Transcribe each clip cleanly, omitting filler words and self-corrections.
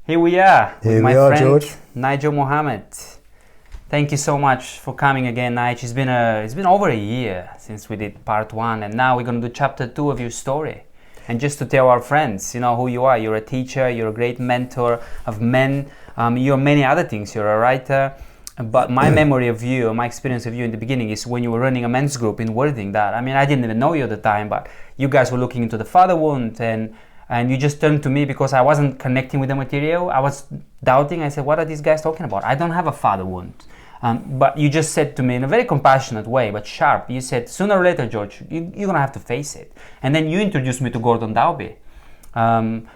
Here we are with Here my we are, friend George. Nigel Mohammed. Thank you so much for coming again, Nigel. It's been over a year since we did part 1, and now we're going to do chapter 2 of your story. And just to tell our friends, you know who you are. You're a teacher, you're a great mentor of men, you're many other things. You're a writer. But my memory of you, my experience of you in the beginning is when you were running a men's group in Worthing. I didn't even know you at the time, but you guys were looking into the father wound, and you just turned to me because I wasn't connecting with the material. I was doubting. I said, what are these guys talking about? I don't have a father wound. But you just said to me in a very compassionate way, but sharp, you said, sooner or later, George, you're going to have to face it. And then you introduced me to Gordon Dalby,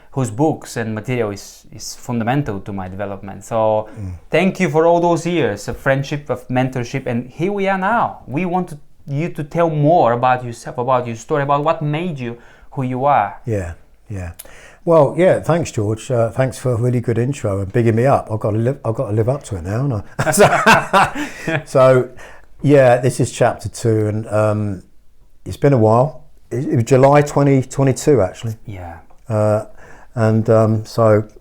whose books and material is fundamental to my development. So thank you for all those years of friendship, of mentorship, and here we are now. We want you to tell more about yourself, about your story, about what made you who you are. Yeah. Well, yeah. Thanks, George. Thanks for a really good intro and bigging me up. I've got to live up to it now, haven't I? So, yeah, this is chapter 2, and it's been a while. It was July 2022, actually. Yeah. So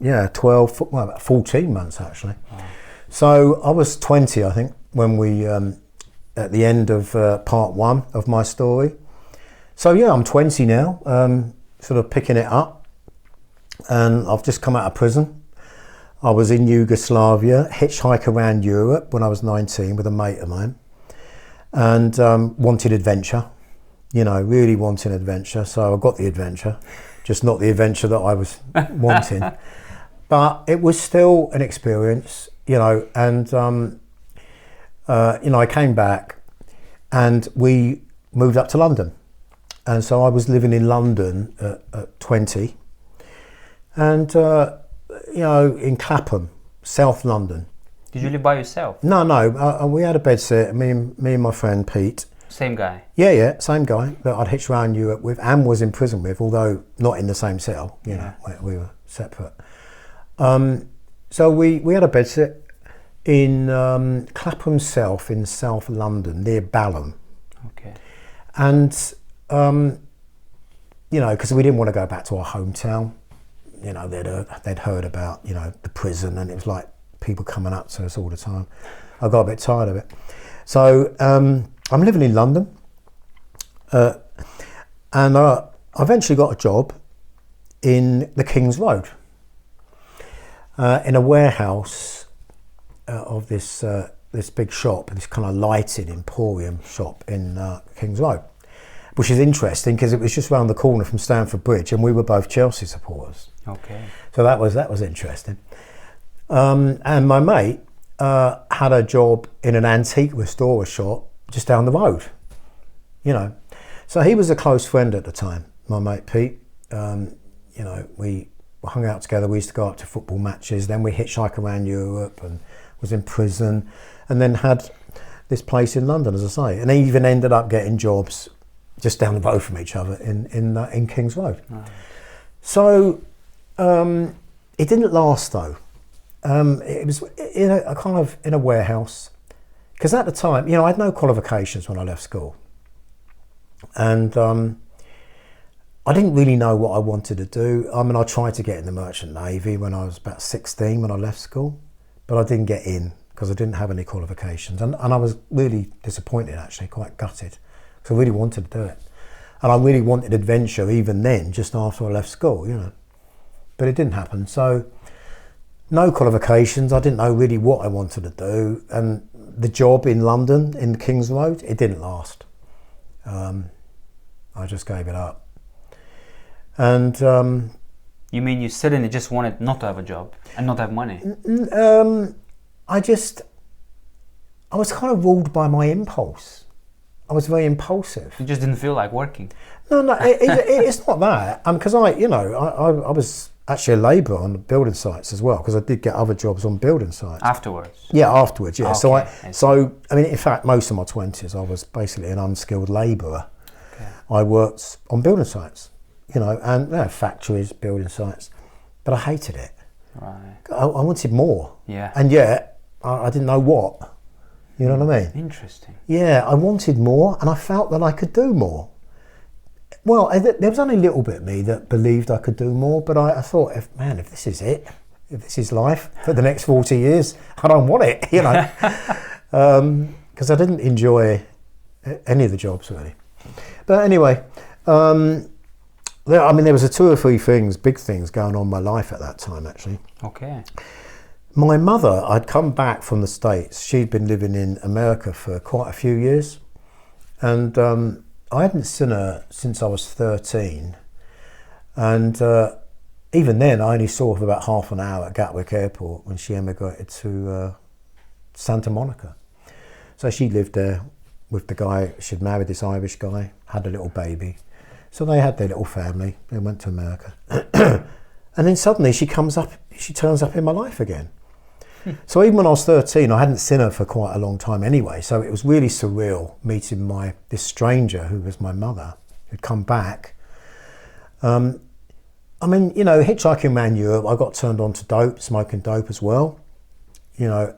yeah, 14 months actually. Wow. So I was 20, I think, when we at the end of part 1 of my story. So yeah, I'm 20 now. Sort of picking it up, and I've just come out of prison. I was in Yugoslavia, hitchhike around Europe when I was 19 with a mate of mine, and wanted adventure, really wanting adventure. So I got the adventure, just not the adventure that I was wanting. But it was still an experience, and I came back and we moved up to London. And so I was living in London at 20, and in Clapham, South London. Did you live by yourself? No. We had a bedsit. Me and my friend Pete. Same guy. Yeah, same guy that I'd hitched around Europe with and was in prison with, although not in the same cell. We were separate. So we had a bedsit in Clapham South in South London near Balham. Okay. And because we didn't want to go back to our hometown. They'd heard about, the prison, and it was like people coming up to us all the time. I got a bit tired of it. So I'm living in London, and I eventually got a job in the King's Road, in a warehouse of this big shop, this kind of lighted emporium shop in King's Road. Which is interesting because it was just round the corner from Stamford Bridge, and we were both Chelsea supporters. Okay. So that was interesting. And my mate had a job in an antique restorer shop just down the road. So he was a close friend at the time. My mate Pete. We hung out together. We used to go up to football matches. Then we hitchhike around Europe, and was in prison, and then had this place in London, as I say. And he even ended up getting jobs just down the road from each other in King's Road. Oh. So it didn't last though. It was in a warehouse, because at the time, I had no qualifications when I left school, and I didn't really know what I wanted to do. I tried to get in the Merchant Navy when I was about 16 when I left school, but I didn't get in because I didn't have any qualifications, and I was really disappointed, actually, quite gutted. So I really wanted to do it. And I really wanted adventure even then, just after I left school, But it didn't happen. So no qualifications. I didn't know really what I wanted to do. And the job in London, in King's Road, it didn't last. I just gave it up. And you mean you suddenly just wanted not to have a job and not have money? I was kind of ruled by my impulse. I was very impulsive. You just didn't feel like working? No, it's not that. Because I was actually a labourer on building sites as well, because I did get other jobs on building sites. Afterwards? Yeah, afterwards, yeah. Okay, in fact, most of my 20s, I was basically an unskilled labourer. Okay. I worked on building sites, and factories, building sites, but I hated it. Right. I wanted more. Yeah. And yet, I didn't know what. You know what I mean? Interesting. Yeah, I wanted more, and I felt that I could do more. Well, there was only a little bit of me that believed I could do more, but I thought, if this is it, if this is life for the next 40 years, I don't want it, you know, because I didn't enjoy any of the jobs really. But anyway, there was 2 or 3 things, big things going on in my life at that time actually. Okay. My mother, I'd come back from the States. She'd been living in America for quite a few years. And I hadn't seen her since I was 13. And even then, I only saw her for about half an hour at Gatwick Airport when she emigrated to Santa Monica. So she lived there with the guy. She'd married this Irish guy, had a little baby. So they had their little family. They went to America. And then suddenly she turns up in my life again. So even when I was 13, I hadn't seen her for quite a long time anyway. So it was really surreal meeting this stranger who was my mother, who'd come back. I mean, you know, hitchhiking around Europe, I got turned on to dope, smoking dope as well, you know.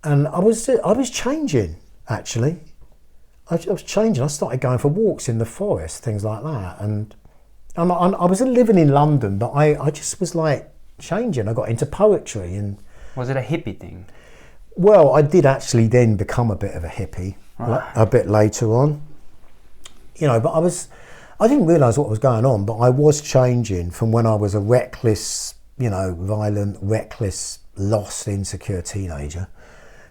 And I was changing, actually. I was changing. I started going for walks in the forest, things like that. And I was living in London, but I just was like changing. I got into poetry and... Was it a hippie thing? Well, I did actually then become a bit of a hippie, a bit later on. You know, but I didn't realise what was going on, but I was changing from when I was a reckless, you know, violent, reckless, lost, insecure teenager,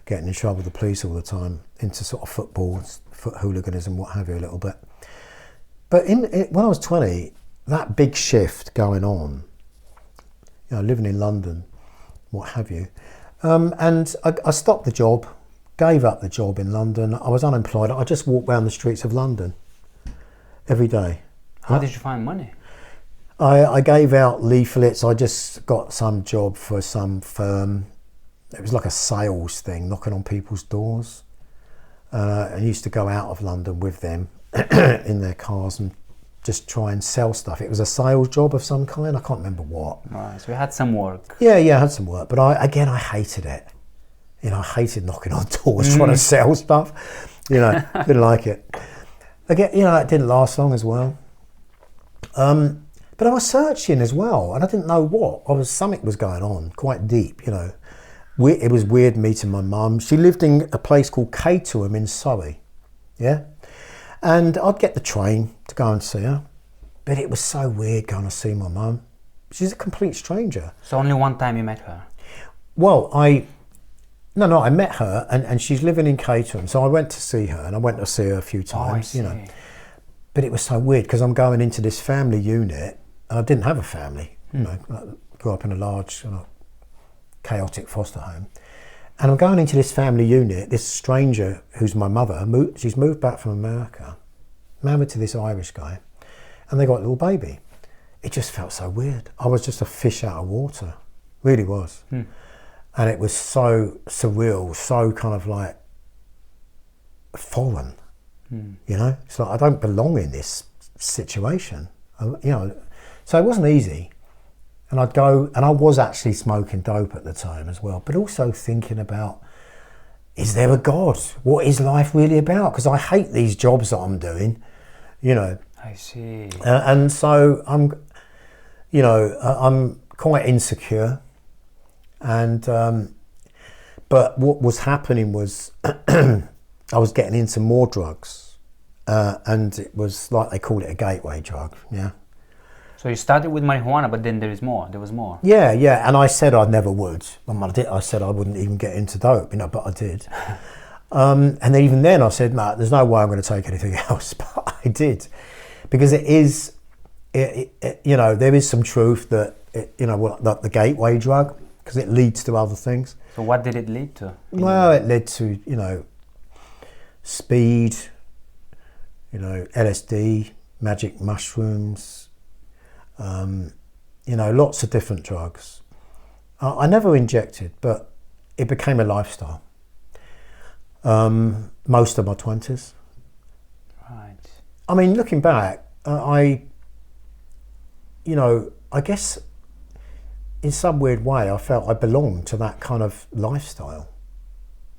getting in trouble with the police all the time, into sort of football, foot hooliganism, what have you, a little bit. But when I was 20, that big shift going on, you know, living in London, what have you. And I stopped the job, gave up the job in London. I was unemployed. I just walked around the streets of London every day. How did you find money? I gave out leaflets. I just got some job for some firm. It was like a sales thing, knocking on people's doors. I used to go out of London with them in their cars and just try and sell stuff. It was a sales job of some kind. I can't remember what. Right, so you had some work. Yeah, I had some work, but I hated it. You know, I hated knocking on doors, trying to sell stuff. You know, didn't like it. Again, you know, it didn't last long as well. But I was searching as well, and I didn't know what. Something was going on, quite deep, you know. It was weird meeting my mum. She lived in a place called Caterham in Surrey, yeah? And I'd get the train to go and see her, but it was so weird going to see my mum. She's a complete stranger. So only one time you met her? Well, I met her, and she's living in Caterham, so I went to see her, and I went to see her a few times, you know. But it was so weird, because I'm going into this family unit, and I didn't have a family, you know. I grew up in a large, chaotic foster home. And I'm going into this family unit, this stranger who's my mother, she's moved back from America, married to this Irish guy, and they got a little baby. It just felt so weird. I was just a fish out of water, really was. And it was so surreal, so kind of like foreign, you know? It's like, I don't belong in this situation, you know? So it wasn't easy. And I'd go, and I was actually smoking dope at the time as well, but also thinking about, is there a God? What is life really about? Because I hate these jobs that I'm doing, you know. I see. And so I'm quite insecure. And, but what was happening was I was getting into more drugs, and it was like, they call it a gateway drug, yeah. So you started with marijuana, but then there was more. Yeah, and I said I never would. I said I wouldn't even get into dope, you know, but I did. And then even then I said, no, there's no way I'm going to take anything else, but I did. Because you know, there is some truth that, the gateway drug, because it leads to other things. So what did it lead to? Well, it led to, you know, speed, you know, LSD, magic mushrooms, you know, lots of different drugs. I never injected, but it became a lifestyle. Most of my 20s. Right. I mean, looking back, I guess in some weird way I felt I belonged to that kind of lifestyle,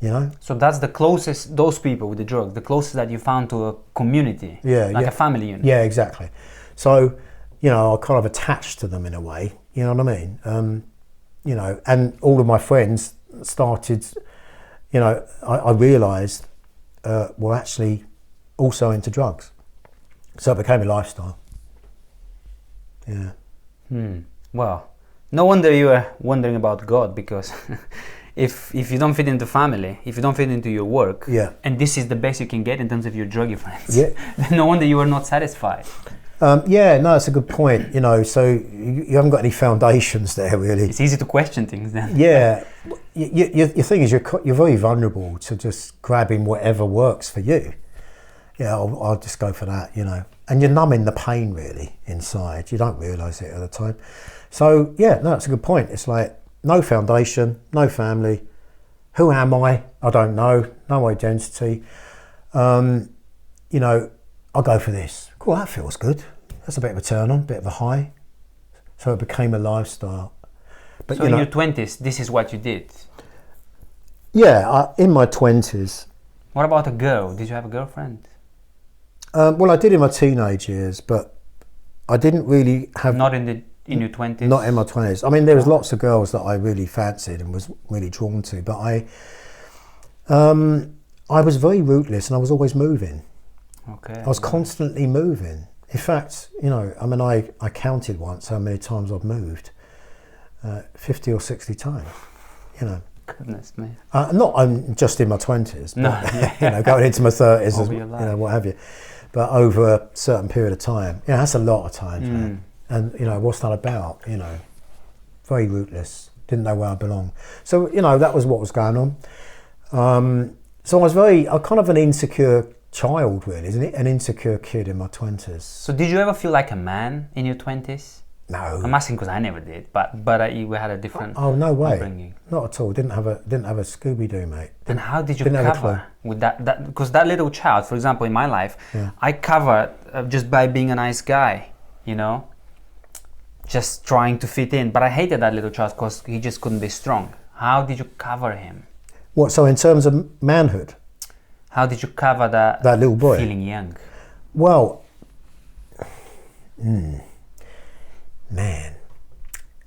you know? So that's the closest, those people with the drugs, the closest that you found to a community, a family unit. Yeah, exactly. So, you know, I kind of attached to them in a way, you know what I mean? you know, and all of my friends started, you know, I realised were actually also into drugs. So it became a lifestyle. Yeah. Well, no wonder you were wondering about God, because if you don't fit into family, if you don't fit into your work, and this is the best you can get in terms of your druggy friends, then no wonder you were not satisfied. Yeah, no, it's a good point. You know, so you haven't got any foundations there, really. It's easy to question things then. Yeah, your thing is you're very vulnerable to just grabbing whatever works for you. Yeah, I'll just go for that, you know. And you're numbing the pain really inside. You don't realise it at the time. So yeah, no, it's a good point. It's like no foundation, no family. Who am I? I don't know. No identity. You know, I'll go for this. Cool, that feels good. That's a bit of a turn on, bit of a high. So it became a lifestyle. But so in your 20s, this is what you did? Yeah, in my 20s. What about a girl? Did you have a girlfriend? Well, I did in my teenage years, but I didn't really have... Not in your 20s? Not in my 20s. I mean, there was lots of girls that I really fancied and was really drawn to, but I was very rootless and I was always moving. Okay. I was constantly moving. In fact, you know, I mean, I counted once how many times I've moved. 50 or 60 times, you know. Goodness me. Not just in my 20s, but, no, you know, going into my 30s, you life. know, what have you. But over a certain period of time, you know, that's a lot of times, man. And, you know, what's that about, you know? Very rootless, didn't know where I belonged. So, you know, that was what was going on. So I was kind of an insecure child, really, isn't it? An insecure kid in my 20s. So did you ever feel like a man in your 20s? No. I'm asking because I never did, but you had a different no way. upbringing. Not at all. Didn't have a Scooby-Doo, mate. And how did you cover with that? Because that little child, for example, in my life, I covered just by being a nice guy, you know, just trying to fit in. But I hated that little child because he just couldn't be strong. How did you cover him? What? So in terms of manhood? How did you cover that little boy feeling young? Well, man,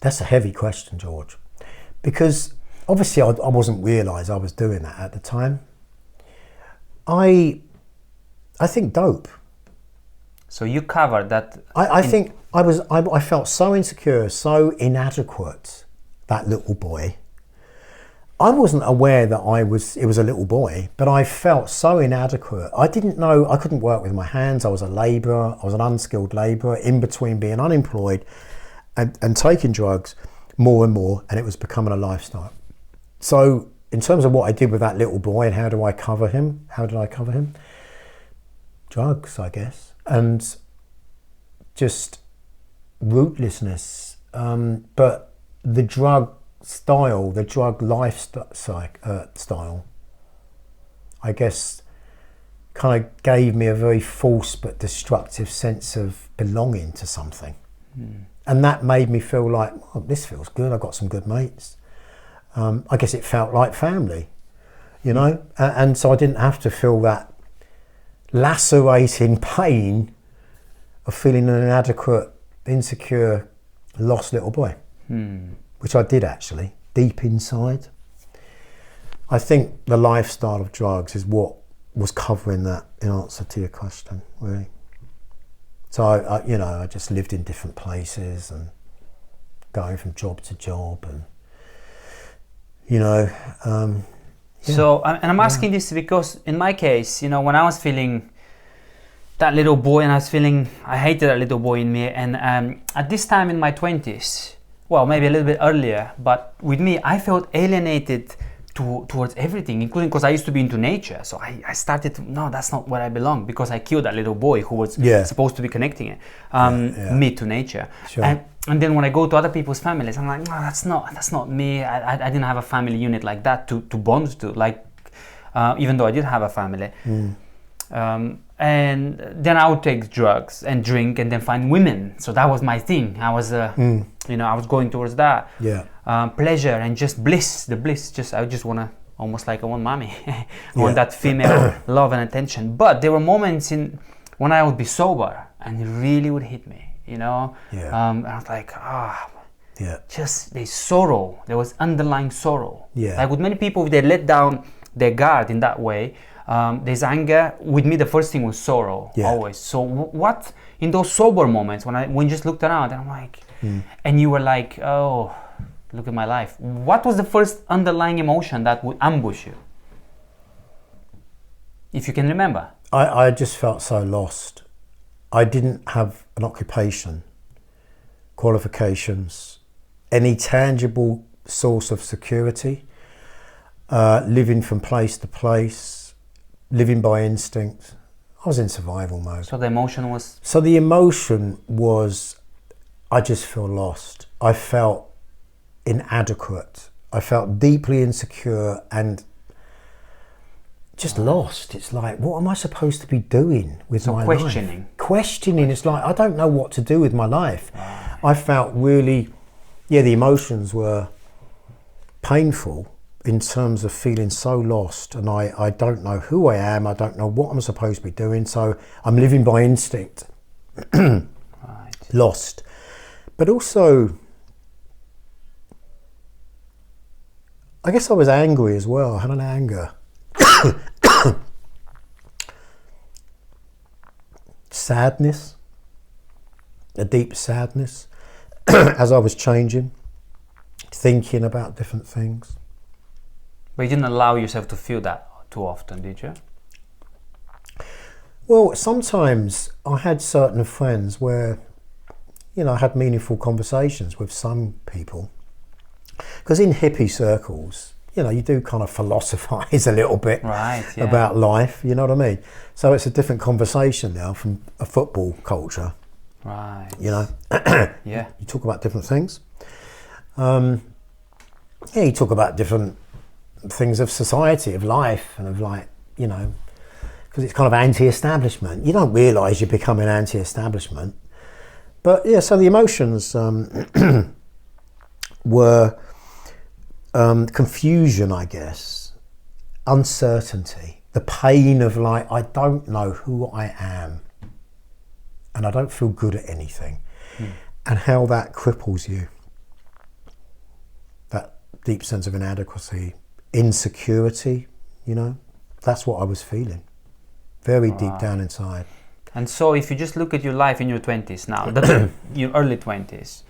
that's a heavy question, George, because obviously I wasn't realise I was doing that at the time. I think dope. So you covered that. I think I felt so insecure, so inadequate, that little boy. I wasn't aware that it was a little boy, but I felt so inadequate. I didn't know, I couldn't work with my hands. I was a labourer, I was an unskilled labourer in between being unemployed and taking drugs more and more, and it was becoming a lifestyle. So in terms of what I did with that little boy and how did I cover him? Drugs, I guess. And just rootlessness. But the drug lifestyle, I guess, kind of gave me a very false but destructive sense of belonging to something. And that made me feel like, oh, this feels good, I've got some good mates. I guess it felt like family, you know? And so I didn't have to feel that lacerating pain of feeling an inadequate, insecure, lost little boy. Which I did actually, deep inside. I think the lifestyle of drugs is what was covering that, in answer to your question, really. So I just lived in different places and going from job to job, and you know. So, and I'm asking this because in my case, you know, when I was feeling that little boy, and I hated that little boy in me, and at this time in my 20s. Well, maybe a little bit earlier, but with me, I felt alienated towards everything, including because I used to be into nature. So I started to, no, that's not where I belong, because I killed that little boy who was supposed to be connecting me to nature. Sure. And then when I go to other people's families, I'm like, no, that's not me. I didn't have a family unit like that to bond to, like, even though I did have a family. And then I would take drugs and drink and then find women. So that was my thing. I was, you know, I was going towards that. Pleasure and just bliss. The bliss, I just want to, almost like I want mommy. I want that female love and attention. But there were moments when I would be sober and it really would hit me, you know. And I was like, Yeah. Just there's sorrow. There was underlying sorrow. Yeah. Like with many people, they let down their guard in that way. There's anger. With me, the first thing was sorrow. Yeah. Always. So what in those sober moments when you just looked around and I'm like, and you were like, oh, look at my life. What was the first underlying emotion that would ambush you? If you can remember. I just felt so lost. I didn't have an occupation, qualifications, any tangible source of security, living from place to place, living by instinct. I was in survival mode. So the emotion was? So the emotion was, I just feel lost. I felt inadequate. I felt deeply insecure and just lost. It's like, what am I supposed to be doing with my questioning. life? Questioning. It's like, I don't know what to do with my life. I felt really, the emotions were painful in terms of feeling so lost, and I don't know who I am. I don't know what I'm supposed to be doing. So I'm living by instinct. Right. Lost. But also, I guess I was angry as well. I had an anger. Sadness, a deep sadness as I was changing, thinking about different things. But you didn't allow yourself to feel that too often, did you? Well, sometimes I had certain friends where, I had meaningful conversations with some people. Because in hippie circles, you do kind of philosophize a little bit about life, you know what I mean? So it's a different conversation now from a football culture. Right. Yeah. You talk about different things. You talk about different things of society, of life, and of because it's kind of anti-establishment. You don't realise you're becoming anti-establishment. But so the emotions were confusion, I guess, uncertainty, the pain of I don't know who I am and I don't feel good at anything, and how that cripples you. That deep sense of inadequacy, insecurity, that's what I was feeling, very deep down inside. And so if you just look at your life in your 20s now, your early 20s,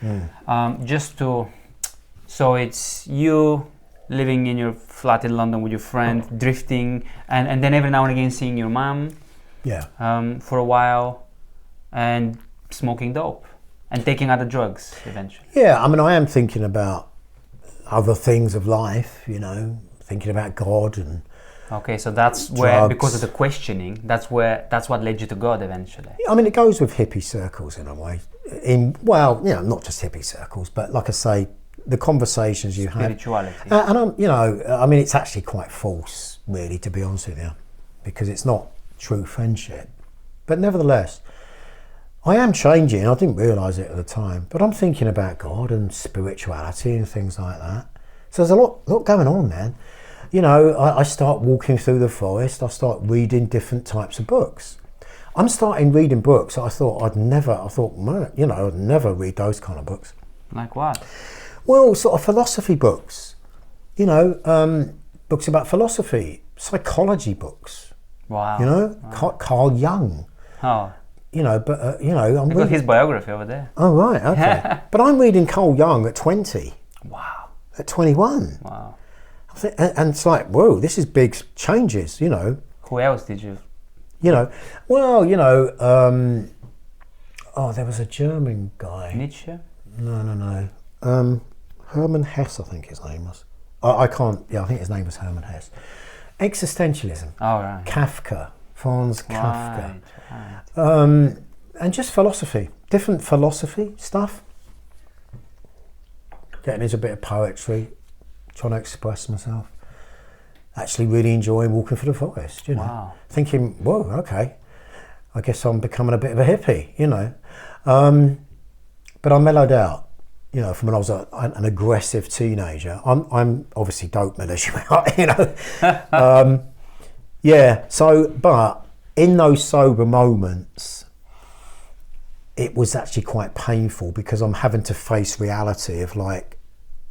so it's you living in your flat in London with your friend, drifting, and then every now and again seeing your mum for a while, and smoking dope and taking other drugs eventually. Yeah, I mean, I am thinking about other things of life, thinking about God and okay, so that's drugs. Where, because of the questioning, that's what led you to God eventually. I mean, it goes with hippie circles in a way. Not just hippie circles, but like I say, the conversations you have. Spirituality. And it's actually quite false, really, to be honest with you, because it's not true friendship. But nevertheless, I am changing. I didn't realise it at the time, but I'm thinking about God and spirituality and things like that. So there's a lot going on, man. I start walking through the forest. I start reading different types of books. I'm starting reading books that I'd never read those kind of books. Like what? Well, sort of philosophy books. Books about philosophy, psychology books. Wow. Carl Jung. Oh. I'm reading his biography over there. Oh, right, okay. But I'm reading Carl Jung at 20. Wow. At 21. Wow. And it's like, whoa, this is big changes, Who else did you? There was a German guy. Nietzsche? No. Hermann Hesse, I think his name was. I think his name was Hermann Hesse. Existentialism. Oh, right. Kafka. Franz Kafka. Right. And just philosophy. Different philosophy stuff. Getting into a bit of poetry. Trying to express myself. Actually really enjoying walking through the forest, Wow. Thinking, whoa, okay. I guess I'm becoming a bit of a hippie, But I mellowed out, from when I was an aggressive teenager. I'm obviously dope militia, but in those sober moments, it was actually quite painful because I'm having to face reality of like,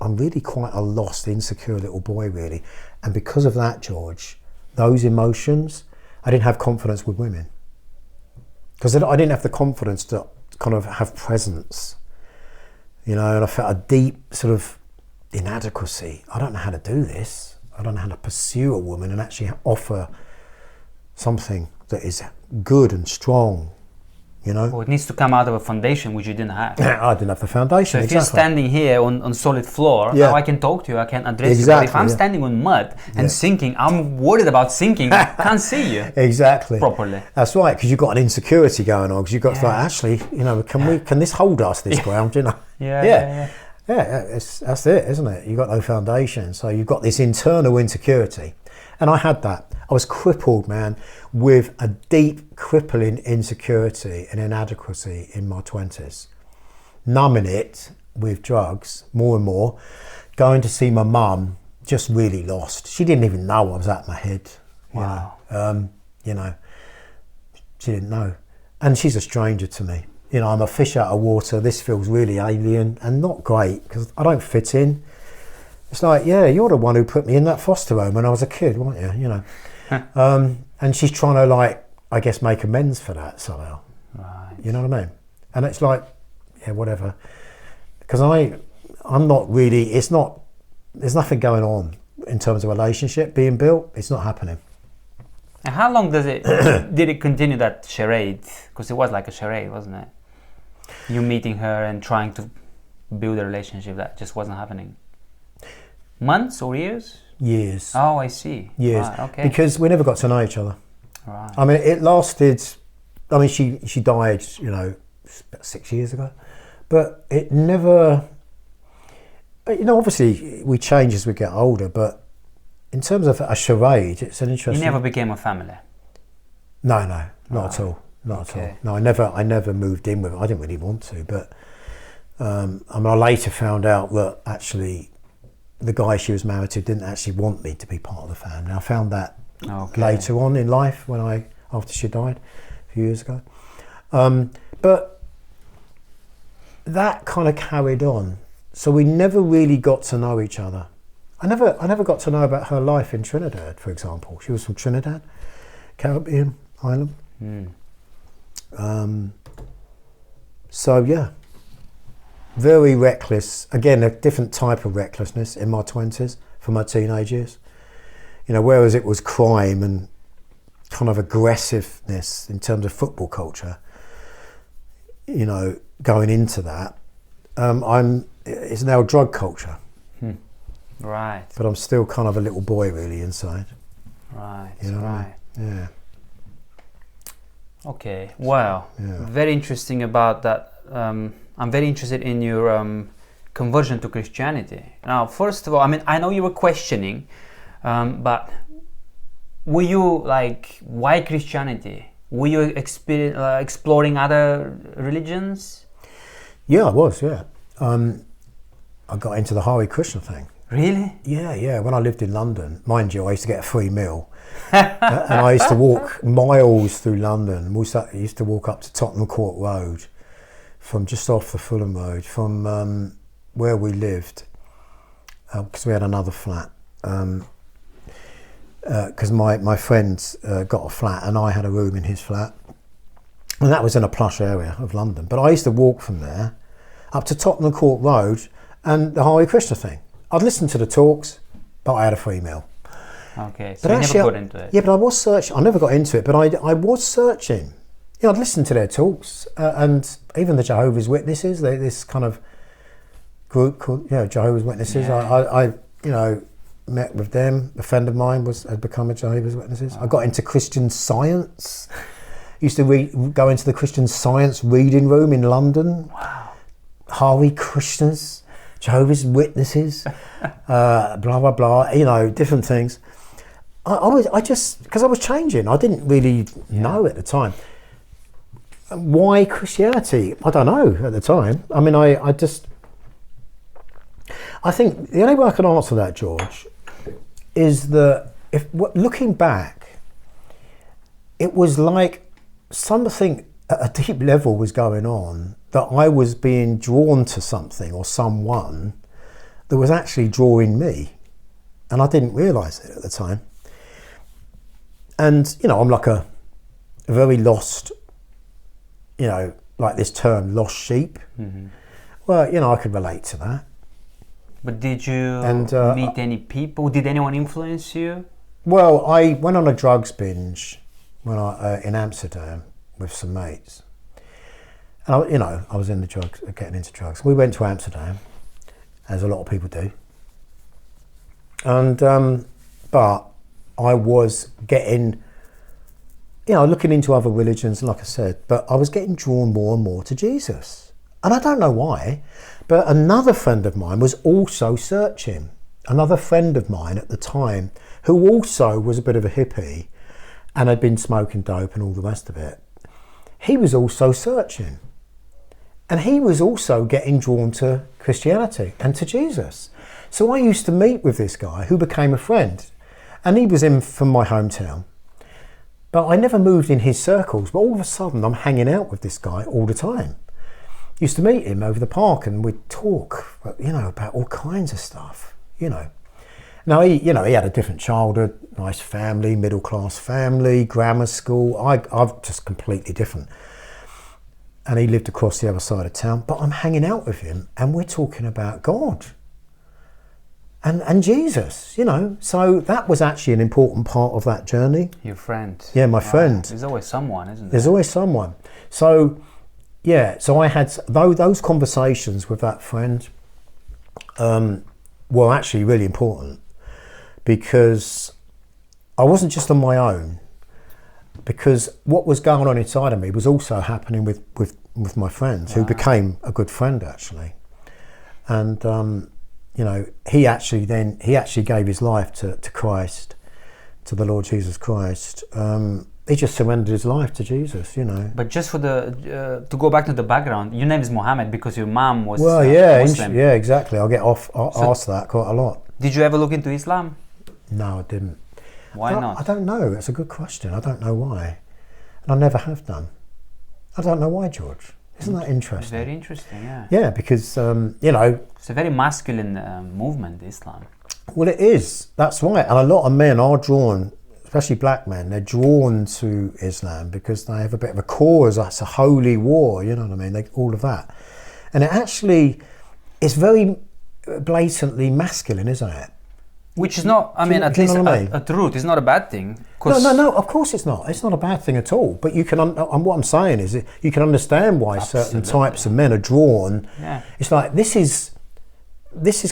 I'm really quite a lost, insecure little boy, really. And because of that, George, those emotions, I didn't have confidence with women. Because I didn't have the confidence to kind of have presence, you know, and I felt a deep sort of inadequacy. I don't know how to do this. I don't know how to pursue a woman and actually offer something that is good and strong, you know. Well, it needs to come out of a foundation which you didn't have. I didn't have the foundation. So if you're standing here on solid floor, Yeah. now I can talk to you, I can address you. Exactly, But if I'm yeah. standing on mud and sinking, I'm worried about sinking. Can't see you Exactly. properly. That's right, because you've got an insecurity going on. Because you've got to like, actually, you know, can this hold us, this ground? You know. Yeah. That's it, isn't it? You've got no foundation, so you've got this internal insecurity, and I had that. I was crippled, man, with a deep, crippling insecurity and inadequacy in my 20s. Numbing it with drugs, more and more. Going to see my mum, just really lost. She didn't even know I was out my head. Wow. You know, she didn't know. And she's a stranger to me. You know, I'm a fish out of water. This feels really alien and not great because I don't fit in. It's like, yeah, you're the one who put me in that foster home when I was a kid, weren't you? You know. And she's trying to, like, I guess, make amends for that somehow. Right. You know what I mean? And it's like, yeah, whatever. Because I'm not really, there's nothing going on in terms of relationship being built. It's not happening. And how long did it continue, that charade? Because it was like a charade, wasn't it? You meeting her and trying to build a relationship that just wasn't happening. Months or years? Years. Oh, I see. Years. Right, okay. Because we never got to know each other. Right. I mean, it lasted, I mean, she died, you know, about 6 years ago. But it never, you know, obviously we change as we get older, but in terms of a charade, it's an interesting... You never became a family? No, not at all. Not at all. No, I never moved in with her. I didn't really want to, but I mean, I later found out that actually the guy she was married to didn't actually want me to be part of the family. I found that later on in life after she died a few years ago. But that kind of carried on. So we never really got to know each other. I never got to know about her life in Trinidad, for example. She was from Trinidad, Caribbean island. So yeah, very reckless. Again, a different type of recklessness in my 20s from my teenage years. You know, whereas it was crime and kind of aggressiveness in terms of football culture, you know, going into that, it's now drug culture. Right. But I'm still kind of a little boy really inside. Right. You know right. what I mean? Yeah. Okay. Wow. Yeah. Very interesting about that. I'm very interested in your conversion to Christianity. Now, first of all, I mean, I know you were questioning, but were you like, why Christianity? Were you exploring other religions? Yeah, I was, yeah. I got into the Hare Krishna thing. Really? Yeah. When I lived in London, mind you, I used to get a free meal. And I used to walk miles through London. I used to walk up to Tottenham Court Road from just off the Fulham Road, from where we lived, because we had another flat. Because my friend got a flat and I had a room in his flat. And that was in a plush area of London. But I used to walk from there up to Tottenham Court Road and the Hare Krishna thing. I'd listen to the talks, but I had a free meal. Okay, so you never got into it. Yeah, but I was searching. I never got into it, but I was searching. You know, I'd listen to their talks, and even the Jehovah's Witnesses, this kind of group called Jehovah's Witnesses. Yeah. I met with them. A friend of mine had become a Jehovah's Witnesses. I got into Christian Science. Used to go into the Christian Science reading room in London. Wow. Hare Krishnas, Jehovah's Witnesses, blah blah blah. You know, different things. I just because I was changing. I didn't really know at the time. Why Christianity? I don't know at the time. I mean, I think the only way I can answer that, George, is that looking back, it was like something at a deep level was going on, that I was being drawn to something or someone that was actually drawing me. And I didn't realise it at the time. And, you know, I'm like a very lost, you know, like this term, lost sheep. Mm-hmm. Well, you know, I could relate to that. But did you meet any people? Did anyone influence you? Well, I went on a drugs binge when in Amsterdam with some mates. And I was getting into drugs. We went to Amsterdam, as a lot of people do. And but I was getting, looking into other religions, like I said, but I was getting drawn more and more to Jesus. And I don't know why, but another friend of mine was also searching. Another friend of mine at the time, who also was a bit of a hippie and had been smoking dope and all the rest of it, he was also searching. And he was also getting drawn to Christianity and to Jesus. So I used to meet with this guy who became a friend. And he was from my hometown. But I never moved in his circles. But all of a sudden, I'm hanging out with this guy all the time. Used to meet him over the park and we'd talk, about all kinds of stuff, Now, he had a different childhood, nice family, middle-class family, grammar school. I'm just completely different. And he lived across the other side of town. But I'm hanging out with him and we're talking about God and Jesus, So that was actually an important part of that journey. Your friend. Yeah, my friend. There's always someone, isn't there? There's always someone. So, so I had those conversations with that friend were actually really important, because I wasn't just on my own, because what was going on inside of me was also happening with my friends, who became a good friend actually. And he actually gave his life to Christ, to the Lord Jesus Christ. He just surrendered his life to Jesus, But just for to go back to the background, your name is Mohammed because your mom was Muslim. Yeah, exactly. I get asked that quite a lot. Did you ever look into Islam? No, I didn't. Why not? I don't know. It's a good question. I don't know why. And I never have done. I don't know why, George. Isn't that interesting? Very interesting, yeah. Yeah, because, It's a very masculine movement, Islam. Well, it is. That's right. And a lot of men are drawn, especially black men, they're drawn to Islam because they have a bit of a cause. That's a holy war, you know what I mean? All of that. And it actually is very blatantly masculine, isn't it? Which is not, at least at root, it's not a bad thing. No, of course it's not. It's not a bad thing at all. But you can, and what I'm saying is that you can understand why certain types of men are drawn. Yeah. It's like, this is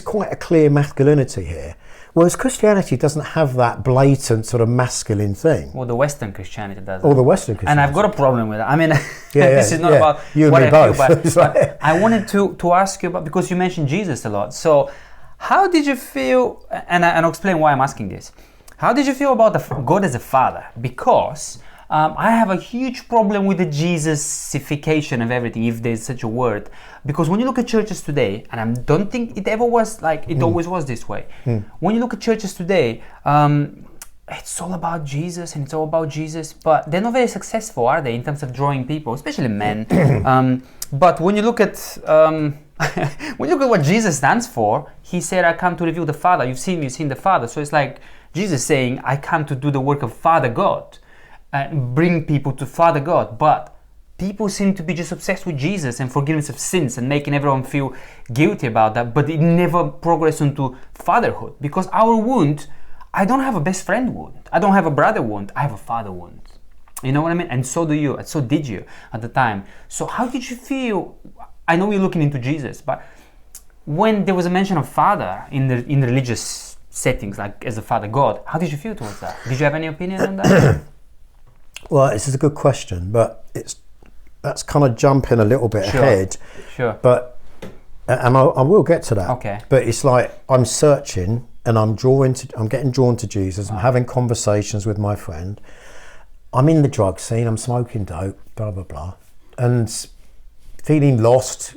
quite a clear masculinity here. Whereas Christianity doesn't have that blatant sort of masculine thing. Well, the Western Christianity does. Or the Western Christianity. And I've got a problem with it. This is not about you what and me I both. feel, but I wanted to ask you about, because you mentioned Jesus a lot. So how did you feel, and I'll explain why I'm asking this. How did you feel about God as a father? Because I have a huge problem with the Jesusification of everything, if there's such a word. Because when you look at churches today, and I don't think it ever was like it always was this way. When you look at churches today, it's all about Jesus and it's all about Jesus, but they're not very successful, are they, in terms of drawing people, especially men. But when you look at what Jesus stands for, he said, "I come to reveal the Father. You've seen the Father." So it's like Jesus saying, "I come to do the work of Father God and bring people to Father God." But people seem to be just obsessed with Jesus and forgiveness of sins and making everyone feel guilty about that, but it never progressed into fatherhood. Because our wound, I don't have a best friend wound, I don't have a brother wound, I have a father wound. You know what I mean? And so do you, and so did you at the time. So how did you feel? I know you're looking into Jesus, but when there was a mention of father in religious settings, like as a father God, how did you feel towards that? Did you have any opinion on that? Well, this is a good question, but that's kind of jumping a little bit ahead. Sure. But and I will get to that. Okay. But it's like I'm searching and I'm getting drawn to Jesus. I'm having conversations with my friend. I'm in the drug scene. I'm smoking dope. Blah blah blah, and feeling lost.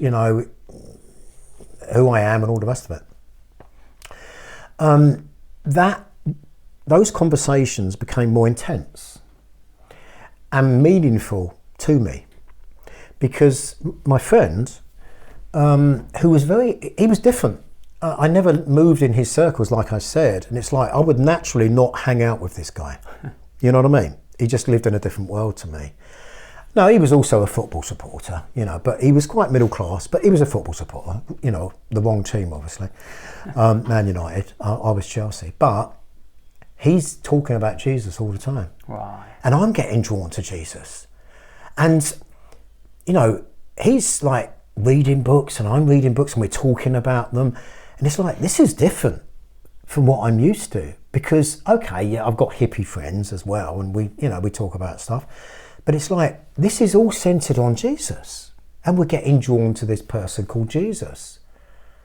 Who I am and all the rest of it. Those conversations became more intense and meaningful to me. because my friend, who was he was different. I never moved in his circles, like I said, and it's like I would naturally not hang out with this guy. You know what I mean? He just lived in a different world to me. No, he was also a football supporter, but he was quite middle class, but he was a football supporter, the wrong team, obviously. Man United, I was Chelsea. But he's talking about Jesus all the time. Right. And I'm getting drawn to Jesus. And, he's like reading books and I'm reading books and we're talking about them. And it's like, this is different from what I'm used to. Because, okay, yeah, I've got hippie friends as well. And we talk about stuff. But it's like, this is all centered on Jesus. And we're getting drawn to this person called Jesus,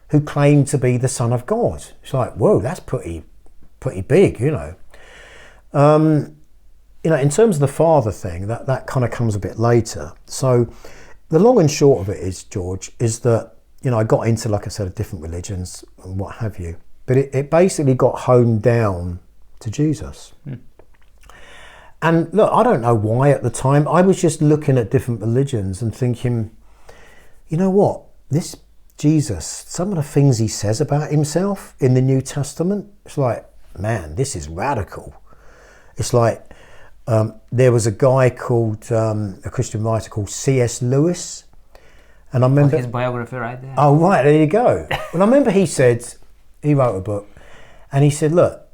who claimed to be the Son of God. It's like, whoa, that's pretty big, in terms of the Father thing, that kind of comes a bit later. So the long and short of it is, George, is that, I got into, like I said, different religions and what have you. But it basically got honed down to Jesus. And look, I don't know why at the time. I was just looking at different religions and thinking, you know what? This Jesus, some of the things he says about himself in the New Testament, it's like, man, this is radical. It's like, there was a guy called, a Christian writer called C.S. Lewis. And I remember... his biography right there. Oh, right, there you go. Well, I remember he wrote a book, and he said, look,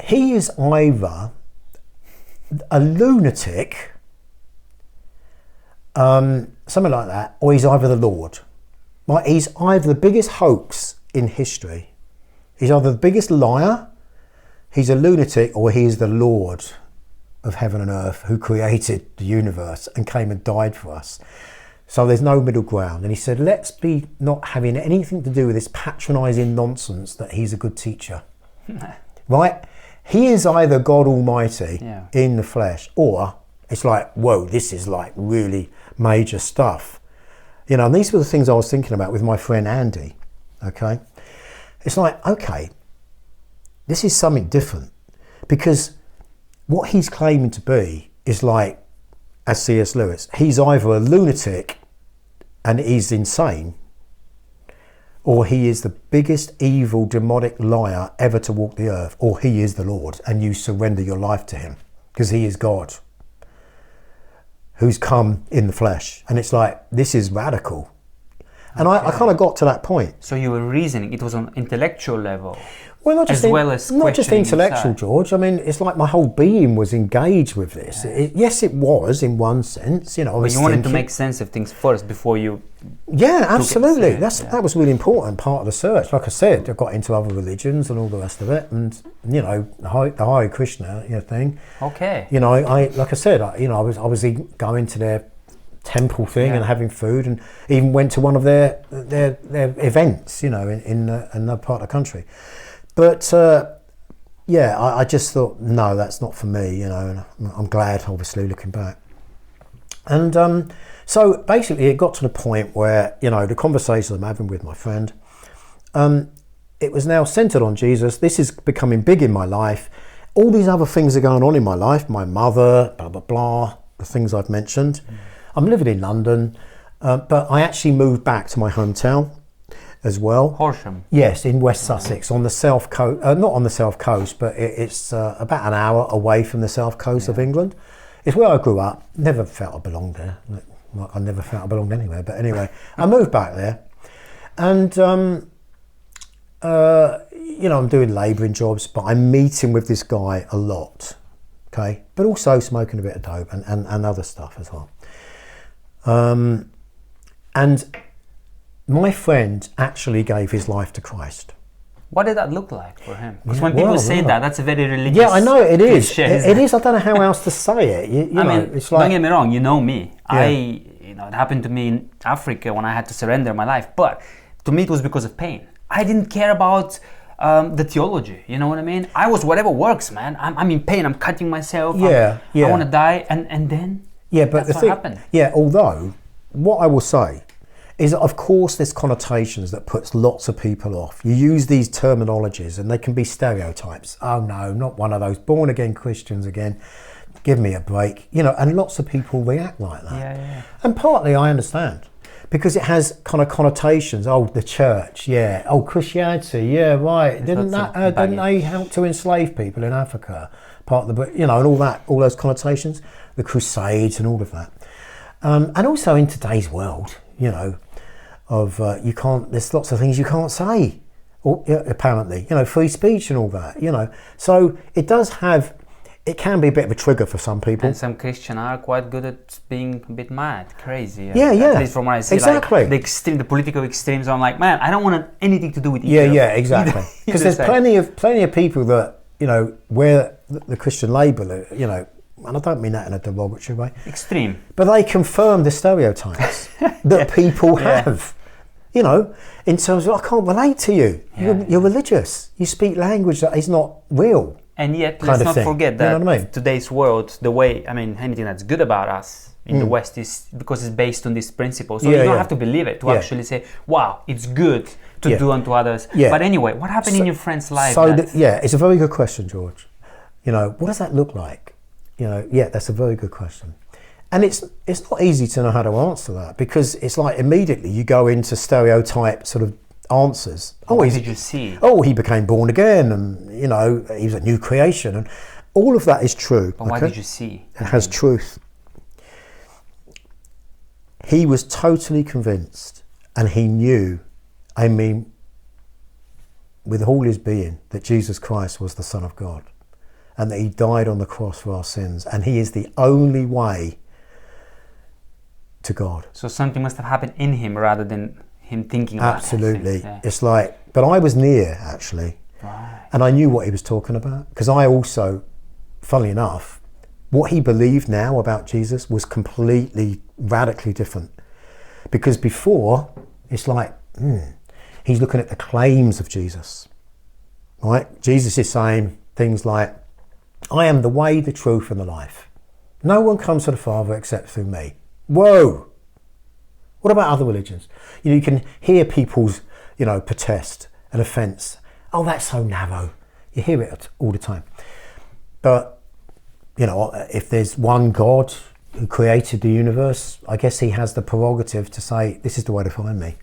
he is either a lunatic, something like that, or he's either the Lord. Right? He's either the biggest hoax in history. He's either the biggest liar, he's a lunatic, or he is the Lord of heaven and earth who created the universe and came and died for us. So there's no middle ground. And he said, let's be not having anything to do with this patronising nonsense that he's a good teacher. Right? He is either God Almighty in the flesh, or it's like, whoa, this is like really major stuff. And these were the things I was thinking about with my friend Andy, okay? It's like, okay, this is something different, because what he's claiming to be is like, as C.S. Lewis, he's either a lunatic and he's insane, or he is the biggest evil demonic liar ever to walk the earth, or he is the Lord and you surrender your life to him because he is God who's come in the flesh. And it's like, this is radical. And I kind of got to that point. So you were reasoning, it was on intellectual level. Well, not just intellectual, inside. George. I mean, it's like my whole being was engaged with this. Yes, it was in one sense. But you wanted to make sense of things first before you. Yeah, absolutely. That was really important part of the search. Like I said, I got into other religions and all the rest of it, and the Hare Krishna thing. Okay. I like I said, I was obviously going to their temple thing and having food, and even went to one of their events. In another part of the country. But I just thought, no, that's not for me, and I'm glad, obviously, looking back. And so basically it got to the point where, the conversations I'm having with my friend, it was now centered on Jesus. This is becoming big in my life. All these other things are going on in my life, my mother, blah, blah, blah, the things I've mentioned. I'm living in London, but I actually moved back to my hometown as well. Horsham. Yes, in West Sussex, on the south coast, not on the south coast, but it's about an hour away from the south coast of England. It's where I grew up. Never felt I belonged there. I never felt I belonged anywhere, but anyway, I moved back there, and I'm doing labouring jobs, but I'm meeting with this guy a lot, okay, but also smoking a bit of dope and other stuff as well. And my friend actually gave his life to Christ. What did that look like for him? Because when people say that, that's a very religious. Yeah, I know it is. Cliche, it is. I don't know how else to say it. It's like, don't get me wrong. You know me. Yeah. It happened to me in Africa when I had to surrender my life. But to me, it was because of pain. I didn't care about the theology. You know what I mean? I was whatever works, man. I'm in pain. I'm cutting myself. I want to die, and then. Yeah, but that's what happened. Yeah, although what I will say is that, of course, there's connotations that puts lots of people off. You use these terminologies and they can be stereotypes. Oh no, not one of those born again Christians again. give me a break, and lots of people react like that. Yeah. And partly I understand, because it has kind of connotations. Oh, the church, yeah. Oh, Christianity, yeah, right. Didn't they help to enslave people in Africa? Part of the, and all those connotations, the Crusades and all of that. And also in today's world, you can't. There's lots of things you can't say, apparently. Free speech and all that. So it does have. It can be a bit of a trigger for some people. And some Christians are quite good at being a bit mad, crazy. Yeah. At least from what I see, exactly. Like the political extremes. I'm like, man, I don't want anything to do with either. Yeah, exactly. Because there's plenty of people that wear the Christian label. And I don't mean that in a derogatory way. Extreme. But they confirm the stereotypes that people have. In terms of, I can't relate to you. You're religious. You speak language that is not real. And yet, let's not forget that today's world, anything that's good about us in the West is because it's based on this principle. So you don't have to believe it to actually say, wow, it's good to do unto others. Yeah. But anyway, what happened in your friend's life? It's a very good question, George. What does that look like? That's a very good question. And it's not easy to know how to answer that, because it's like immediately you go into stereotype sort of answers. What did you see? Oh, he became born again, and he was a new creation, and all of that is true. But what did you see? It has truth. He was totally convinced, and he knew, with all his being, that Jesus Christ was the Son of God, and that he died on the cross for our sins, and he is the only way to God. So something must have happened in him rather than him thinking about it. Absolutely. It's like, but I was near, actually. Right. And I knew what he was talking about, because I also, funnily enough, what he believed now about Jesus was completely, radically different. Because before, it's like, he's looking at the claims of Jesus, right? Jesus is saying things like, I am the way, the truth, and the life. No one comes to the Father except through me. Whoa! What about other religions? You can hear people's, protest and offence. Oh, that's so narrow. You hear it all the time. But, if there's one God who created the universe, I guess he has the prerogative to say, this is the way to find me.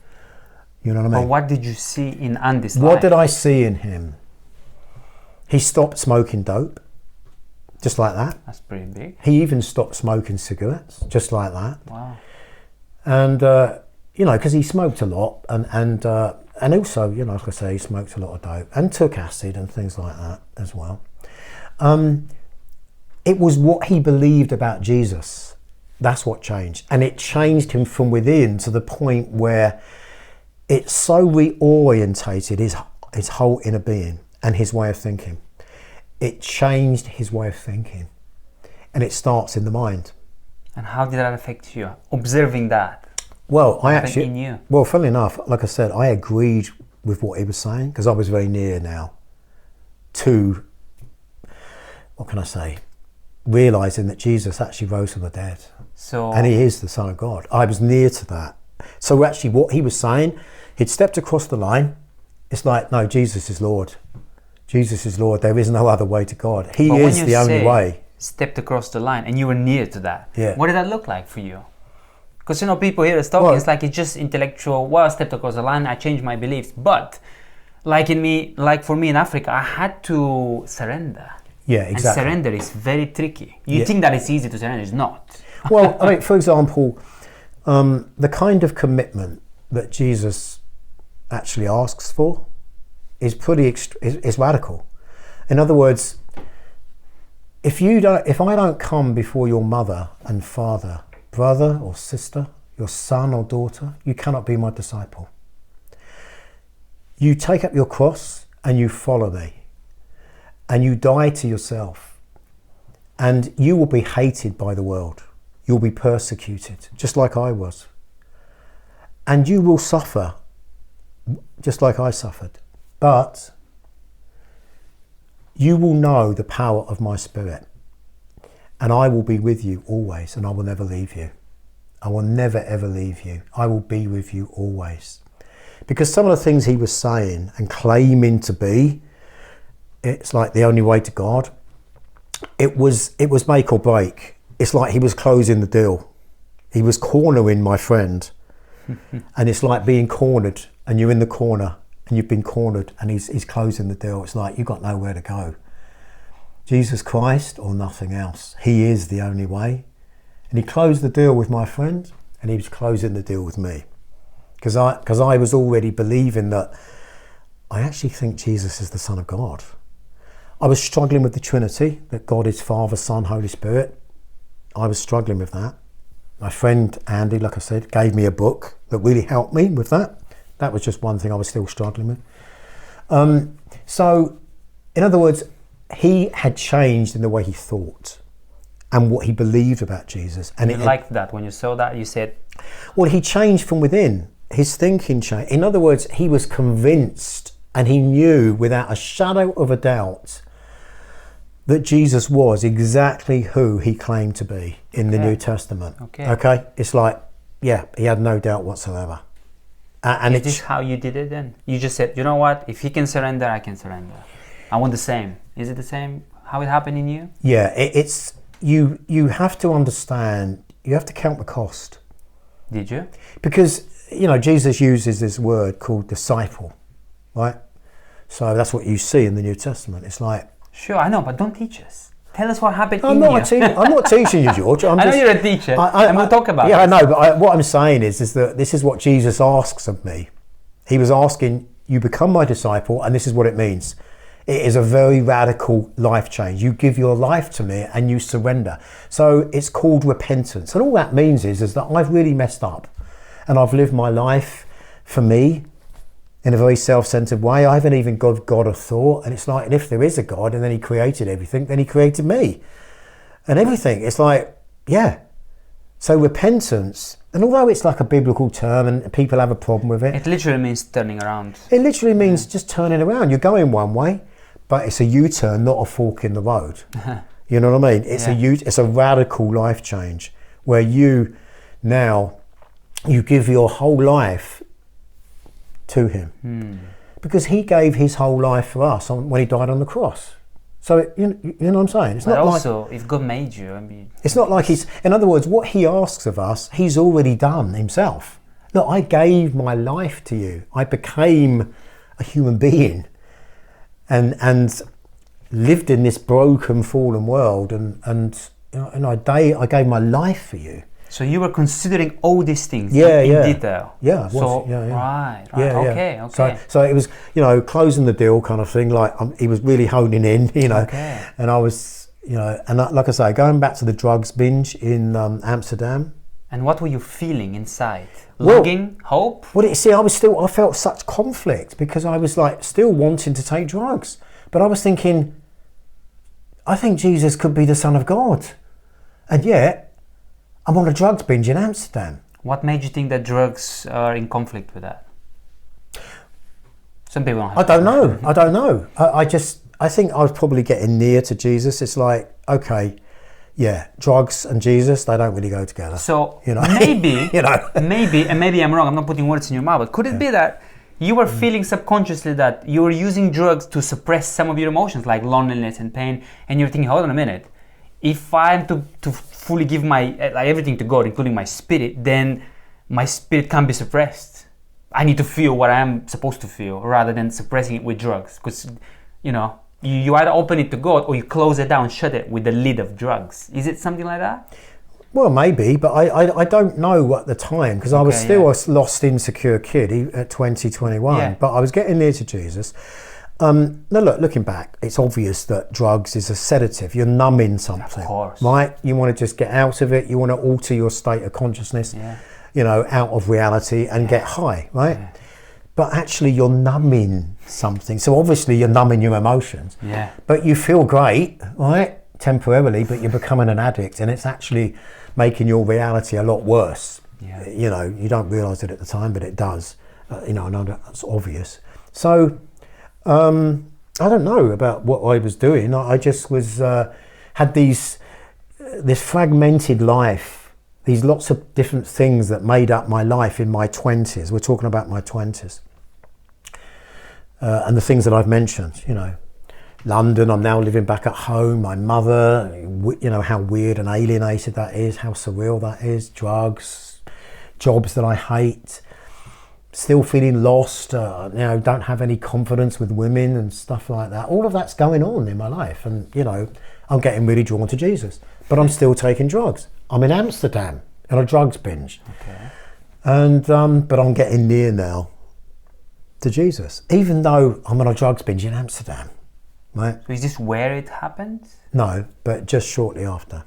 You know what I mean? But what did you see in Andy's life? What did I see in him? He stopped smoking dope, just like that. That's pretty big. He even stopped smoking cigarettes, just like that. Wow. And, because he smoked a lot, and also, like I say, he smoked a lot of dope and took acid and things like that as well. It was what he believed about Jesus. That's what changed. And it changed him from within to the point where it so reorientated his whole inner being and his way of thinking. It changed his way of thinking. And it starts in the mind. And how did that affect you? Observing that. Well, funnily enough, like I said, I agreed with what he was saying, because I was very near now to, what can I say, realising that Jesus actually rose from the dead. And he is the Son of God. I was near to that. So actually what he was saying, he'd stepped across the line. It's like, no, Jesus is Lord. Jesus is Lord. There is no other way to God. He is the only way. Stepped across the line and you were near to that. Yeah. What did that look like for you? Because people hear us talking, it's like it's just intellectual. Well, I stepped across the line, I changed my beliefs. But like for me in Africa, I had to surrender. Yeah, exactly. And surrender is very tricky. You think that it's easy to surrender, it's not. Well, for example, the kind of commitment that Jesus actually asks for is is radical. In other words, if I don't come before your mother and father, brother or sister, your son or daughter, you cannot be my disciple. You take up your cross and you follow me, and you die to yourself, and you will be hated by the world. You'll be persecuted, just like I was. And you will suffer, just like I suffered. But you will know the power of my Spirit, and I will be with you always, and I will never leave you. I will never ever leave you. I will be with you always. Because some of the things he was saying and claiming to be, it's like the only way to God. it was make or break. It's like he was closing the deal. He was cornering my friend. And it's like being cornered, and you're in the corner and you've been cornered, and he's closing the deal. It's like you've got nowhere to go. Jesus Christ or nothing else. He is the only way. And he closed the deal with my friend, and he was closing the deal with me. Because I was already believing that I actually think Jesus is the Son of God. I was struggling with the Trinity, that God is Father, Son, Holy Spirit. I was struggling with that. My friend Andy, like I said, gave me a book that really helped me with that. That was just one thing I was still struggling with. So, in other words, he had changed in the way he thought and what he believed about Jesus. And you liked that. When you saw that, you said... Well, he changed from within. His thinking changed. In other words, he was convinced, and he knew without a shadow of a doubt that Jesus was exactly who he claimed to be in the New Testament. Okay? It's like, yeah, he had no doubt whatsoever. And is this how you did it then? You just said, you know what? If he can surrender, I can surrender. I want the same. Is it the same how it happened in you? Yeah, it's you have to understand, you have to count the cost. Did you? Because, Jesus uses this word called disciple, right? So that's what you see in the New Testament. It's like... Sure, I know, but don't teach us. Tell us what happened I'm not teaching you, George. I know you're a teacher, and we'll talk about it. Yeah, I know, but what I'm saying is that this is what Jesus asks of me. He was asking, you become my disciple, and this is what it means. It is a very radical life change. You give your life to me and you surrender. So it's called repentance. And all that means is that I've really messed up, and I've lived my life for me in a very self-centered way. I haven't even given God a thought. And it's like, and if there is a God and then he created everything, then he created me and everything. It's like, yeah. So repentance, and although it's like a biblical term and people have a problem with it. It literally means turning around. It literally means just turning around. You're going one way, but it's a U-turn, not a fork in the road. You know what I mean? It's a radical life change where you give your whole life to him, because he gave his whole life for us when he died on the cross. So you know what I'm saying? It's but not also, like, if God made you, I mean, it's not like he's. In other words, what he asks of us, he's already done himself. Look, I gave my life to you. I became a human being, and lived in this broken, fallen world, and I gave my life for you. So you were considering all these things in detail. Yeah. Right. Okay. So it was, closing the deal kind of thing. Like he was really honing in, and I was, and like I say, going back to the drugs binge in Amsterdam. And what were you feeling inside? Longing, hope? Well, I felt such conflict, because I was like still wanting to take drugs, but I was thinking, I think Jesus could be the Son of God, and yet I'm on a drugs binge in Amsterdam. What made you think that drugs are in conflict with that? Some people don't have I don't know. I think I was probably getting near to Jesus. It's like, okay, yeah, drugs and Jesus, they don't really go together. So maybe, and maybe I'm wrong, I'm not putting words in your mouth, but could it be that you were feeling subconsciously that you were using drugs to suppress some of your emotions, like loneliness and pain, and you're thinking, hold on a minute, if I'm to fully give my everything to God, including my spirit, then my spirit can't be suppressed. I need to feel what I am supposed to feel rather than suppressing it with drugs. Because, you either open it to God or you close it down, shut it with the lid of drugs. Is it something like that? Well, maybe, but I don't know at the time, because I was still a lost, insecure kid at 20, 21. Yeah. But I was getting near to Jesus. No, looking back, it's obvious that drugs is a sedative. You're numbing something, of course, right? You want to just get out of it. You want to alter your state of consciousness, out of reality and get high, right? Yeah. But actually, you're numbing something. So obviously, you're numbing your emotions. Yeah. But you feel great, right? Temporarily, but you're becoming an addict, and it's actually making your reality a lot worse. Yeah. You don't realise it at the time, but it does. I know that's obvious. So. I don't know about what I was doing. I just was had this fragmented life, these lots of different things that made up my life in my 20s. We're talking about my 20s, and the things that I've mentioned, London. I'm now living back at home. My mother, you know, how weird and alienated that is, how surreal that is. Drugs, jobs that I hate, still feeling lost, you know, don't have any confidence with women and stuff like that. All of that's going on in my life. And, you know, I'm getting really drawn to Jesus, but I'm still taking drugs. I'm in Amsterdam on a drugs binge. Okay. And, but I'm getting near now to Jesus, even though I'm on a drugs binge in Amsterdam. Right. So is this where it happened? No, but just shortly after.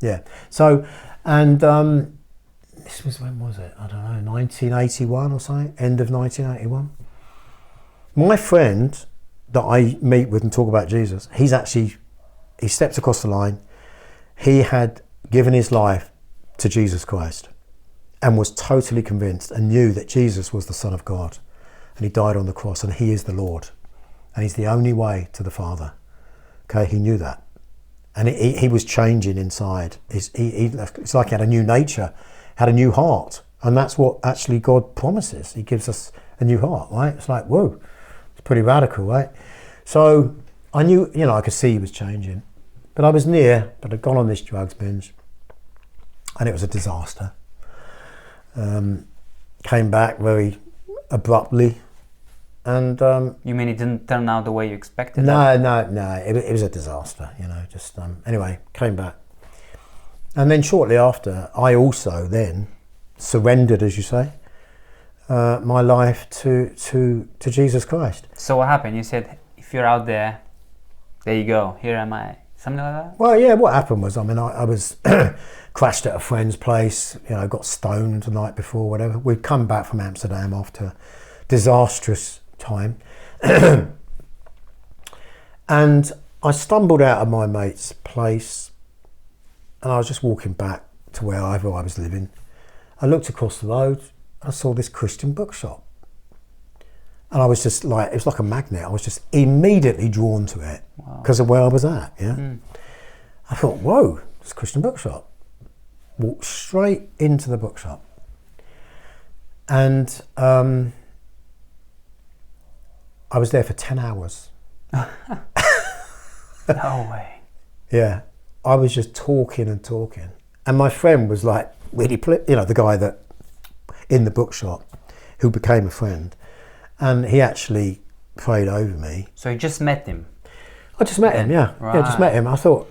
Yeah. So, and this was, when was it? I don't know, 1981 or something, end of 1981. My friend that I meet with and talk about Jesus, he stepped across the line. He had given his life to Jesus Christ and was totally convinced and knew that Jesus was the Son of God. And he died on the cross, and he is the Lord. And he's the only way to the Father. Okay, he knew that. And he was changing inside. It's like he had a new nature, had a new heart. And that's what actually God promises. He gives us a new heart, right? It's like, whoa, it's pretty radical, right? So I knew, you know, I could see he was changing. But I was near, but I'd gone on this drugs binge. And it was a disaster. Came back very abruptly. And you mean it didn't turn out the way you expected? No. It was a disaster, you know. Just anyway, came back, and then shortly after, I also then surrendered, as you say, my life to Jesus Christ. So what happened? You said, if you're out there you go. Here am I. Something like that. Well, yeah. What happened was, I mean, I was crashed at a friend's place. You know, got stoned the night before, whatever. We'd come back from Amsterdam after disastrous time. And I stumbled out of my mate's place, and I was just walking back to wherever I was living. I looked across the road, and I saw this Christian bookshop, and I was just like, it was like a magnet. I was just immediately drawn to it because of where I was at. Yeah. I thought, whoa, this Christian bookshop. Walked straight into the bookshop, and I was there for 10 hours. No way. Yeah. I was just talking and talking. And my friend was like, really, you know, the guy that in the bookshop who became a friend. And he actually prayed over me. So you just met him? I just met him, yeah. Right. Yeah, just met him. I thought,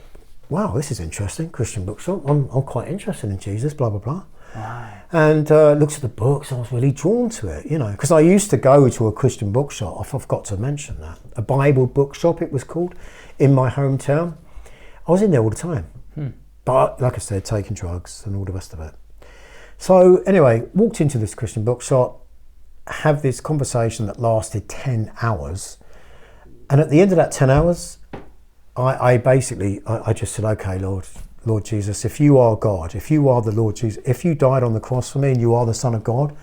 wow, this is interesting. Christian bookshop. I'm quite interested in Jesus, blah, blah, blah. Right. And looked at the books. I was really drawn to it, you know, because I used to go to a Christian bookshop. I forgot to mention that. A Bible bookshop, it was called, in my hometown. I was in there all the time. But like I said, taking drugs and all the rest of it. So anyway, walked into this Christian bookshop, have this conversation that lasted 10 hours. And at the end of that 10 hours, I basically just said, okay, Lord Jesus, if you are God, if you are the Lord Jesus, if you died on the cross for me and you are the Son of God,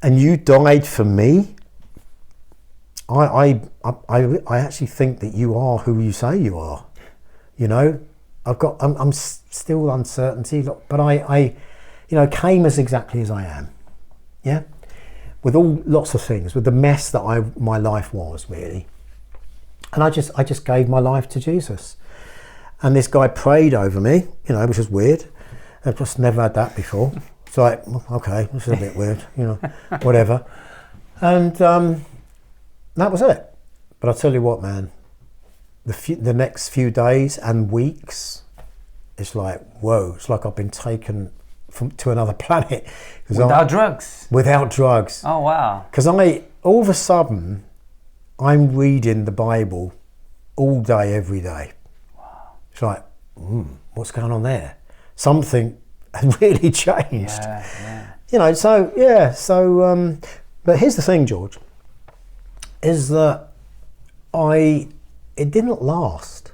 and you died for me, I actually think that you are who you say you are. You know, I'm still uncertainty, but I came as exactly as I am. Yeah, with all lots of things, with the mess that my life was really, and I just gave my life to Jesus. And this guy prayed over me, you know, which was weird. I've just never had that before. It's like, okay, this is a bit weird, you know, whatever. And that was it. But I'll tell you what, man, the next few days and weeks, it's like, whoa, it's like I've been taken to another planet. Without drugs? Without drugs. Oh, wow. Because all of a sudden, I'm reading the Bible all day, every day. It's like, what's going on there? Something had really changed. Yeah. You know, so, yeah, so, but here's the thing, George, is that it didn't last.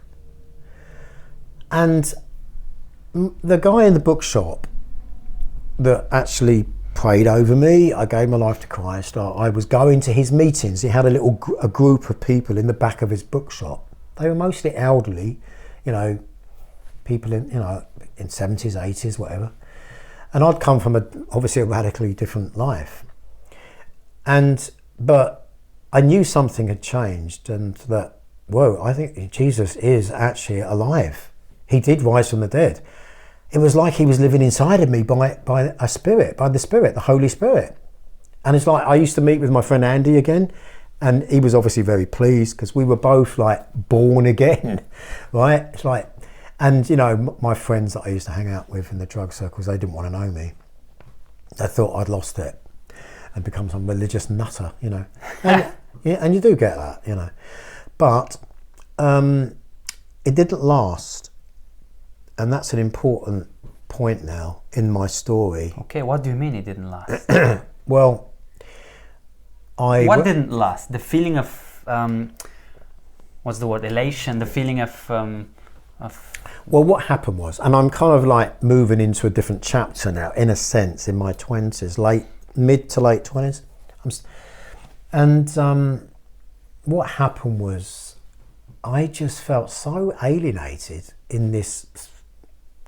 And the guy in the bookshop that actually prayed over me, I gave my life to Christ, I was going to his meetings. He had a group of people in the back of his bookshop. They were mostly elderly, you know, people in 70s, 80s, whatever. And I'd come from obviously a radically different life. But I knew something had changed, and that, whoa, I think Jesus is actually alive. He did rise from the dead. It was like he was living inside of me by a spirit, by the Spirit, the Holy Spirit. And it's like I used to meet with my friend Andy again, and he was obviously very pleased because we were both like born again, right? It's like, and you know, my friends that I used to hang out with in the drug circles, they didn't want to know me. They thought I'd lost it and become some religious nutter, you know. And, yeah, and you do get that, you know. But it didn't last. And that's an important point now in my story. Okay, what do you mean it didn't last? Well, What didn't last? The feeling of, what's the word, elation, the feeling of... Well, what happened was, and I'm kind of like moving into a different chapter now, in a sense, in my 20s, mid to late 20s. What happened was, I just felt so alienated in this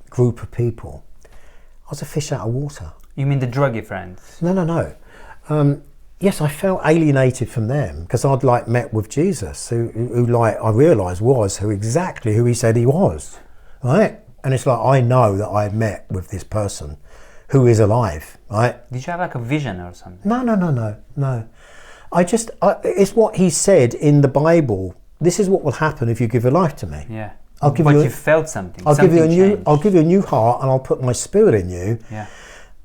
group of people. I was a fish out of water. You mean the druggy friends? No. Yes, I felt alienated from them because I'd like met with Jesus, who like I realised was exactly who he said he was, right? And it's like I know that I met with this person who is alive, right? Did you have like a vision or something? No. It's what he said in the Bible. This is what will happen if you give your life to me. Yeah. You felt something. I'll give you a new heart, and I'll put my spirit in you. Yeah.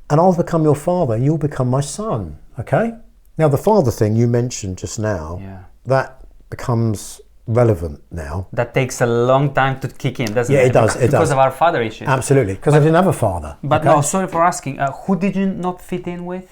And I'll become your father, and you'll become my son. Okay. Now the father thing you mentioned just now, that becomes relevant now. That takes a long time to kick in, doesn't it? Yeah, it does. Because of our father issues. Absolutely, because I didn't have a father. But no, sorry for asking. Who did you not fit in with?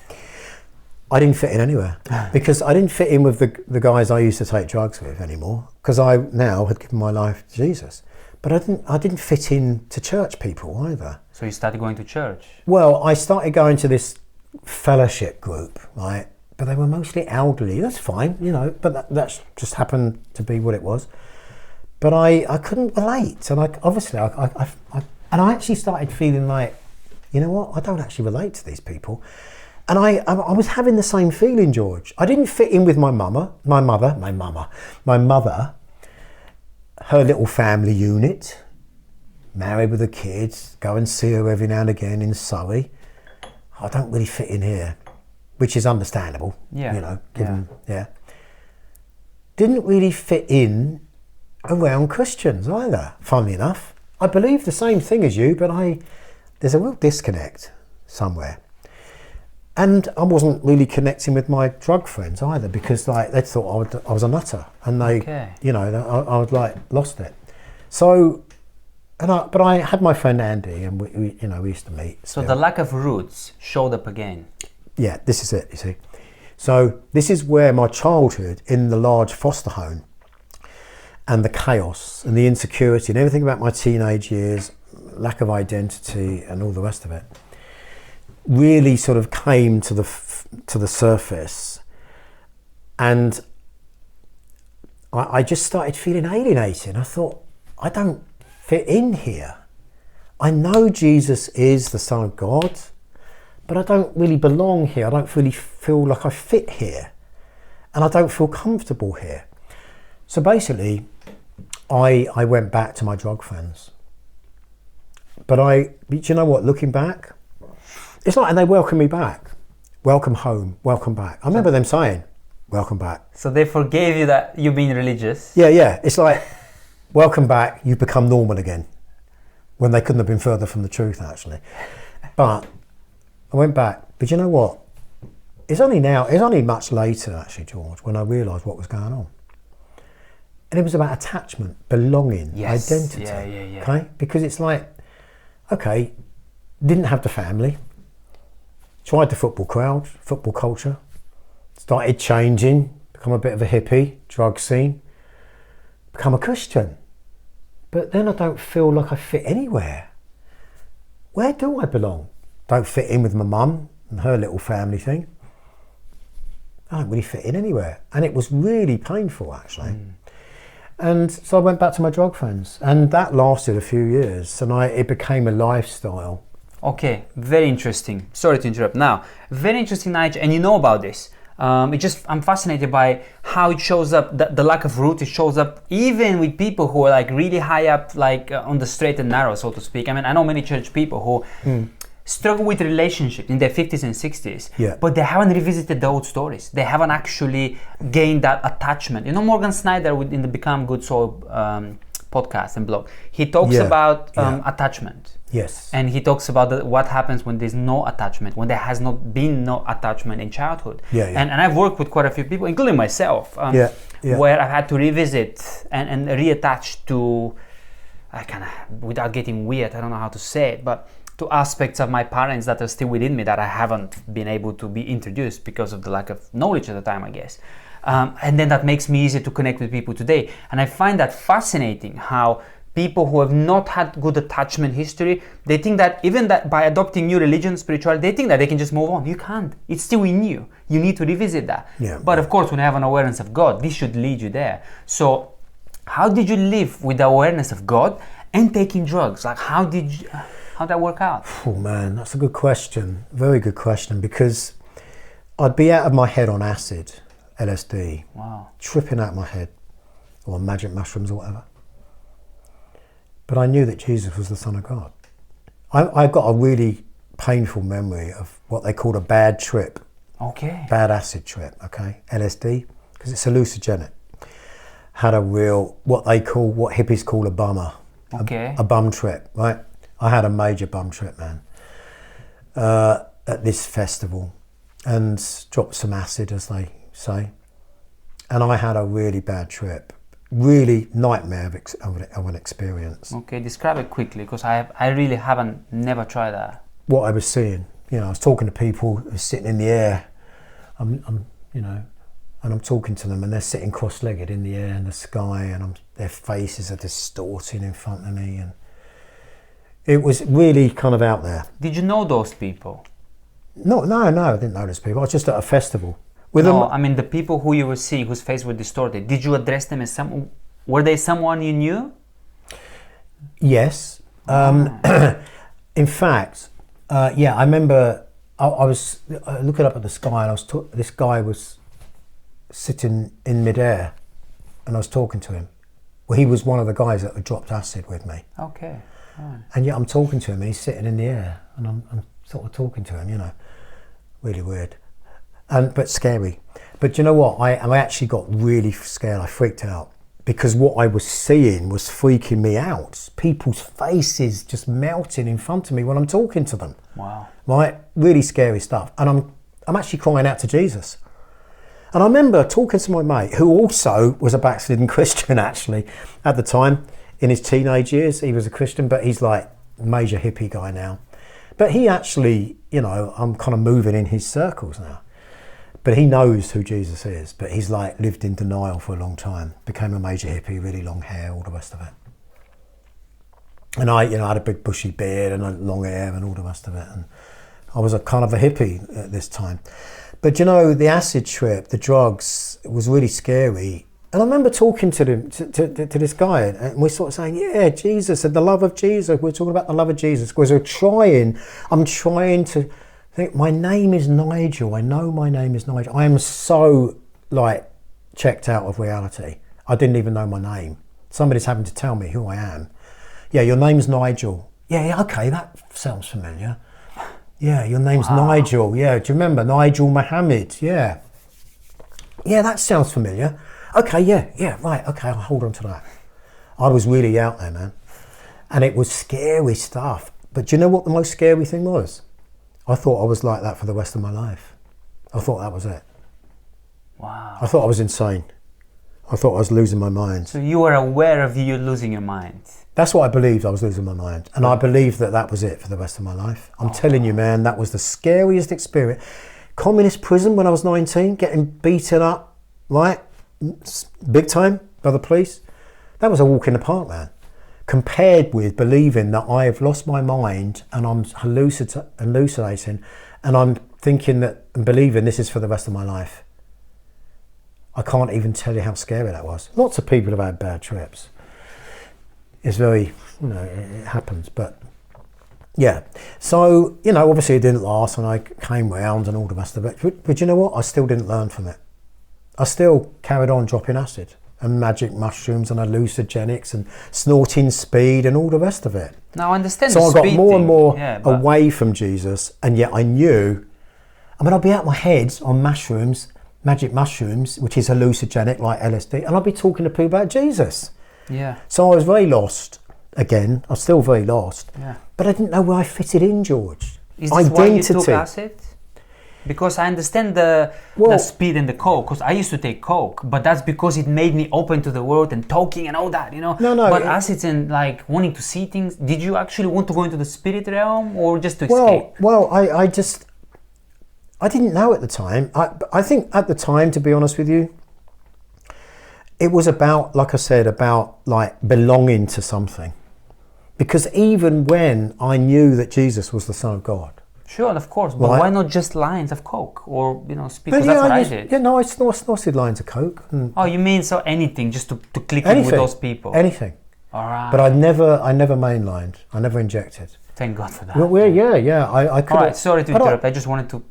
I didn't fit in anywhere because I didn't fit in with the guys I used to take drugs with anymore because I now had given my life to Jesus. But I didn't fit in to church people either. So you started going to church? Well, I started going to this fellowship group, right? But they were mostly elderly. That's fine, you know, but that's just happened to be what it was. But I couldn't relate. And I actually started feeling like, you know what, I don't actually relate to these people. And I was having the same feeling, George. I didn't fit in with my mother, her little family unit, married with the kids, go and see her every now and again in Surrey. I don't really fit in here, which is understandable, you know, Didn't really fit in around Christians either, funnily enough. I believe the same thing as you, but there's a real disconnect somewhere. And I wasn't really connecting with my drug friends either because like they thought I was a nutter, and they, you know, I was like lost it. So, but I had my friend Andy, and we used to meet. So the lack of roots showed up again. Yeah, this is it. You see, so this is where my childhood in the large foster home, and the chaos and the insecurity and everything about my teenage years, lack of identity, and all the rest of it, really sort of came to the surface, and I just started feeling alienated. I thought, I don't fit in here. I know Jesus is the Son of God, but I don't really belong here. I don't really feel like I fit here, and I don't feel comfortable here. So basically, I went back to my drug friends. But do you know what? Looking back, it's like, and they welcomed me back. Welcome home, welcome back. I remember them saying, welcome back. So they forgave you that you've been religious? Yeah. It's like, welcome back, you've become normal again. When they couldn't have been further from the truth, actually. But I went back. But you know what? It's only much later, actually, George, when I realised what was going on. And it was about attachment, belonging, identity. Yeah. Okay? Because it's like, okay, didn't have the family. Tried the football crowd, football culture, started changing, become a bit of a hippie, drug scene, become a Christian. But then I don't feel like I fit anywhere. Where do I belong? Don't fit in with my mum and her little family thing. I don't really fit in anywhere. And it was really painful, actually. And so I went back to my drug friends, and that lasted a few years, and it became a lifestyle. Okay, very interesting. Sorry to interrupt. Now, very interesting, Nigel, and you know about this. I'm fascinated by how it shows up, the lack of root. It shows up even with people who are like really high up, like on the straight and narrow, so to speak. I mean, I know many church people who struggle with relationships in their 50s and 60s, but they haven't revisited the old stories. They haven't actually gained that attachment. You know, Morgan Snyder in the Become Good Soul podcast and blog, he talks about attachment. Yes. And he talks about what happens when there's no attachment, when there has not been no attachment in childhood. And I've worked with quite a few people, including myself, where I've had to revisit and reattach to, I kind of, without getting weird, I don't know how to say it, but to aspects of my parents that are still within me that I haven't been able to be introduced because of the lack of knowledge at the time, I guess. And then that makes me easier to connect with people today. And I find that fascinating how people who have not had good attachment history, they think that even that by adopting new religion, spirituality, they think that they can just move on. You can't. It's still in you. You need to revisit that. But of course, when you have an awareness of God, this should lead you there. So how did you live with the awareness of God and taking drugs? Like how'd that work out? Oh man, that's a good question. Very good question, because I'd be out of my head on acid, LSD, tripping out of my head, or magic mushrooms or whatever. But I knew that Jesus was the Son of God. I've got a really painful memory of what they call a bad trip. Bad acid trip, LSD, because it's hallucinogenic. Had a real, what hippies call a bummer. A bum trip, right? I had a major bum trip, man, at this festival, and dropped some acid, as they say. And I had a really bad trip. Really nightmare of an experience. Describe it quickly, because I really haven't never tried that. What I was seeing, I was talking to people who were sitting in the air, and I'm talking to them, and they're sitting cross-legged in the air in the sky, and their faces are distorting in front of me, and it was really kind of out there. Did you know those people? No, I didn't know those people. I was just at a festival. I mean the people who you were seeing, whose face were distorted. Did you address them as were they someone you knew? Yes. In fact, I remember I was looking up at the sky, and this guy was sitting in midair, and I was talking to him. Well, he was one of the guys that had dropped acid with me. And yet I'm talking to him, and he's sitting in the air, and I'm sort of talking to him, really weird. But scary. But you know what? I actually got really scared. I freaked out because what I was seeing was freaking me out. People's faces just melting in front of me when I'm talking to them. Wow. Right? Really scary stuff. And I'm actually crying out to Jesus. And I remember talking to my mate, who also was a backslidden Christian actually at the time. In his teenage years, he was a Christian, but he's like a major hippie guy now. But he actually, I'm kind of moving in his circles now. But he knows who Jesus is, but he's like lived in denial for a long time, became a major hippie, really long hair, all the rest of it. And I had a big bushy beard and long hair and all the rest of it. And I was a kind of a hippie at this time. But the acid trip, the drugs, it was really scary. And I remember talking to this guy, and we're sort of saying, yeah, Jesus and the love of Jesus. We're talking about the love of Jesus because I'm trying to think, my name is Nigel. I know my name is Nigel. I am so checked out of reality. I didn't even know my name. Somebody's having to tell me who I am. Yeah, your name's Nigel. Yeah, okay, that sounds familiar. Yeah, your name's Nigel. Yeah, do you remember Nigel Mohammed? Yeah. Yeah, that sounds familiar. Okay, yeah, right, okay, I'll hold on to that. I was really out there, man. And it was scary stuff. But do you know what the most scary thing was? I thought I was like that for the rest of my life. I thought that was it. Wow. I thought I was insane. I thought I was losing my mind. So you were aware of you losing your mind? That's what I believed, I was losing my mind. And I believed that was it for the rest of my life. I'm telling you, man, that was the scariest experience. Communist prison when I was 19, getting beaten up, right? Big time by the police. That was a walk in the park, man. Compared with believing that I have lost my mind and I'm hallucinating and I'm thinking that and believing this is for the rest of my life. I can't even tell you how scary that was. Lots of people have had bad trips. It's very, it happens, but Yeah. So, you know, obviously it didn't last and I came round and all the rest of it. But you know what? I still didn't learn from it. I still carried on dropping acid and magic mushrooms and hallucinogenics and snorting speed and all the rest of it. Now I understand. So I got more and more but away from Jesus, and yet I knew, I mean, I'd be out my head on mushrooms, magic mushrooms, which is hallucinogenic like LSD, and I'd be talking to people about Jesus. Yeah. So I was very lost. Again, I'm still very lost. Yeah. But I didn't know where I fitted in, George. Is this why you took acid? Because I understand the speed and the coke, because I used to take coke, but that's because it made me open to the world and talking and all that, you know. No. But acids and like wanting to see things, did you actually want to go into the spirit realm or just to escape? Well, I didn't know at the time. I think at the time, to be honest with you, it was about, like I said, about like belonging to something. Because even when I knew that Jesus was the Son of God. Sure, of course, but why not just lines of coke or, you know, speed? Because that's what I did. Yeah, no, I snorted lines of coke. Oh, you mean so anything, just to click in with those people? Anything. All right. But I never mainlined. I never injected. Thank God for that. Well, yeah. I could. All right, sorry to interrupt. I just wanted to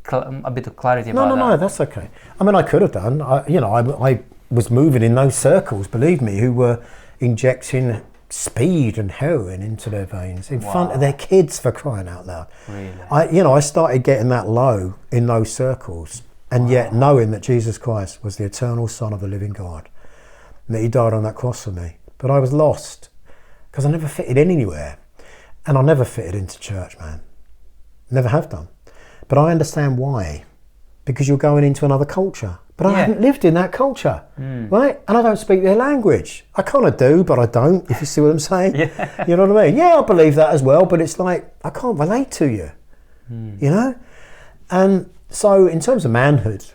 a bit of clarity about that. No, that's okay. I mean, I could have done. I was moving in those circles, believe me, who were injecting speed and heroin into their veins in front of their kids, for crying out loud. Really? I started getting that low in those circles, and yet knowing that Jesus Christ was the eternal Son of the living God, and that he died on that cross for me. But I was lost because I never fitted in anywhere, and I never fitted into church, man. Never have done. But I understand why, because you're going into another culture. But I haven't lived in that culture, right? And I don't speak their language. I kind of do, but I don't, if you see what I'm saying. Yeah. You know what I mean? Yeah, I believe that as well, but it's like, I can't relate to you, you know? And so in terms of manhood,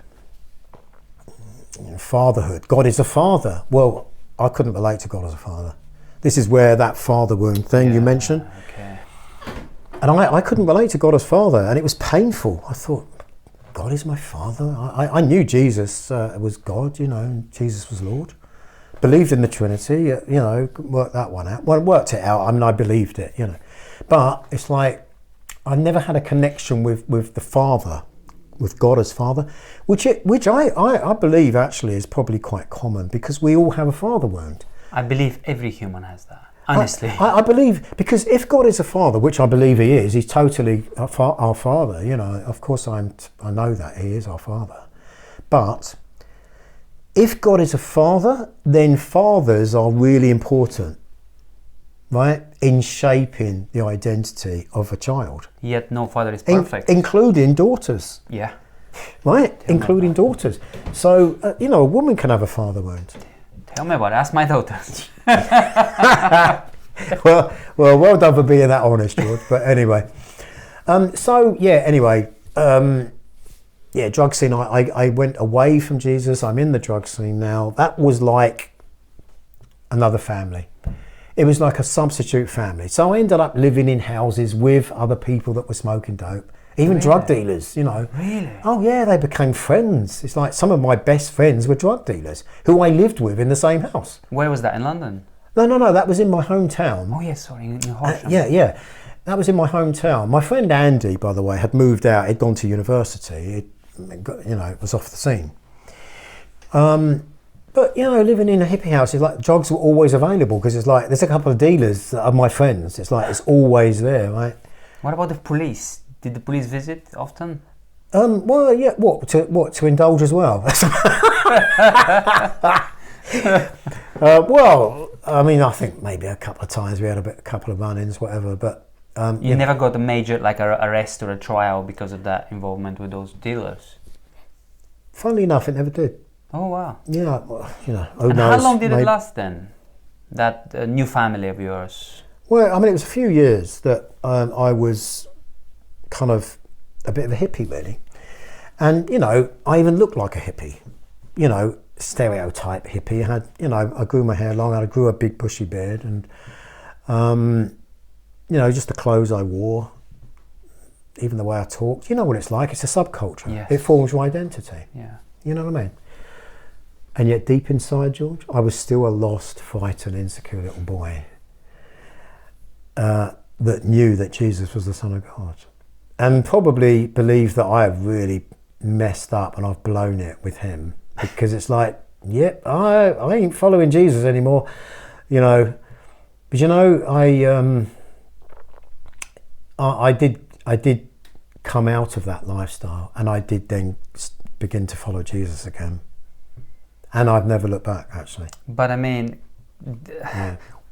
fatherhood, God is a father. Well, I couldn't relate to God as a father. This is where that father wound thing you mentioned. Okay. And I couldn't relate to God as father, and it was painful. I thought, God is my father. I knew Jesus was God, you know, and Jesus was Lord. Believed in the Trinity, you know, worked that one out. Well, worked it out. I mean, I believed it, you know. But it's like, I never had a connection with the Father, with God as Father, which I believe actually is probably quite common, because we all have a father wound. I believe every human has that. Honestly, I believe, because if God is a father, which I believe he is, he's totally our father, you know, of course I know that he is our father. But if God is a father, then fathers are really important, right, in shaping the identity of a child. Yet no father is perfect. Including daughters. Yeah. Right, including daughters. So, you know, a woman can have a father wound. Tell me about it. Ask my daughters. well done for being that honest, George. But anyway, drug scene. I went away from Jesus. I'm in the drug scene now. That was like another family. It was like a substitute family. So I ended up living in houses with other people that were smoking dope. Even drug dealers, you know. Really? Oh yeah, they became friends. It's like some of my best friends were drug dealers who I lived with in the same house. Where was that, in London? No, that was in my hometown. Oh yeah, sorry, in Horsham. Yeah. That was in my hometown. My friend Andy, by the way, had moved out. He'd gone to university. It was off the scene. But, you know, living in a hippie house, it's like drugs were always available, because it's like, there's a couple of dealers that are my friends. It's like, it's always there, right? What about the police? Did the police visit often? Well, yeah. What to indulge as well? Well, I mean, I think maybe a couple of times we had a couple of run-ins, whatever. But you never got a major arrest or a trial because of that involvement with those dealers. Funnily enough, it never did. Oh wow. Yeah, well, you know. Who and knows? how long did it last then? That new family of yours. Well, I mean, it was a few years that I was kind of a bit of a hippie, really. And, you know, I even looked like a hippie, you know, stereotype hippie. I grew my hair long, I grew a big bushy beard, and, you know, just the clothes I wore, even the way I talked. You know what it's like, it's a subculture. Yes. It forms your identity. Yeah. You know what I mean? And yet deep inside, George, I was still a lost, frightened, insecure little boy. that knew that Jesus was the Son of God, and probably believed that I have really messed up and I've blown it with him, because it's like, yep, I ain't following Jesus anymore, you know. But you know, I did come out of that lifestyle, and I did then begin to follow Jesus again, and I've never looked back, actually. But I mean,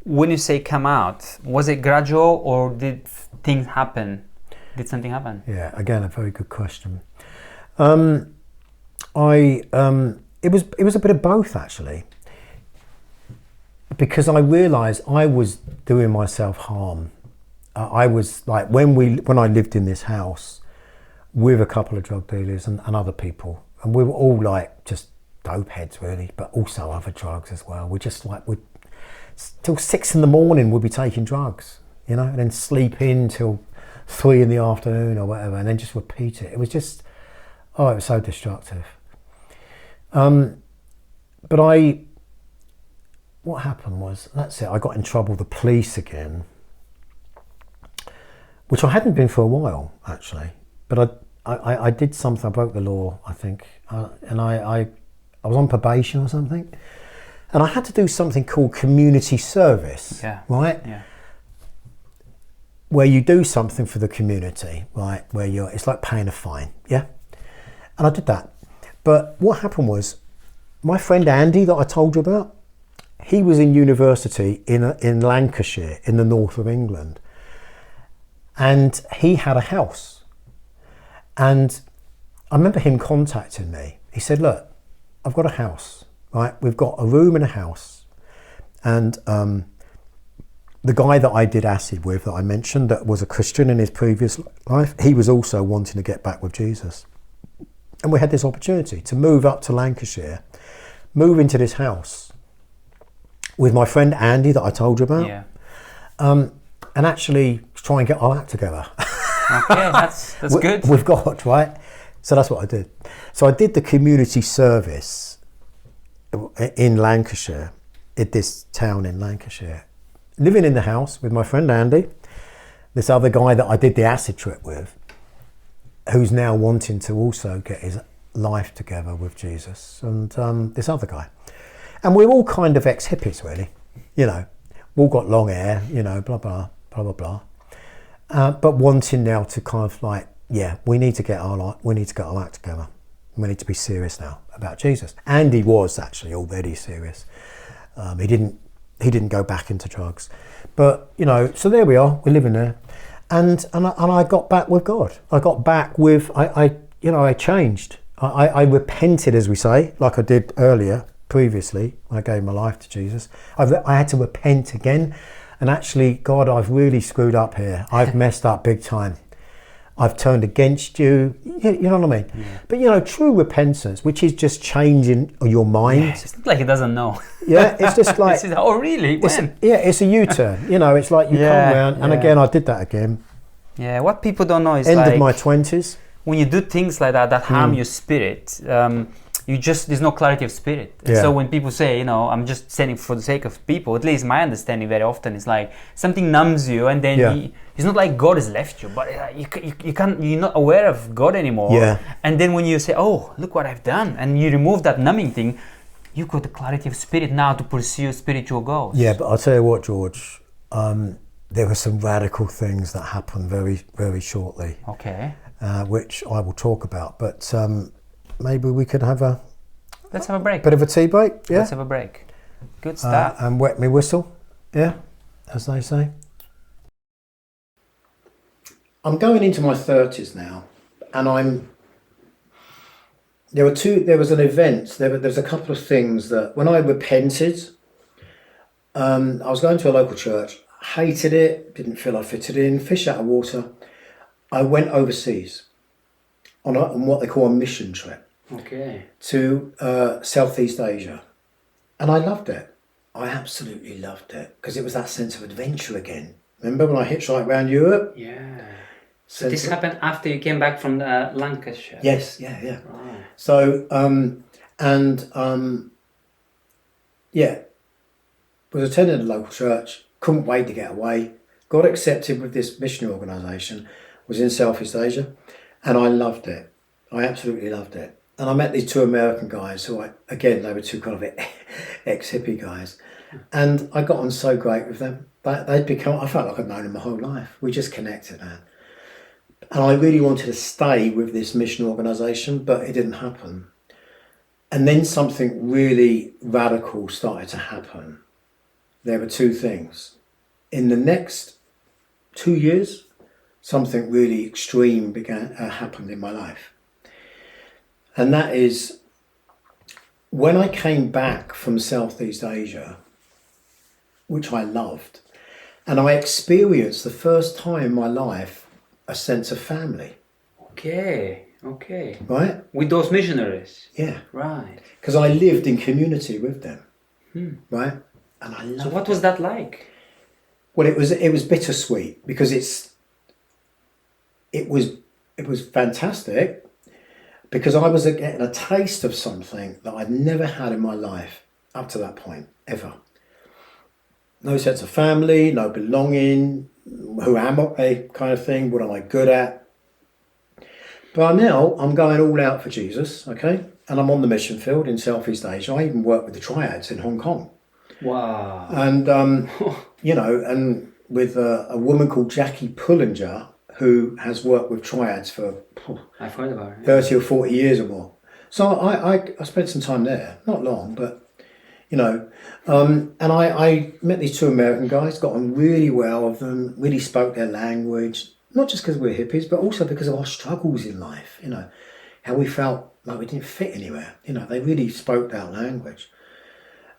when you say come out, was it gradual, or did things happen? Did something happen? Yeah, again, a very good question. It was a bit of both, actually, because I realised I was doing myself harm. I was like, when I lived in this house with a couple of drug dealers and other people, and we were all like just dope heads really, but also other drugs as well. We just like, till 6 a.m. we'd be taking drugs, you know, and then sleep in till 3 p.m. or whatever, and then just repeat it. It was just, it was so destructive. But what happened was, that's it, I got in trouble with the police again, which I hadn't been for a while, actually. But I did something, I broke the law, I think, and I was on probation or something, and I had to do something called community service, right? Yeah. Where you do something for the community, right? Where it's like paying a fine, yeah? And I did that. But what happened was, my friend Andy that I told you about, he was in university in Lancashire, in the north of England. And he had a house. And I remember him contacting me. He said, look, I've got a house, right? We've got a room in a house. And the guy that I did acid with, that I mentioned, that was a Christian in his previous life, he was also wanting to get back with Jesus. And we had this opportunity to move up to Lancashire, move into this house with my friend Andy that I told you about. Yeah. And actually try and get our act together. Okay, that's good. With God, right? So that's what I did. So I did the community service in Lancashire, in this town in Lancashire, living in the house with my friend Andy, this other guy that I did the acid trip with, who's now wanting to also get his life together with Jesus, and this other guy. And we're all kind of ex-hippies, really, you know. We all got long hair, you know, blah, blah, blah, blah, blah. But wanting now to kind of like, yeah, we need to get our act together. We need to be serious now about Jesus. Andy was actually already serious. He didn't go back into drugs. But, you know, so there we are, we're living there. And I got back with God. I got back with, I changed. I repented, as we say, like I did earlier, previously. I gave my life to Jesus. I had to repent again. And actually, God, I've really screwed up here. I've messed up big time. I've turned against you. You know what I mean? Yeah. But, you know, true repentance, which is just changing your mind. Yeah, it's not like he doesn't know. Yeah, it's just like... oh, really? When? It's a U-turn. You know, it's like you come around. And again, I did that again. Yeah, what people don't know is End of my 20s. When you do things like that harm your spirit, there's no clarity of spirit. Yeah. So when people say, you know, I'm just standing for the sake of people, at least my understanding very often is like something numbs you, and then it's not like God has left you, but you're not aware of God anymore. Yeah. And then when you say, oh, look what I've done, and you remove that numbing thing, you got the clarity of spirit now to pursue spiritual goals. Yeah, but I'll tell you what, George, there were some radical things that happened very, very shortly. Okay. Which I will talk about, but maybe we could have let's have a break. Bit of a tea break, yeah? Let's have a break. Good start. And wet me whistle, yeah, as they say. I'm going into my 30s now, and there was an event, there's a couple of things that, when I repented, I was going to a local church, hated it, didn't feel I fitted in, fish out of water. I went overseas on what they call a mission trip. Okay. To Southeast Asia. And I loved it. I absolutely loved it, because it was that sense of adventure again. Remember when I hitchhiked around Europe? Yeah. So this happened after you came back from Lancashire? Yes, yeah. Right. So, was attending a local church, couldn't wait to get away. got accepted with this missionary organisation, was in Southeast Asia, and I loved it. I absolutely loved it. And I met these two American guys who they were two kind of ex-hippie guys. And I got on so great with them. I felt like I'd known them my whole life. We just connected, man. And I really wanted to stay with this mission organisation, but it didn't happen. And then something really radical started to happen. There were two things. In the next 2 years, something really extreme happened in my life. And that is when I came back from Southeast Asia, which I loved, and I experienced the first time in my life a sense of family. Okay. Right? With those missionaries? Yeah. Right. Because I lived in community with them. Right? And I loved So what was that like? Well, it was bittersweet because it was fantastic because I was getting a taste of something that I'd never had in my life up to that point, ever. No sense of family, no belonging, who am I kind of thing, what am I good at? But now I'm going all out for Jesus, okay? And I'm on the mission field in Southeast Asia. I even work with the triads in Hong Kong. Wow. And, and with a woman called Jackie Pullinger, who has worked with triads for I've heard about her. 30 or 40 years or more. So I spent some time there, not long, but, and I met these two American guys, got on really well with them, really spoke their language, not just because we're hippies, but also because of our struggles in life, how we felt like we didn't fit anywhere. They really spoke our language.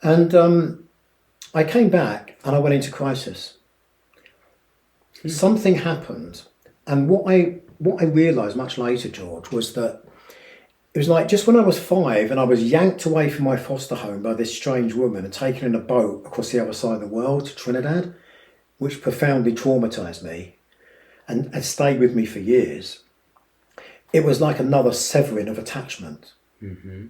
And I came back and I went into crisis. Something happened. And what I realised much later, George, was that it was like just when I was 5 and I was yanked away from my foster home by this strange woman and taken in a boat across the other side of the world to Trinidad, which profoundly traumatised me and stayed with me for years. It was like another severing of attachment. Mm-hmm.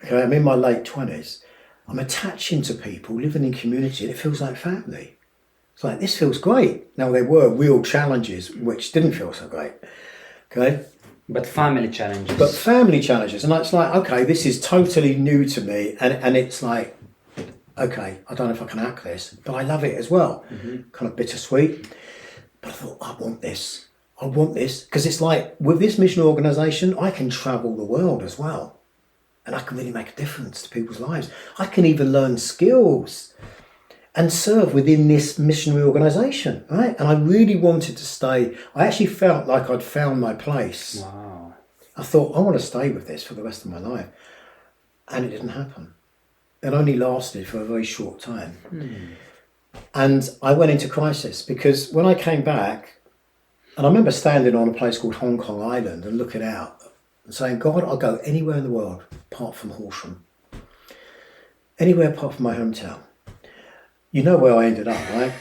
Okay, I'm in my late 20s. I'm attaching to people, living in community, and it feels like family. It's like, this feels great. Now, there were real challenges which didn't feel so great. Okay? But family challenges. And it's like, okay, this is totally new to me. And it's like, okay, I don't know if I can act this, but I love it as well. Mm-hmm. Kind of bittersweet. But I thought, I want this. Because it's like, with this mission organisation, I can travel the world as well. And I can really make a difference to people's lives. I can even learn skills and serve within this missionary organisation, right? And I really wanted to stay. I actually felt like I'd found my place. Wow. I thought, I want to stay with this for the rest of my life. And it didn't happen. It only lasted for a very short time. And I went into crisis because when I came back, and I remember standing on a place called Hong Kong Island and looking out and saying, God, I'll go anywhere in the world apart from Horsham. Anywhere apart from my hometown. You know where I ended up, right?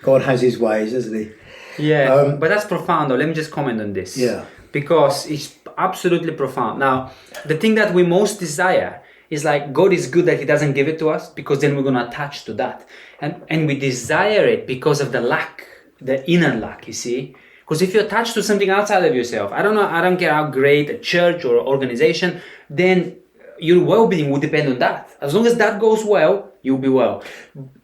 God has his ways, doesn't he? Yeah, but that's profound though. Let me just comment on this. Yeah. Because it's absolutely profound. Now, the thing that we most desire is like, God is good that he doesn't give it to us because then we're going to attach to that. And we desire it because of the lack, the inner lack, you see? Because if you attach to something outside of yourself, I don't care how great a church or organization, then your well-being will depend on that. As long as that goes well, you'll be well.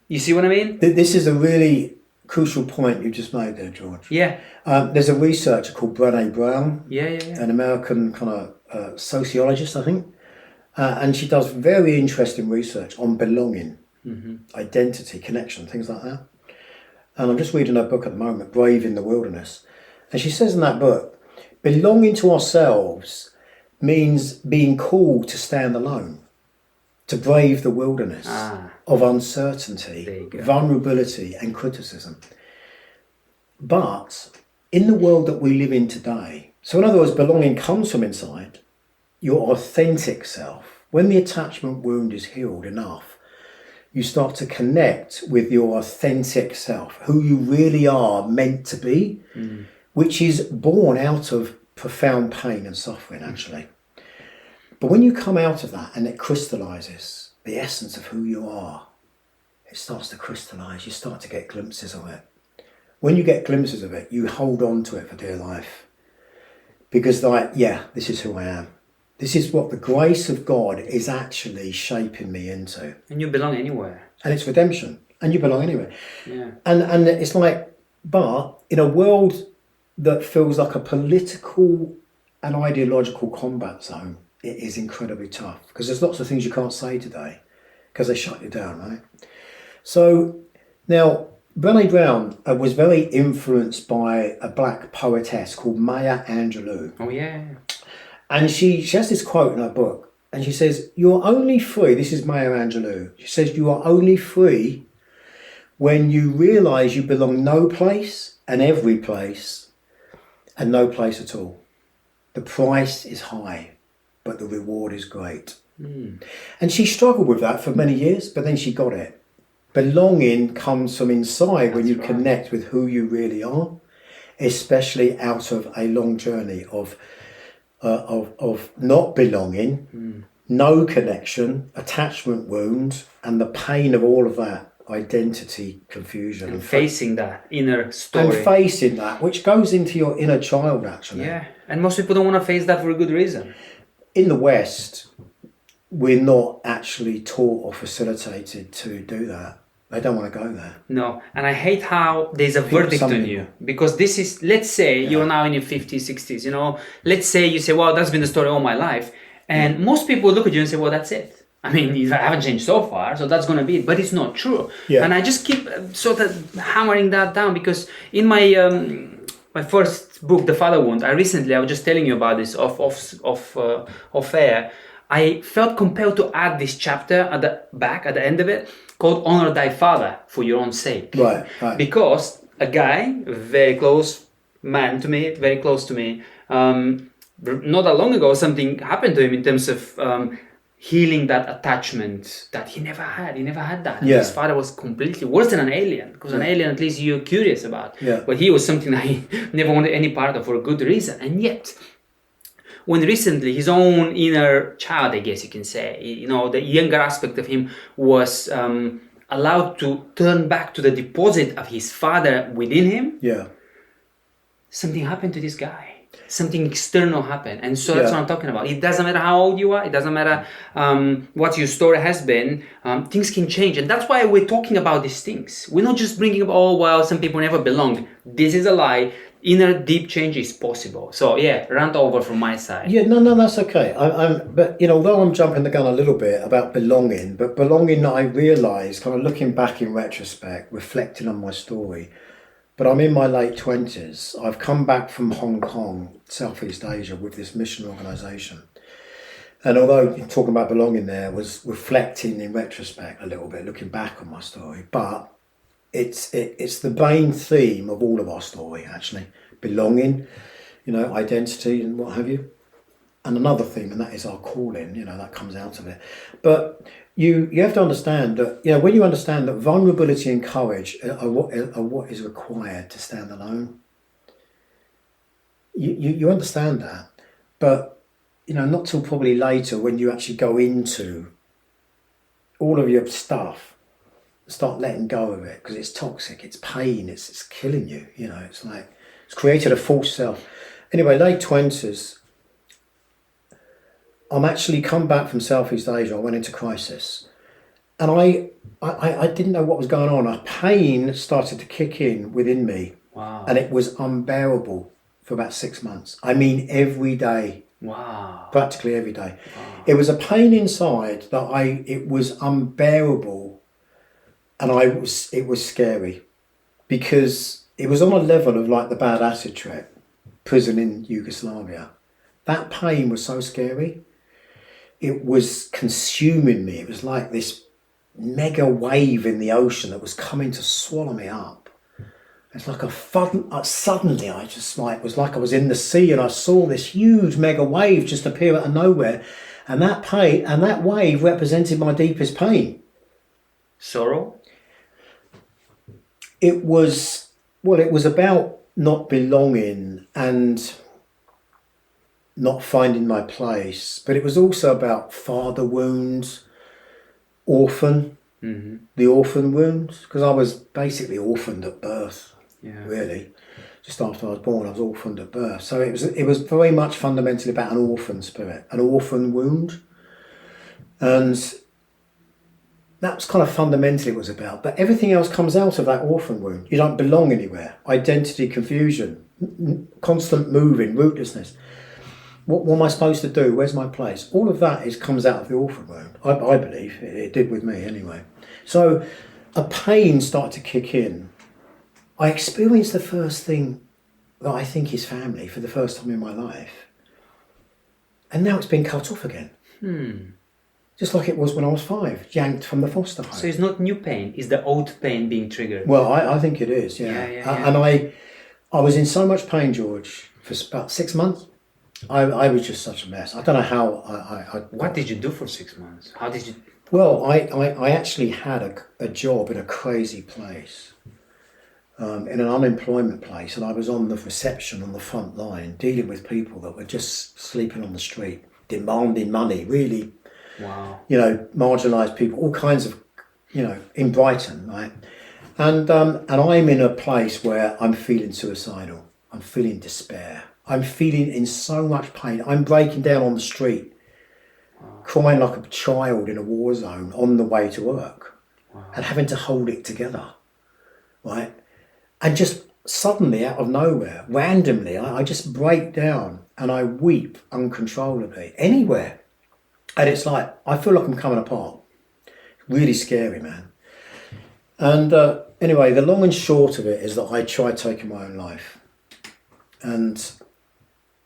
You see what I mean? This is a really crucial point you just made there, George. Yeah. There's a researcher called Brené Brown. Yeah. An American kind of sociologist, I think. And she does very interesting research on belonging, identity, connection, things like that. And I'm just reading her book at the moment, Brave in the Wilderness. And she says in that book, belonging to ourselves means being called to stand alone, to brave the wilderness of uncertainty, vulnerability and criticism. But in the world that we live in today, so in other words, belonging comes from inside, your authentic self. When the attachment wound is healed enough, you start to connect with your authentic self, who you really are meant to be, which is born out of profound pain and suffering, actually. But when you come out of that and it crystallizes the essence of who you are, it starts to crystallize. You start to get glimpses of it. When you get glimpses of it, you hold on to it for dear life. Because this is who I am. This is what the grace of God is actually shaping me into. And you belong anywhere. And it's redemption. And you belong anywhere. Yeah. And it's like, but in a world that feels like a political and ideological combat zone, it is incredibly tough. Because there's lots of things you can't say today. Because they shut you down, right? So, now, Brené Brown was very influenced by a black poetess called Maya Angelou. Oh, yeah. And she has this quote in her book, and she says, "You're only free," this is Maya Angelou, she says, "You are only free when you realise you belong no place and every place and no place at all. The price is high, but the reward is great." And she struggled with that for many years, but then she got it. Belonging comes from inside when you connect with who you really are, especially out of a long journey of not belonging, no connection, attachment wounds, and the pain of all of that identity confusion. And facing that inner story. And facing that, which goes into your inner child, actually. Yeah, and most people don't want to face that for a good reason. In the West, we're not actually taught or facilitated to do that. They don't want to go there. No, and I hate how there's a verdict on you. Because this is, let's say you're now in your 50s, 60s, you know. Let's say you say, well, that's been the story all my life. And most people look at you and say, well, that's it. I mean, I haven't changed so far, so that's going to be it. But it's not true. Yeah. And I just keep sort of hammering that down because in my my first book, The Father Wound, I was just telling you about this off air. I felt compelled to add this chapter at the end of it, called Honor Thy Father for Your Own Sake. Right. Because a guy, a very close man to me, very close to me, not that long ago, something happened to him in terms of healing that attachment that he never had. He never had that. Yeah. His father was completely worse than an alien, because an alien at least you're curious about. Yeah. But he was something that he never wanted any part of for a good reason. And yet, when recently his own inner child, I guess you can say, you know, the younger aspect of him was allowed to turn back to the deposit of his father within him. Yeah. Something happened to this guy. Something external happened. And so that's what I'm talking about. It doesn't matter how old you are. It doesn't matter what your story has been. Things can change. And that's why we're talking about these things. We're not just bringing up, oh, well, some people never belonged. This is a lie. Inner deep change is possible. So rant over from my side. Yeah, no, that's okay. But you know, although I'm jumping the gun a little bit about belonging, but belonging, I realise, kind of looking back in retrospect, reflecting on my story. But I'm in my late 20s. I've come back from Hong Kong, Southeast Asia, with this mission organisation. And although talking about belonging there was reflecting in retrospect a little bit, looking back on my story, but it's the main theme of all of our story, actually. Belonging, you know, identity and what have you. And another theme, and that is our calling, you know, that comes out of it. But you have to understand that, you know, when you understand that vulnerability and courage are what is required to stand alone, you understand that. But, you know, not till probably later when you actually go into all of your stuff, start letting go of it, because it's toxic, it's pain, it's killing you, you know, it's like, it's created a false self. Anyway, late 20s, I'm actually come back from Southeast Asia. I went into crisis, and I didn't know what was going on. A pain started to kick in within me. Wow. And it was unbearable for about 6 months. I mean, every day. Wow. Practically every day. Wow. It was a pain inside that it was unbearable, and it was scary, because it was on a level of like the bad acid trip, prison in Yugoslavia. That pain was so scary. It was consuming me. It was like this mega wave in the ocean that was coming to swallow me up. It's like suddenly I just like, it was like I was in the sea and I saw this huge mega wave just appear out of nowhere. And that pain and that wave represented my deepest pain. Sorrow? It was about not belonging and not finding my place, but it was also about father wounds, orphan, the orphan wounds, because I was basically orphaned at birth, really. Just after I was born, I was orphaned at birth. So it was very much fundamentally about an orphan spirit, an orphan wound. And that's kind of fundamentally what it was about. But everything else comes out of that orphan wound. You don't belong anywhere. Identity confusion, constant moving, rootlessness. What am I supposed to do? Where's my place? All of that comes out of the orphan wound. I believe it did with me anyway. So a pain started to kick in. I experienced the first thing that I think is family for the first time in my life. And now it's been cut off again. Just like it was when I was 5, yanked from the foster home. So it's not new pain, it's the old pain being triggered. Well, I think it is, yeah. And I was in so much pain, George, for about 6 months. I was just such a mess. I don't know how What did you do for 6 months? How did you... Well, I actually had a job in a crazy place. In an unemployment place, and I was on the reception on the front line dealing with people that were just sleeping on the street, demanding money, really, marginalised people, all kinds of, in Brighton, right? And I'm in a place where I'm feeling suicidal, I'm feeling despair, I'm feeling in so much pain, I'm breaking down on the street, crying like a child in a war zone on the way to work, and having to hold it together, right? And just suddenly, out of nowhere, randomly, I just break down and I weep uncontrollably, anywhere. And it's like, I feel like I'm coming apart. Really scary, man. And anyway, the long and short of it is that I tried taking my own life. And,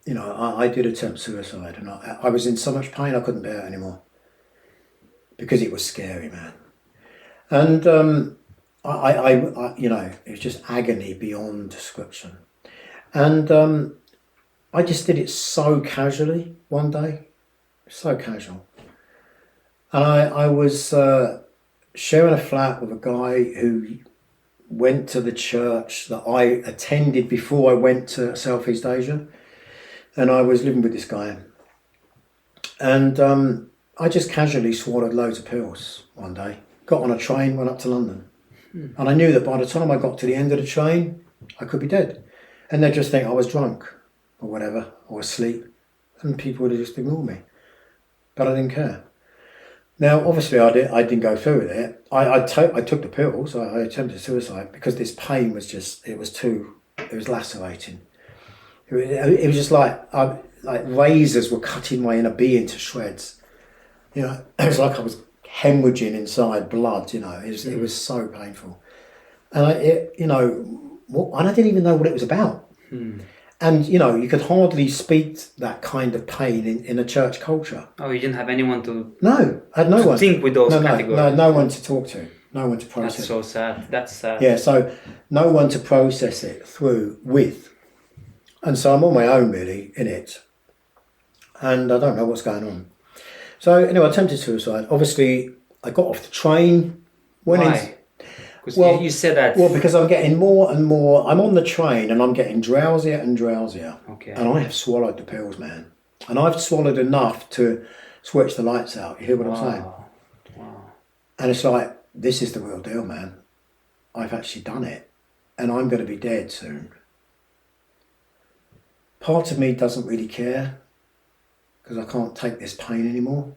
I did attempt suicide. And I was in so much pain I couldn't bear it anymore. Because it was scary, man. And... I it was just agony beyond description. And I just did it so casually one day, so casual. And I was sharing a flat with a guy who went to the church that I attended before I went to Southeast Asia. And I was living with this guy. And I just casually swallowed loads of pills one day, got on a train, went up to London. And I knew that by the time I got to the end of the train, I could be dead. And they'd just think I was drunk or whatever, or asleep. And people would just ignore me. But I didn't care. Now, obviously, I didn't go through with it. I took the pills. I attempted suicide because this pain was just, it was lacerating. It was just like razors were cutting my inner being to shreds. It was like I was hemorrhaging inside blood, it was so painful. And I didn't even know what it was about. And, you could hardly speak that kind of pain in a church culture. Oh, you didn't have anyone to... No, I had no one. Think with those categories. No one to talk to. No one to process. That's so sad. That's sad. Yeah, so no one to process it through with. And so I'm on my own, really, in it. And I don't know what's going on. So anyway, I attempted suicide. Obviously, I got off the train. Why? Because you said that... Well, because I'm getting more and more... I'm on the train and I'm getting drowsier and drowsier. Okay. And I have swallowed the pills, man. And I've swallowed enough to switch the lights out. You hear what I'm saying? Wow. And it's like, this is the real deal, man. I've actually done it. And I'm going to be dead soon. Part of me doesn't really care, because I can't take this pain anymore.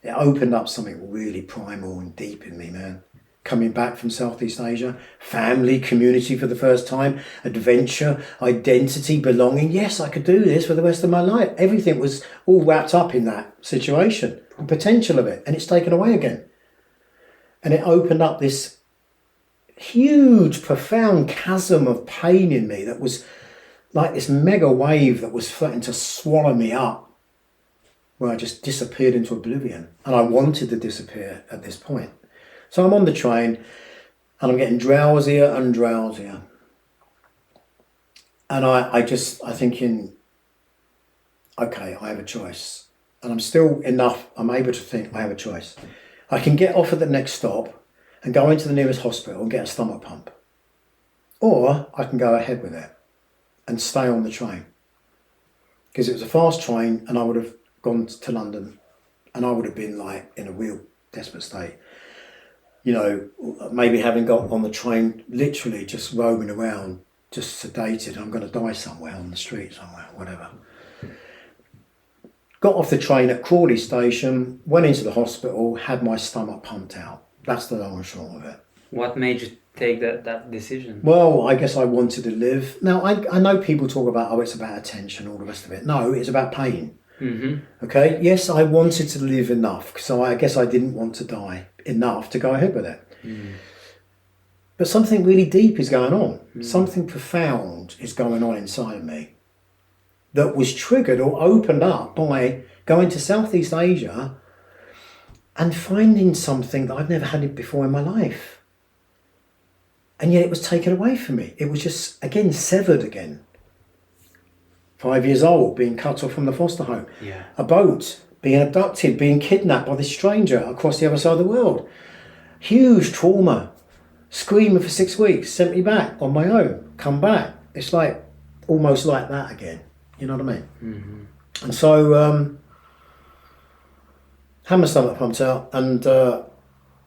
It opened up something really primal and deep in me, man. Coming back from Southeast Asia, family, community for the first time, adventure, identity, belonging. Yes, I could do this for the rest of my life. Everything was all wrapped up in that situation, the potential of it, and it's taken away again. And it opened up this huge, profound chasm of pain in me that was like this mega wave that was threatening to swallow me up, where I just disappeared into oblivion. And I wanted to disappear at this point. So I'm on the train and I'm getting drowsier and drowsier. And I'm thinking, okay, I have a choice. And I'm able to think I have a choice. I can get off at the next stop and go into the nearest hospital and get a stomach pump. Or I can go ahead with it and stay on the train. Because it was a fast train and I would have gone to London and I would have been like in a real desperate state. you know, maybe having got on the train, literally just roaming around, just sedated. I'm going to die somewhere on the street somewhere, whatever. Got off the train at Crawley station, went into the hospital, had my stomach pumped out. That's the long and short of it. What made you take that decision? Well, I guess I wanted to live. Now, I know people talk about, oh, it's about attention, all the rest of it. No, it's about pain. Mm-hmm. Okay, yes, I wanted to live enough, so I guess I didn't want to die enough to go ahead with it. Mm. But something really deep is going on. Something profound is going on inside of me that was triggered or opened up by going to Southeast Asia and finding something that I've never had it before in my life. And yet it was taken away from me. It was just, again, severed again. 5 years old, being cut off from the foster home. Yeah. A boat, being abducted, being kidnapped by this stranger across the other side of the world. Huge trauma. Screaming for 6 weeks, sent me back on my own, come back. It's like, almost like that again. You know what I mean? Mm-hmm. And so, had my stomach pumped out, and I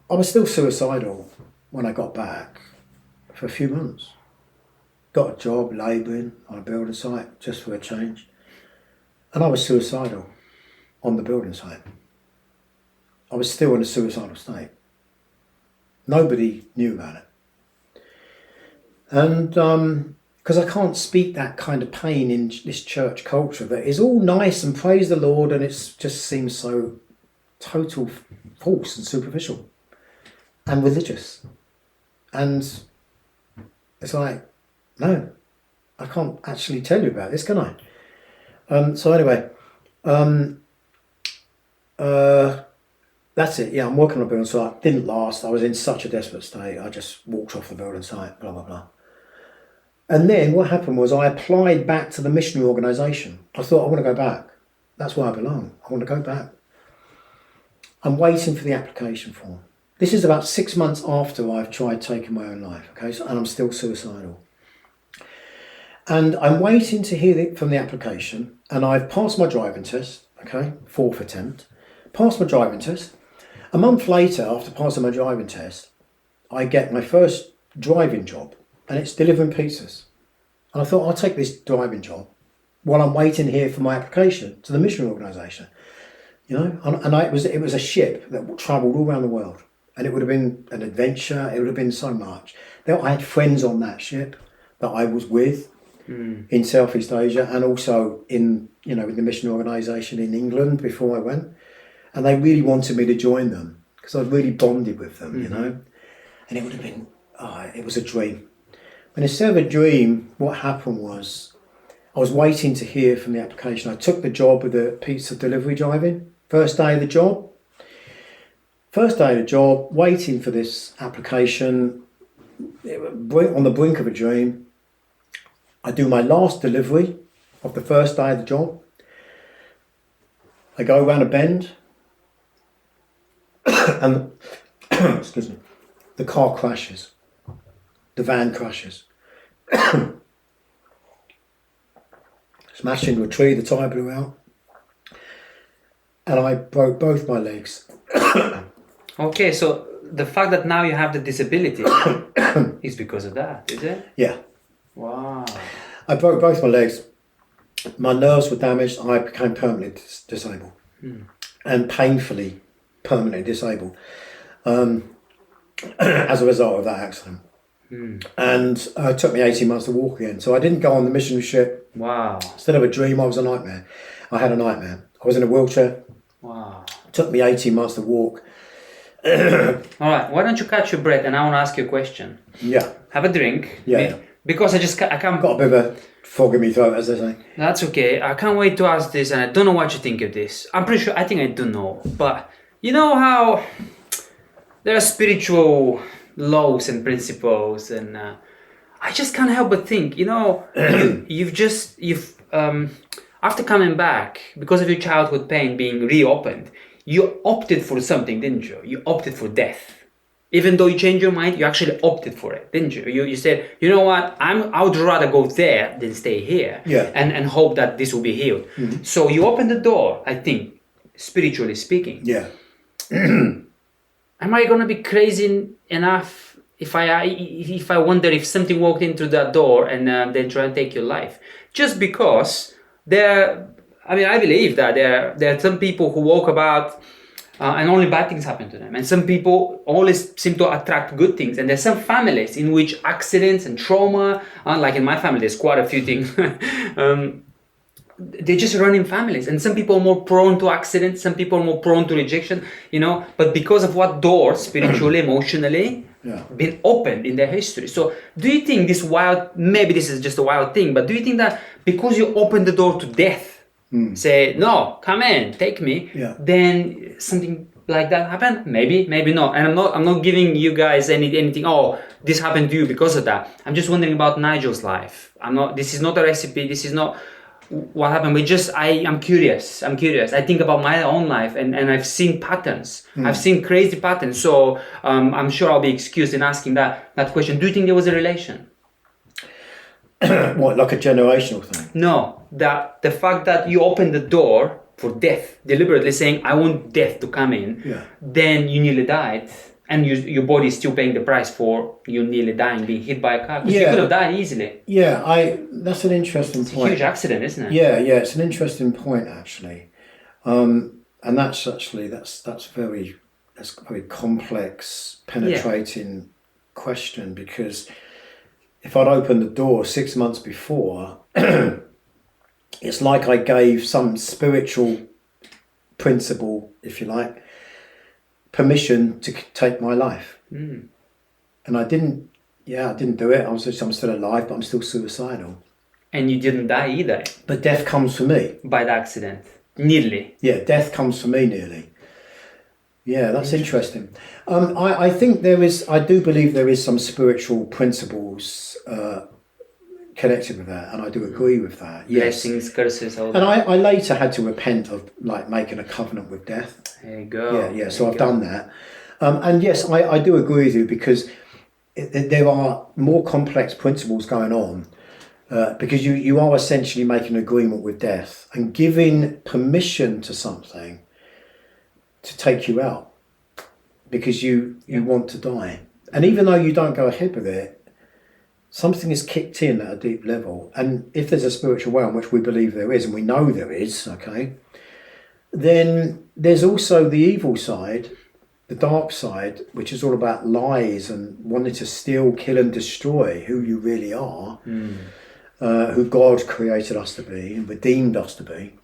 was still suicidal when I got back for a few months. Got a job labouring on a building site just for a change. And I was suicidal on the building site. I was still in a suicidal state. Nobody knew about it. And because I can't speak that kind of pain in this church culture that is all nice and praise the Lord, and it just seems so total false and superficial and religious. And it's like, no, I can't actually tell you about this, can I? So anyway, that's it. Yeah, I'm working on a building site. Didn't last. I was in such a desperate state. I just walked off the building site, blah, blah, blah. And then what happened was I applied back to the missionary organisation. I thought, I want to go back. That's where I belong. I want to go back. I'm waiting for the application form. This is about 6 months after I've tried taking my own life, okay? And I'm still suicidal. And I'm waiting to hear from the application, and I've passed my driving test, okay? 4th attempt. Passed my driving test. A month later, after passing my driving test, I get my first driving job, and it's delivering pizzas. And I thought, I'll take this driving job while I'm waiting here for my application to the missionary organisation. You know, and it was a ship that travelled all around the world, and it would have been an adventure. It would have been so much. I had friends on that ship that I was with in Southeast Asia, and also in the missionary organisation in England before I went, and they really wanted me to join them because I'd really bonded with them, you know, and it would have been, it was a dream. And instead of a dream, what happened was I was waiting to hear from the application. I took the job with the pizza delivery driving. First day of the job, waiting for this application, on the brink of a dream. I do my last delivery of the first day of the job. I go around a bend and, excuse me, the car crashes. The van crashes. Smashed into a tree, the tyre blew out. And I broke both my legs. Okay, so the fact that now you have the disability is because of that, is it? Yeah. Wow. I broke both my legs. My nerves were damaged. I became permanently disabled. And painfully permanently disabled as a result of that accident. And it took me 18 months to walk again. So I didn't go on the missionary ship. Wow. Instead of a dream, I was a nightmare. I had a nightmare. I was in a wheelchair. Wow. It took me 18 months to walk. All right, why don't you catch your breath, and I want to ask you a question. Yeah. Have a drink. Yeah. Because I can't... Got a bit of a fog in my throat, as they say. That's okay. I can't wait to ask this, and I don't know what you think of this. I'm pretty sure, I think I do know. But you know how there are spiritual laws and principles, and I just can't help but think, you've after coming back, because of your childhood pain being reopened, you opted for something, didn't you? You opted for death. Even though you changed your mind, you actually opted for it, didn't you? You said, you know what, I would rather go there than stay here, and hope that this will be healed. So you opened the door, I think, spiritually speaking. Yeah. And am I gonna be crazy enough if I wonder if something walked in through that door and they try and take your life just because I believe that there are some people who walk about and only bad things happen to them, and some people always seem to attract good things. And there's some families in which accidents and trauma, like in my family, there's quite a few things. They just run in families, and some people are more prone to accidents, some people are more prone to rejection, but because of what doors spiritually, emotionally been opened in their history. So do you think maybe this is just a wild thing, but do you think that because you open the door to death, say, no, come in, take me, then something like that happened? Maybe not. And I'm not giving you guys anything, oh, this happened to you because of that. I'm just wondering about Nigel's life. This is not a recipe, this is not what happened. I'm curious. I think about my own life, and I've seen patterns. I've seen crazy patterns. So I'm sure I'll be excused in asking that question. Do you think there was a relation? What, like a generational thing? No, the fact that you opened the door for death, deliberately saying, I want death to come in, then you nearly died, and your body is still paying the price for you nearly dying, being hit by a car. Because you could have died easily. Yeah, that's an interesting point. It's a huge accident, isn't it? Yeah, it's an interesting point, actually. And that's very complex, penetrating question, because if I'd opened the door 6 months before, it's like I gave some spiritual principle, if you like, permission to take my life. And I didn't do it. I'm still alive, but I'm still suicidal. And you didn't die either. But death comes for me. By the accident. Nearly. Yeah, death comes for me nearly. Yeah, that's interesting. I do believe there is some spiritual principles connected with that, and I do agree with that. Yes. Blessings, curses, all and that. I later had to repent of making a covenant with death. There you go. Yeah. So I've done that. And yes, I do agree with you, because there are more complex principles going on, because you are essentially making an agreement with death and giving permission to something to take you out, because you want to die. And even though you don't go ahead with it, something is kicked in at a deep level. And if there's a spiritual realm, which we believe there is, and we know there is, okay, then there's also the evil side, the dark side, which is all about lies and wanting to steal, kill and destroy who you really are, who God created us to be and redeemed us to be.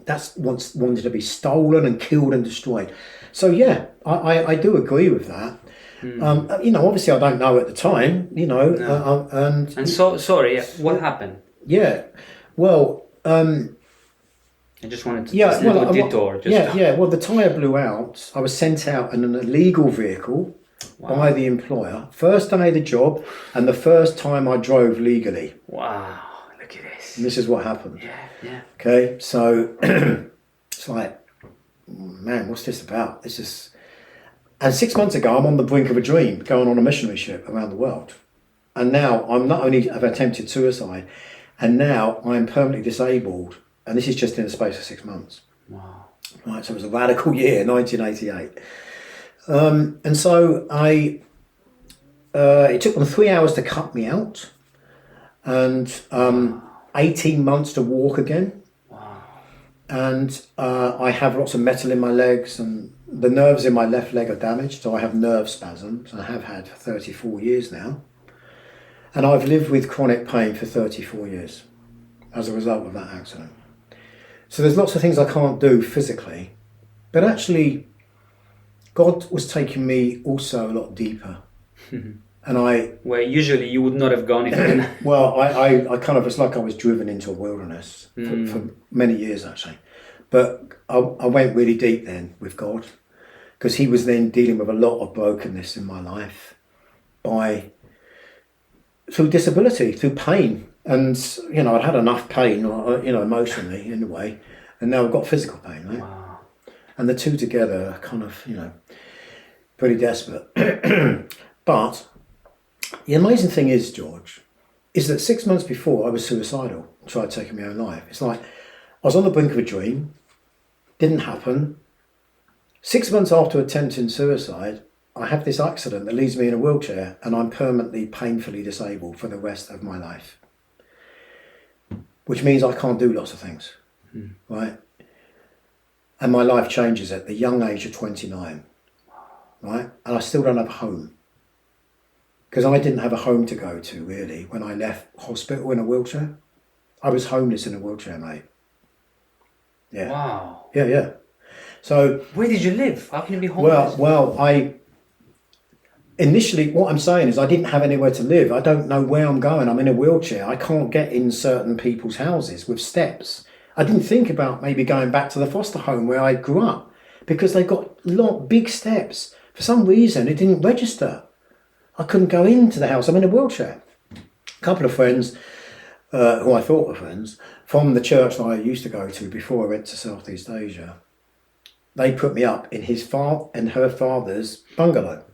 That's wanted to be stolen and killed and destroyed. So yeah, I do agree with that. Obviously I don't know at the time, No. And so, sorry, what happened? Yeah, well, I just wanted to just a little detour. Well, the tyre blew out. I was sent out in an illegal vehicle by the employer. First day of the job, and the first time I drove legally. Wow, look at this. And this is what happened. Yeah. Okay, so it's like, man, what's this about? And 6 months ago, I'm on the brink of a dream, going on a missionary ship around the world. And now I'm not only have attempted suicide, and now I'm permanently disabled. And this is just in the space of 6 months. Wow. Right, so it was a radical year, 1988. And so it took them 3 hours to cut me out, and 18 months to walk again. Wow. And I have lots of metal in my legs, and the nerves in my left leg are damaged, so I have nerve spasms. I have had for 34 years now. And I've lived with chronic pain for 34 years as a result of that accident. So there's lots of things I can't do physically, but actually God was taking me also a lot deeper. And where usually you would not have gone if you well, I kind of, it's like I was driven into a wilderness for many years actually. But I went really deep then with God, because he was then dealing with a lot of brokenness in my life through disability, through pain. And, I'd had enough pain, emotionally in a way, and now I've got physical pain, right? Wow. And the two together are kind of, pretty desperate. But the amazing thing is, George, is that 6 months before I was suicidal, tried taking my own life. It's like I was on the brink of a dream, didn't happen. 6 months after attempting suicide, I have this accident that leaves me in a wheelchair and I'm permanently painfully disabled for the rest of my life. Which means I can't do lots of things, right? And my life changes at the young age of 29, right? And I still don't have a home. Because I didn't have a home to go to, really, when I left hospital in a wheelchair. I was homeless in a wheelchair, mate. Yeah. Wow. Yeah. So... Where did you live? How can you be homeless? Well, initially, what I'm saying is I didn't have anywhere to live. I don't know where I'm going. I'm in a wheelchair. I can't get in certain people's houses with steps. I didn't think about maybe going back to the foster home where I grew up because they got big steps. For some reason, it didn't register. I couldn't go into the house. I'm in a wheelchair. A couple of friends, who I thought were friends, from the church that I used to go to before I went to Southeast Asia, they put me up in his and her father's bungalow.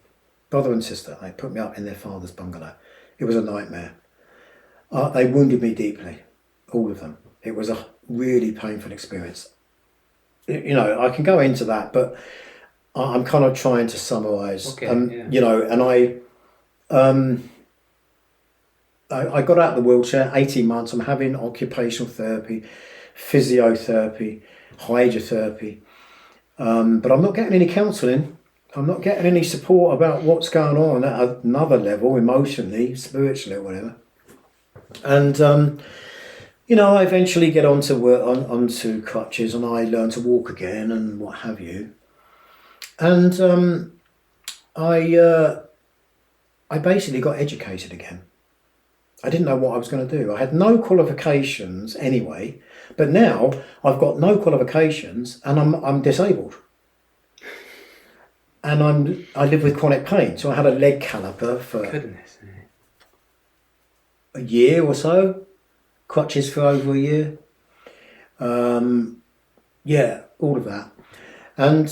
Brother and sister, they put me up in their father's bungalow. It was a nightmare. They wounded me deeply, all of them. It was a really painful experience. You know, I can go into that, but I'm kind of trying to summarise. You know, and I got out of the wheelchair, 18 months. I'm having occupational therapy, physiotherapy, hydrotherapy, but I'm not getting any counselling. I'm not getting any support about what's going on at another level, emotionally, spiritually, or whatever. And, you know, I eventually get onto crutches and I learn to walk again and what have you. And I basically got educated again. I didn't know what I was going to do. I had no qualifications anyway, but now I've got no qualifications and I'm disabled. And I live with chronic pain, so I had a leg caliper for a year or so, crutches for over a year. Yeah, all of that. And,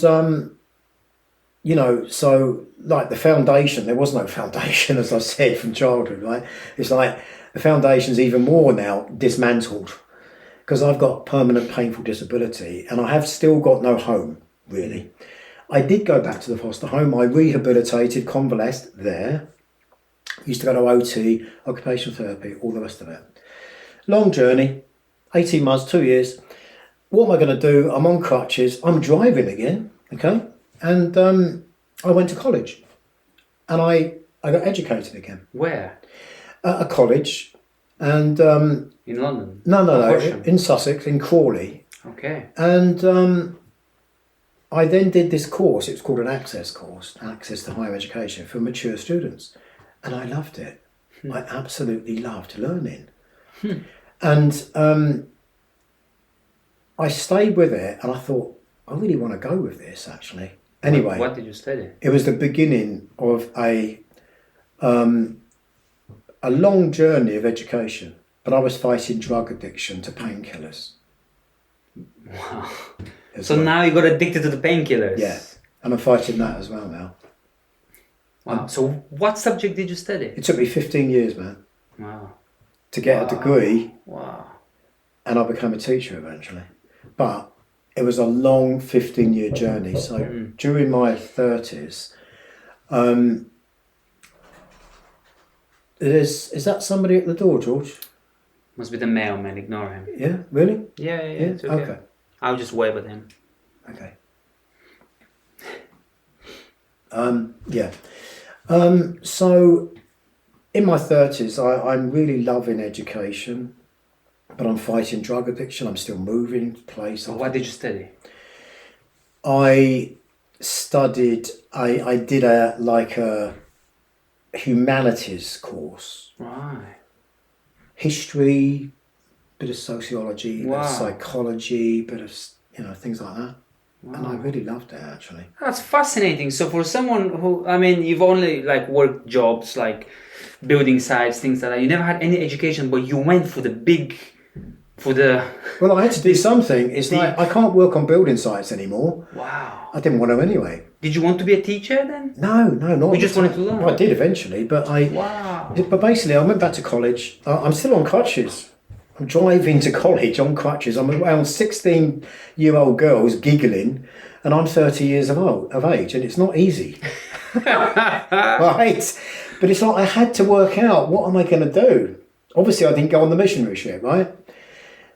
you know, so like the foundation, there was no foundation, as I said, from childhood, right? It's like the foundation's even more now dismantled because I've got permanent painful disability and I have still got no home, really. I did go back to the foster home. I rehabilitated, convalesced there. Used to go to OT, occupational therapy, all the rest of it. Long journey, 18 months, 2 years. What am I going to do? I'm on crutches. I'm driving again, okay? And I went to college. And I got educated again. Where? At a college. And in London? No. In Sussex, in Crawley. Okay. And I then did this course. It was called an access course, access to higher education for mature students. And I loved it. I absolutely loved learning. And I stayed with it and I thought, I really want to go with this actually. Anyway. What did you study? It was the beginning of a long journey of education, but I was fighting drug addiction to painkillers. Wow. So now you got addicted to the painkillers? Yeah, and I'm fighting that as well now. Wow. So what subject did you study? It took me 15 years, man. Wow. To get a degree. Wow. And I became a teacher eventually. But it was a long 15-year journey. So during my 30s, is that somebody at the door, George? Must be the mailman, ignore him. Yeah, really? Yeah, it's okay. I'll just wave at him. Okay. Yeah. So in my 30s, I'm really loving education, but I'm fighting drug addiction. I'm still moving place. So what did you study? I studied, I did a humanities course. Right. History, bit of sociology, bit of psychology, bit of, things like that. Wow. And I really loved it, actually. That's fascinating. So for someone who, you've only worked jobs like building sites, things like that. You never had any education, but you went for Well, I had to do something. It's like, I can't work on building sites anymore. Wow. I didn't want to anyway. Did you want to be a teacher then? No, not. You just wanted to learn? Well, I did eventually, but Wow. But basically, I went back to college. I'm still on crutches. I'm driving to college on crutches. I'm around 16-year-old girls giggling and I'm 30 years of age, and it's not easy. Right? But it's like I had to work out, what am I going to do? Obviously, I didn't go on the missionary ship, right?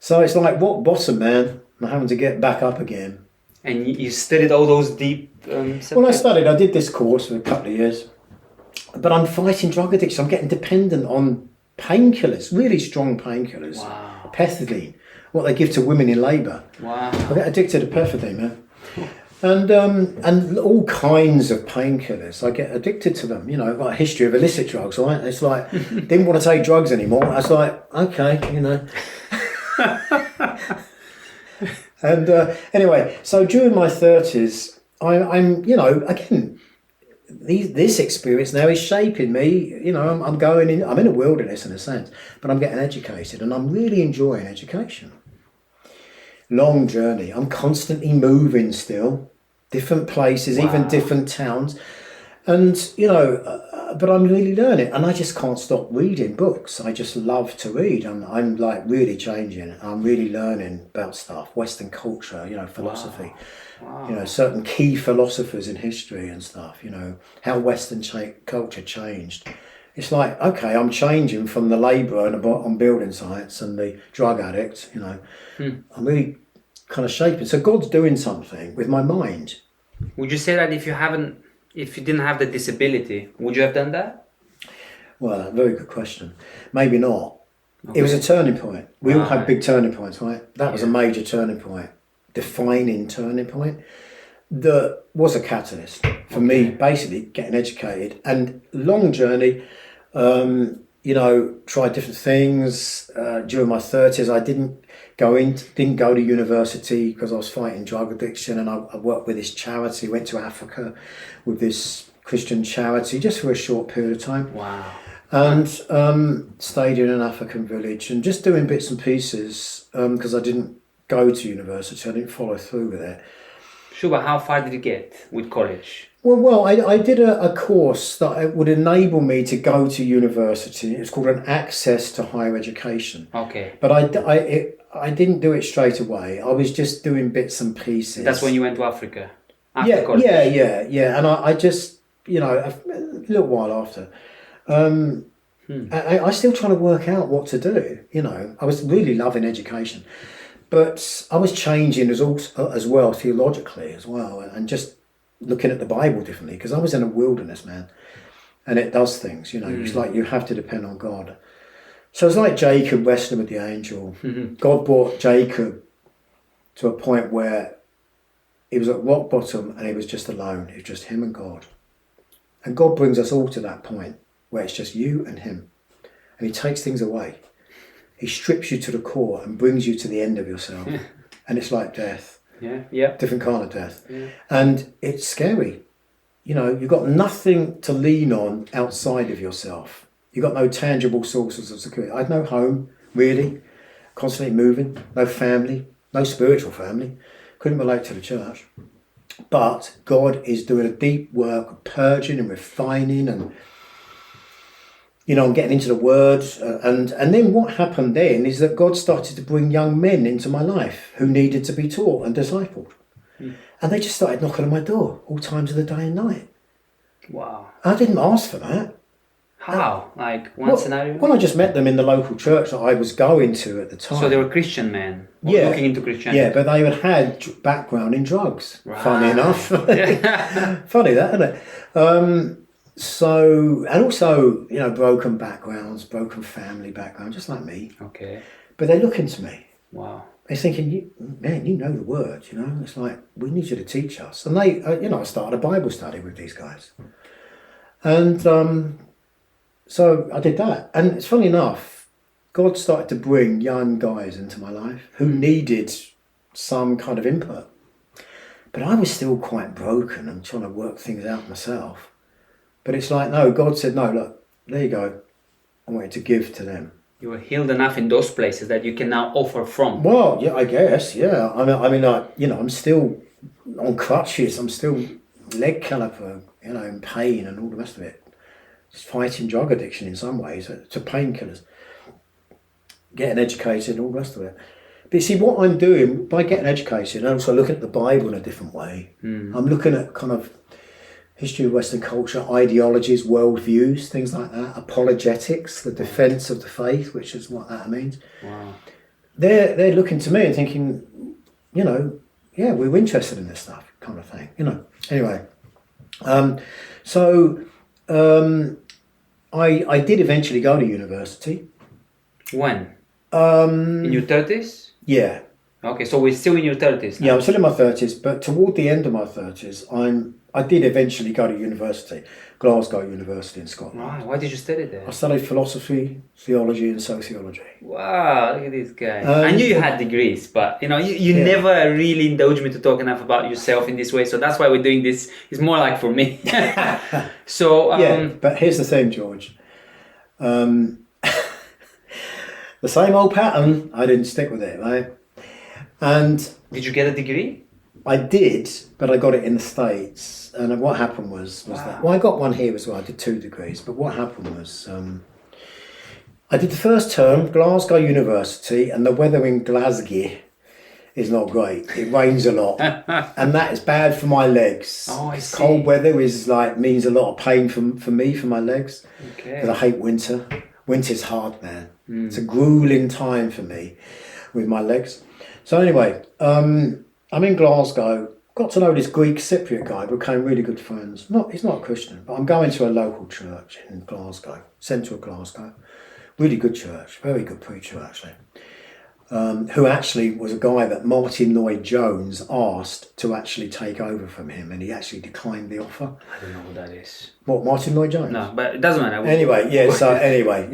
So it's like, what bottom, man? I'm having to get back up again. And you studied all those deep Well, I did this course for a couple of years, but I'm fighting drug addiction. I'm getting dependent on painkillers, really strong painkillers. Wow. Pethidine, what they give to women in labour. Wow. I get addicted to pethidine, man. And all kinds of painkillers. I get addicted to them. You know, I've got a history of illicit drugs, right? It's like, didn't want to take drugs anymore. I was like, okay, you know. And anyway, so during my 30s, I'm, you know, again, this experience now is shaping me. You know, I'm in a wilderness in a sense, but I'm getting educated, and I'm really enjoying education. Long journey. I'm constantly moving still, different places, even different towns, and you know, but I'm really learning, and I just can't stop reading books. I just love to read. I'm like really changing. I'm really learning about stuff, Western culture, you know, philosophy. Wow. You know, certain key philosophers in history and stuff, you know, how Western culture changed. It's like, okay, I'm changing from the labourer on building sites and the drug addict, you know. I'm really kind of shaping. So God's doing something with my mind. Would you say that if you didn't have the disability, would you have done that? Well, very good question. Maybe not. Okay. It was a turning point. We all have big turning points, right? That was a major turning point. Defining turning point that was a catalyst for me, basically getting educated, and long journey. You know, tried different things during my 30s. I didn't go to university because I was fighting drug addiction, and I worked with this charity. Went to Africa with this Christian charity just for a short period of time. Wow. And stayed in an African village and just doing bits and pieces because I didn't go to university. I didn't follow through with it. Sure, but how far did you get with college? Well, I did a course that would enable me to go to university. It's called an access to higher education. Okay. But I didn't do it straight away. I was just doing bits and pieces. That's when you went to Africa? After college? Yeah. And I just, you know, a little while after. I still trying to work out what to do, you know. I was really loving education. But I was changing as well, theologically as well, and just looking at the Bible differently, because I was in a wilderness, man, and it does things, you know. It's like you have to depend on God. So it's like Jacob wrestling with the angel. God brought Jacob to a point where he was at rock bottom and he was just alone. It was just him and God. And God brings us all to that point where it's just you and him, and he takes things away. He strips you to the core and brings you to the end of yourself. And it's like death. Yeah. Different kind of death. Yeah. And it's scary. You know, you've got nothing to lean on outside of yourself. You've got no tangible sources of security. I had no home, really. Constantly moving. No family. No spiritual family. Couldn't relate to the church. But God is doing a deep work of purging and refining and, you know, I'm getting into the Word, and then what happened then is that God started to bring young men into my life who needed to be taught and discipled. And they just started knocking on my door all times of the day and night. Wow. I didn't ask for that. How? Like one scenario? Well, I just met them in the local church that I was going to at the time. So they were Christian men looking into Christianity. Yeah, but they had background in drugs, right. Funny enough. Funny that, isn't it? So, and also, you know, broken backgrounds, broken family background, just like me. Okay. But they're looking to me. Wow. They're thinking, man, you know the Word, you know. It's like, we need you to teach us. And they, you know, I started a Bible study with these guys. And so I did that. And it's funny enough, God started to bring young guys into my life who needed some kind of input. But I was still quite broken and trying to work things out myself. But it's like, no, God said, no, look, there you go. I want you to give to them. You were healed enough in those places that you can now offer from. Well, yeah, I guess, yeah. I mean, you know, I'm still on crutches. I'm still leg caliper, you know, in pain and all the rest of it. Just fighting drug addiction in some ways, to painkillers. Getting educated and all the rest of it. But you see, what I'm doing by getting education, I'm also looking at the Bible in a different way. I'm looking at kind of history of Western culture, ideologies, worldviews, things like that, apologetics, the defence of the faith, which is what that means. Wow. They're looking to me and thinking, you know, yeah, we're interested in this stuff, kind of thing, you know. Anyway, I did eventually go to university. When? In your 30s? Yeah. Okay, so we're still in your 30s now. Yeah, I'm still in my 30s, but toward the end of my 30s, I did eventually go to university, Glasgow University in Scotland. Right, why did you study there? I studied philosophy, theology and sociology. Wow, look at this guy. I knew you had degrees, but you know, you never really indulged me to talk enough about yourself in this way, so that's why we're doing this. It's more like for me. So yeah, but here's the thing, George. The same old pattern, I didn't stick with it, right? And did you get a degree? I did, but I got it in the States. And what happened was that, well, I got one here as well. I did 2 degrees. But what happened was, I did the first term, Glasgow University, and the weather in Glasgow is not great. It rains a lot. And that is bad for my legs. Oh, I see. Cold weather means a lot of pain for me, for my legs. Okay. Because I hate winter. Winter's hard, man. It's a grueling time for me with my legs. So anyway, I'm in Glasgow, got to know this Greek Cypriot guy, became really good friends. He's not a Christian, but I'm going to a local church in Glasgow, central Glasgow. Really good church, very good preacher actually. Who actually was a guy that Martin Lloyd-Jones asked to actually take over from him, and he actually declined the offer. I don't know who that is. What, Martin Lloyd-Jones? No, but it doesn't matter. Anyway, yeah, so anyway,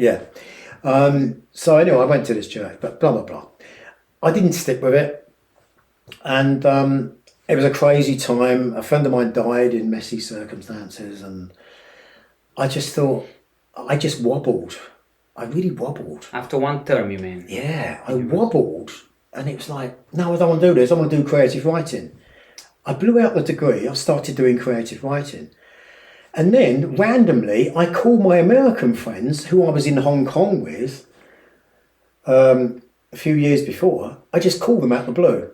I went to this church, but blah, blah, blah. I didn't stick with it, and it was a crazy time. A friend of mine died in messy circumstances, and I just thought, I just wobbled. I really wobbled. After one term, you mean? Yeah, I wobbled, and it was like, no, I don't want to do this. I want to do creative writing. I blew out the degree. I started doing creative writing. And then, randomly, I called my American friends, who I was in Hong Kong with, a few years before. I just called them out the blue.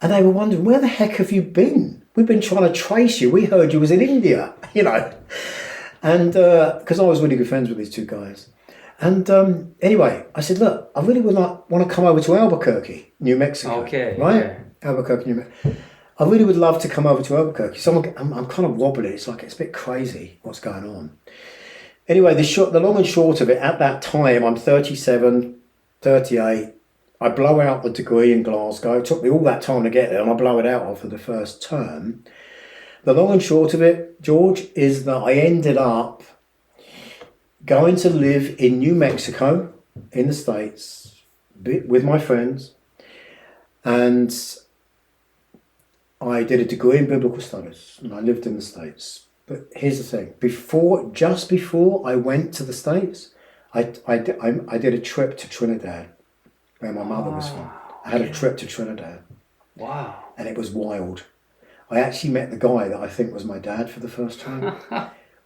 And they were wondering, where the heck have you been? We've been trying to trace you. We heard you was in India, you know. And because I was really good friends with these 2 guys. And anyway, I said, look, I really would want to come over to Albuquerque, New Mexico. Okay. Right? Yeah. Albuquerque, New Mexico. I really would love to come over to Albuquerque. So I'm kind of wobbly. It's like, it's a bit crazy what's going on. Anyway, the long and short of it, at that time, I'm 37, 38. I blow out the degree in Glasgow. It took me all that time to get there, and I blow it out after the first term. The long and short of it, George, is that I ended up going to live in New Mexico, in the States, with my friends, and I did a degree in biblical studies, and I lived in the States. But here's the thing: just before I went to the States, I did a trip to Trinidad, where my mother was from. I had a trip to Trinidad. Wow. And it was wild. I actually met the guy that I think was my dad for the first time.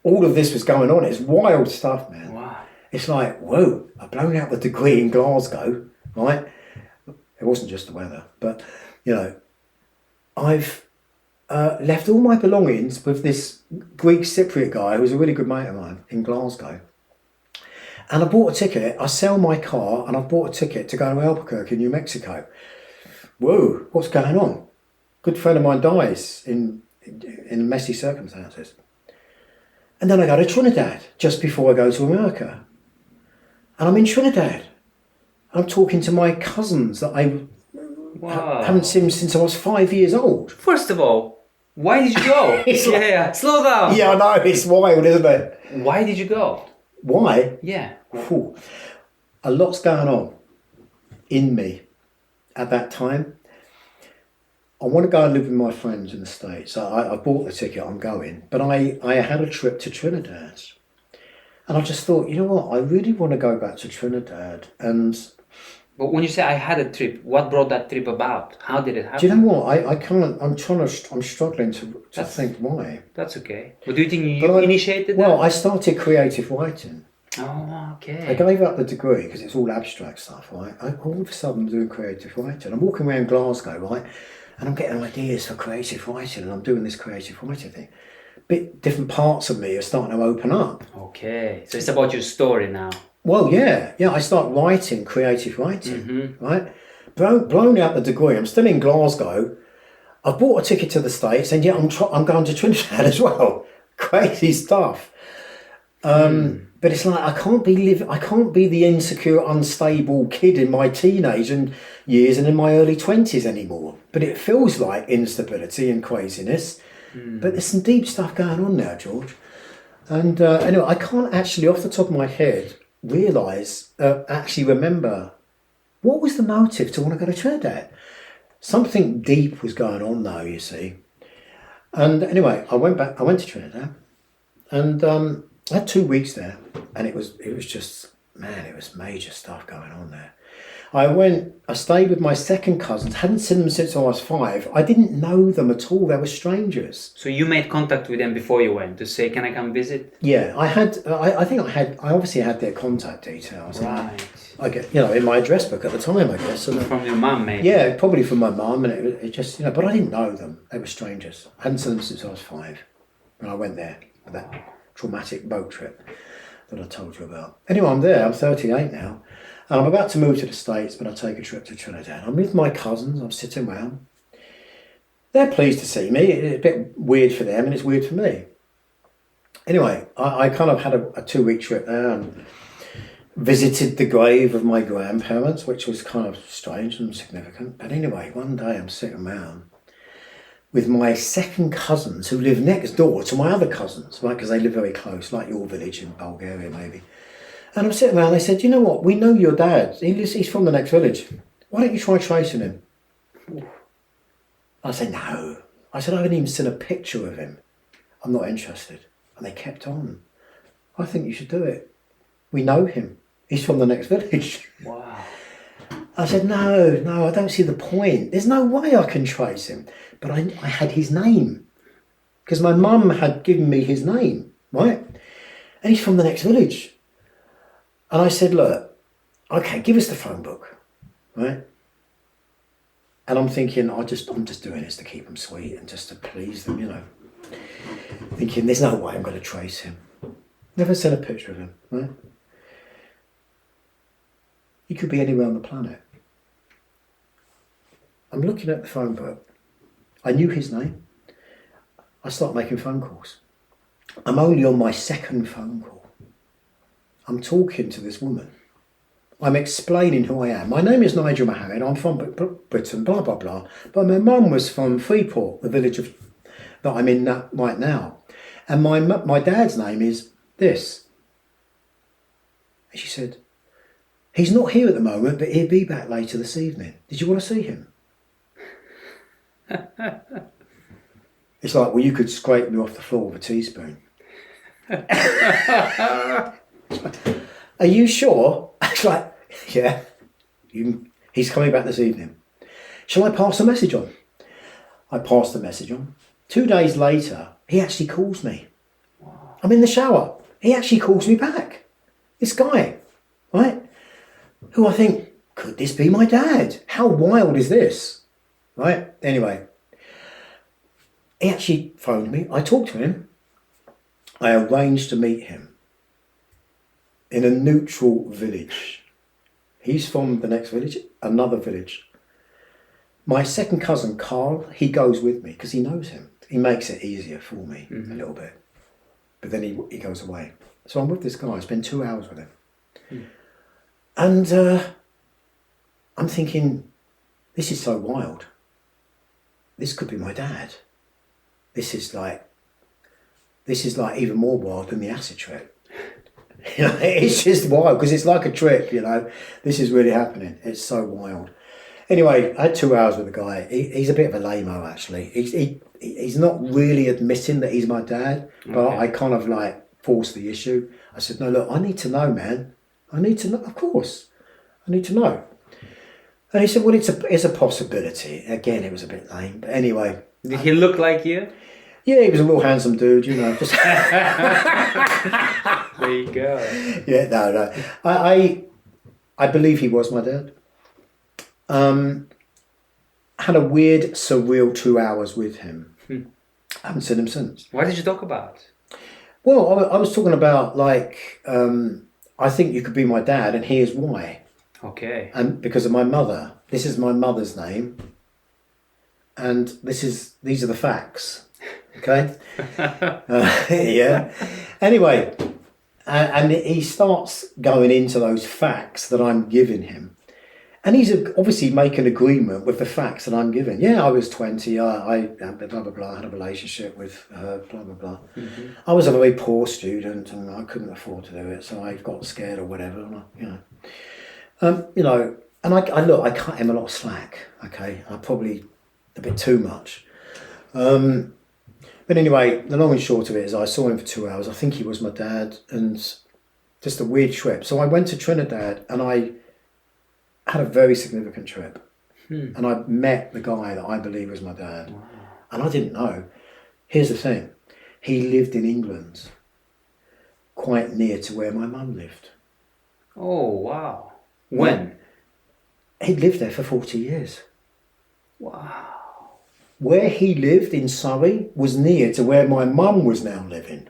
All of this was going on. It's wild stuff, man. Wow. It's like, whoa, I've blown out the degree in Glasgow, right? It wasn't just the weather, but, you know, I've left all my belongings with this Greek Cypriot guy who was a really good mate of mine in Glasgow. And I bought a ticket. I sell my car and I bought a ticket to go to Albuquerque, New Mexico. Whoa, what's going on? Good friend of mine dies in messy circumstances. And then I go to Trinidad just before I go to America. And I'm in Trinidad. I'm talking to my cousins that I haven't seen since I was 5 years old. First of all, why did you go? Slow down. Yeah, I know, it's wild, isn't it? Why did you go? Why? Yeah. Whew. A lot's going on in me at that time. I want to go and live with my friends in the States. I bought the ticket, I'm going. But I had a trip to Trinidad. And I just thought, you know what, I really want to go back to Trinidad. But when you say I had a trip, what brought that trip about? How did it happen? Do you know what, I can't, I'm struggling to think why. That's okay. But do you think you initiated that? Well, I started creative writing. Oh, I okay. gave up the degree because it's all abstract stuff, right? All of a sudden I'm doing creative writing. I'm walking around Glasgow, right? And I'm getting ideas for creative writing, and I'm doing this creative writing thing. Different parts of me are starting to open up. Okay. So it's about your story now. Well, yeah. I start writing, creative writing, right? Blown out the degree. I'm still in Glasgow. I've bought a ticket to the States, and yet I'm going to Trinidad as well. Crazy stuff. But it's like I can't be the insecure, unstable kid in my teenage years and in my early 20s anymore. But it feels like instability and craziness. But there's some deep stuff going on now, George. And anyway, I can't actually, off the top of my head, remember what was the motive to want to go to Trinidad. Something deep was going on though, you see. And anyway, I went to Trinidad, and I had 2 weeks there, and it was just, man, it was major stuff going on there. I stayed with my second cousins, hadn't seen them since I was 5. I didn't know them at all, they were strangers. So you made contact with them before you went to say, can I come visit? Yeah, I obviously had their contact details. Right. I get, in my address book at the time, I guess. And from your mum, maybe? Yeah, probably from my mum, and it just, but I didn't know them. They were strangers. I hadn't seen them since I was 5. And I went there for that traumatic boat trip that I told you about. Anyway, I'm there, I'm 38 now. And I'm about to move to the States, but I take a trip to Trinidad. I'm with my cousins, I'm sitting around. They're pleased to see me. It's a bit weird for them, and it's weird for me. Anyway, I kind of had a 2-week trip there and visited the grave of my grandparents, which was kind of strange and significant. But anyway, one day I'm sitting around with my second cousins who live next door to my other cousins, right? Because they live very close, like your village in Bulgaria, maybe. And I'm sitting around, they said, you know what, we know your dad. He's from the next village. Why don't you try tracing him? I said, no. I said, I haven't even seen a picture of him. I'm not interested. And they kept on. I think you should do it. We know him. He's from the next village. Wow. I said, no, I don't see the point. There's no way I can trace him. But I had his name. Because my mum had given me his name, right? And he's from the next village. And I said, look, okay, give us the phone book, right? And I'm thinking, I'm just doing this to keep them sweet and just to please them, Thinking, there's no way I'm going to trace him. Never seen a picture of him, right? He could be anywhere on the planet. I'm looking at the phone book. I knew his name. I start making phone calls. I'm only on my second phone call. I'm talking to this woman. I'm explaining who I am. My name is Nigel Mohammed. I'm from Britain, blah, blah, blah. But my mum was from Freeport, the village that I'm in right now. And my dad's name is this. And she said, he's not here at the moment, but he'll be back later this evening. Did you want to see him? It's like, well, you could scrape me off the floor with a teaspoon. Are you sure? It's like, yeah, he's coming back this evening. Shall I pass the message on? I passed the message on. 2 days later, he actually calls me. Wow. I'm in the shower. He actually calls me back. This guy, right? Who I think, could this be my dad? How wild is this? Right? Anyway, he actually phoned me. I talked to him. I arranged to meet him in a neutral village. He's from the next village, another village. My second cousin, Carl, he goes with me because he knows him. He makes it easier for me a little bit. But then he goes away. So I'm with this guy. I spend 2 hours with him. And I'm thinking, this is so wild. This could be my dad. This is like even more wild than the acid trip. It's just wild because it's like a trip, This is really happening. It's so wild. Anyway, I had 2 hours with the guy. He's a bit of a lame-o, actually. He's not really admitting that he's my dad, but I kind of forced the issue. I said, no, look, I need to know, man. I need to know, of course. I need to know. And he said, well, it's a possibility. Again, it was a bit lame, but anyway. Did he look like you? Yeah, he was a real handsome dude, you know. Just There you go. yeah, no. I believe he was my dad. Had a weird, surreal 2 hours with him. I haven't seen him since. What did you talk about? Well, I was talking about like, I think you could be my dad, and here's why. Okay. And because of my mother. This is my mother's name, and these are the facts. Okay. Yeah. Anyway, and he starts going into those facts that I'm giving him. And he's obviously making agreement with the facts that I'm giving. Yeah, I was 20. I blah, blah, blah, had a relationship with her, blah, blah, blah. Mm-hmm. I was a very poor student and I couldn't afford to do it. So I got scared or whatever. And and I cut him a lot of slack. Okay. I probably a bit too much. But anyway, the long and short of it is I saw him for 2 hours. I think he was my dad, and just a weird trip. So I went to Trinidad and I had a very significant trip. And I met the guy that I believe was my dad. Wow. And I didn't know. Here's the thing. He lived in England, quite near to where my mum lived. Oh, wow. When? He'd lived there for 40 years. Wow. Where he lived in Surrey was near to where my mum was now living.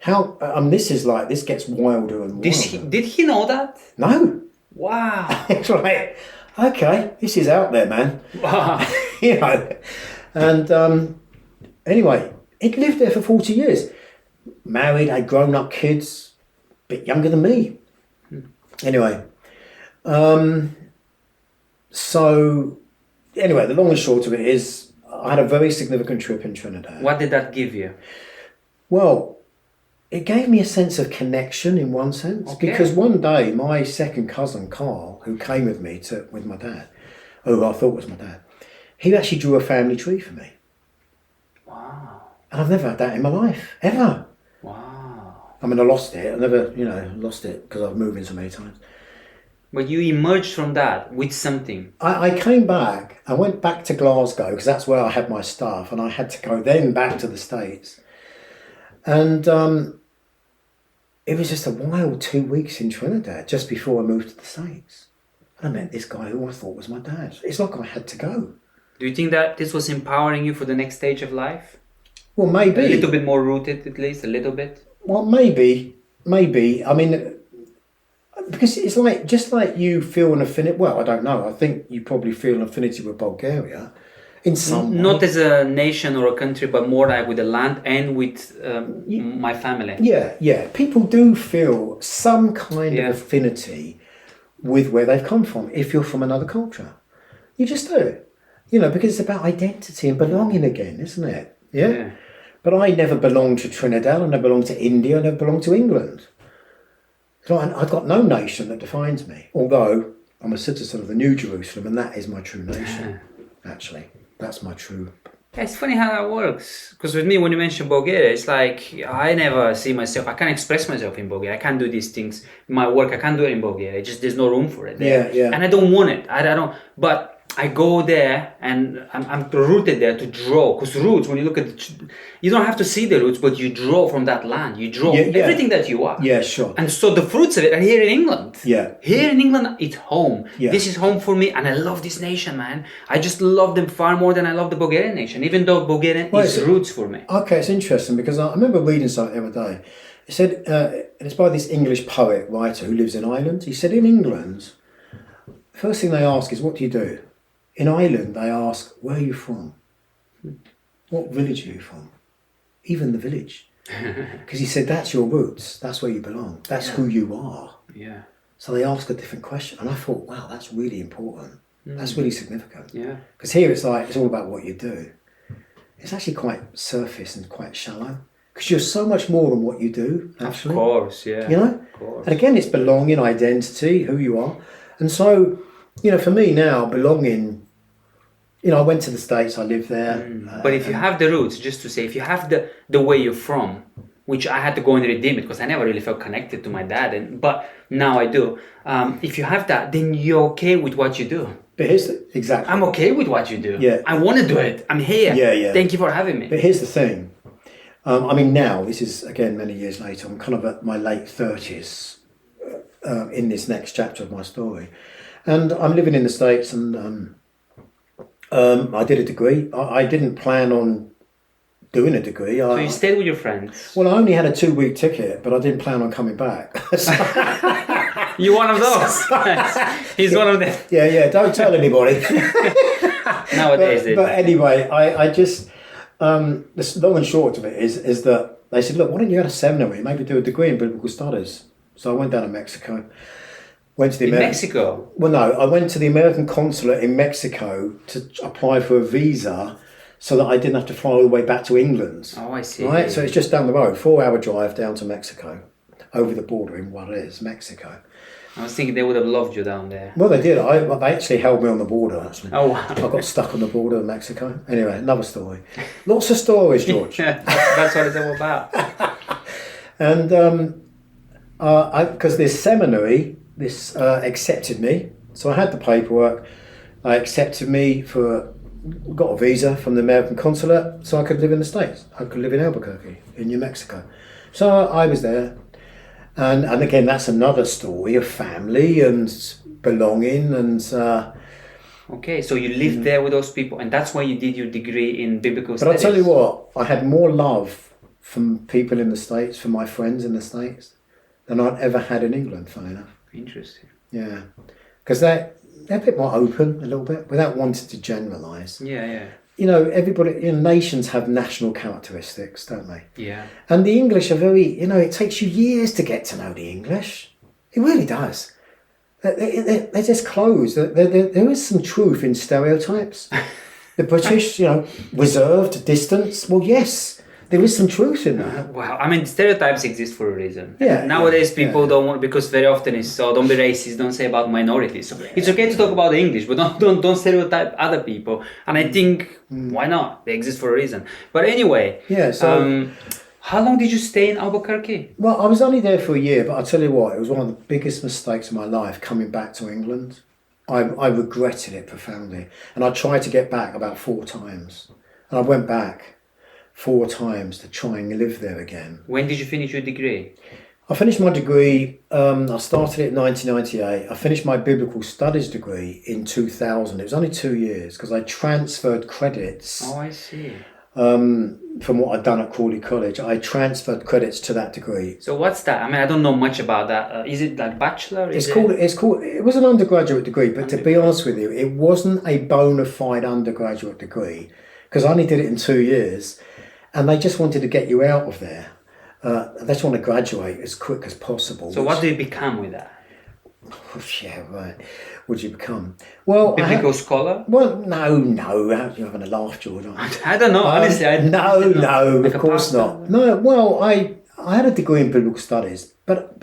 How? This gets wilder and wilder. Did he know that? No. Wow. It's like, okay, this is out there, man. Wow. And anyway, he'd lived there for 40 years. Married, had grown-up kids, a bit younger than me. Anyway, the long and short of it is I had a very significant trip in Trinidad. What did that give you? Well, it gave me a sense of connection in one sense. Okay. Because one day my second cousin, Carl, who came with me with my dad, who I thought was my dad, he actually drew a family tree for me. Wow. And I've never had that in my life, ever. Wow. I mean, I lost it. I never, lost it because I've moved in so many times. But you emerged from that with something. I came back. I went back to Glasgow because that's where I had my stuff, and I had to go then back to the States. And it was just a wild 2 weeks in Trinidad just before I moved to the States. And I met this guy who I thought was my dad. It's like I had to go. Do you think that this was empowering you for the next stage of life? Well, maybe. A little bit more rooted, at least, a little bit? Well, maybe. I mean, because it's like, just like you feel an affinity, well, I don't know, I think you probably feel an affinity with Bulgaria in some way. Not as a nation or a country, but more like with the land and with my family. Yeah. People do feel some kind of affinity with where they've come from, if you're from another culture. You just do. Because it's about identity and belonging again, isn't it? Yeah. But I never belonged to Trinidad, I never belonged to India, I never belonged to England. So I've got no nation that defines me, although I'm a citizen of the New Jerusalem, and that is my true nation, actually. That's my true... It's funny how that works, because with me, when you mention Bulgaria, it's like I never see myself, I can't express myself in Bulgaria, I can't do these things, my work, I can't do it in Bulgaria, there's no room for it there. Yeah. And I don't want it, I don't, but I go there and I'm rooted there to draw, because roots, when you look at you don't have to see the roots, but you draw from that land, you draw everything that you are. Yeah, sure. And so the fruits of it are here in England. Yeah. Here in England, it's home. Yeah. This is home for me, and I love this nation, man. I just love them far more than I love the Bulgarian nation, even though Bulgarian is roots for me. Okay, it's interesting, because I remember reading something the other day. It said, it's by this English poet, writer, who lives in Ireland. He said, in England, first thing they ask is, what do you do? In Ireland, they ask, where are you from? What village are you from? Even the village. Because he said, that's your roots. That's where you belong. That's who you are. Yeah. So they ask a different question. And I thought, wow, that's really important. That's really significant. Yeah. Because here it's like, it's all about what you do. It's actually quite surface and quite shallow. Because you're so much more than what you do, actually. Of course, yeah. Of course. And again, it's belonging, identity, who you are. And so, for me now, belonging... I went to the States, I lived there. But if you have the roots, just to say, if you have the way you're from, which I had to go and redeem it because I never really felt connected to my dad, but now I do. If you have that, then you're okay with what you do. But exactly. I'm okay with what you do. Yeah. I want to do it. I'm here. Yeah. Thank you for having me. But here's the thing. I mean, now, this is, again, many years later, I'm kind of at my late 30s in this next chapter of my story. And I'm living in the States, and I did a degree. I didn't plan on doing a degree. So you stayed with your friends? Well, I only had a 2-week ticket, but I didn't plan on coming back. You're one of those. He's one of them. Yeah, don't tell anybody. Nowadays. But anyway, I just, the long and short of it is that they said, look, why don't you go to seminary, maybe do a degree in biblical studies? So I went down to Mexico. Went to the Mexico? Well, no, I went to the American consulate in Mexico to apply for a visa so that I didn't have to fly all the way back to England. Oh, I see. Right, so it's just down the road, 4-hour drive down to Mexico, over the border in Juarez, Mexico. I was thinking they would have loved you down there. Well, they did. They actually held me on the border, actually. Oh, wow. I got stuck on the border of Mexico. Anyway, another story. Lots of stories, George. That's what it's all about. And because this seminary, accepted me. So I had the paperwork. They accepted me got a visa from the American consulate so I could live in the States. I could live in Albuquerque, in New Mexico. So I was there. And again, that's another story of family and belonging and... Okay, so you lived there with those people, and that's why you did your degree in biblical studies. But I'll tell you what, I had more love from people in the States, from my friends in the States, than I'd ever had in England, funny enough. Interesting. Yeah. Because they're a bit more open, a little bit, without wanting to generalise. Yeah. You know, nations have national characteristics, don't they? Yeah. And the English are very, it takes you years to get to know the English. It really does. They're just closed. There is some truth in stereotypes. The British, reserved, distance. Well, yes, there is some truth in that. Wow. I mean, stereotypes exist for a reason. Yeah. Nowadays, people don't want, because very often it's, don't be racist, don't say about minorities. So it's okay to talk about the English, but don't stereotype other people. And I think, why not? They exist for a reason. But anyway, so how long did you stay in Albuquerque? Well, I was only there for a year, but I'll tell you what, it was one of the biggest mistakes of my life coming back to England. I regretted it profoundly. And I tried to get back about 4 times. And I went back 4 times to try and live there again. When did you finish your degree? I finished my degree, I started it in 1998. I finished my biblical studies degree in 2000. It was only 2 years because I transferred credits. Oh, I see. From what I'd done at Crawley College. I transferred credits to that degree. So what's that? I mean, I don't know much about that. Is it like bachelor? It was an undergraduate degree, but to be honest with you, it wasn't a bona fide undergraduate degree because I only did it in 2 years. And they just wanted to get you out of there. They just want to graduate as quick as possible. So what do you become with that? Yeah, right. What do you become? Well, biblical scholar? Well, no. You're having a laugh, George. I don't know, honestly. No, of course not. No, well, I had a degree in biblical studies, but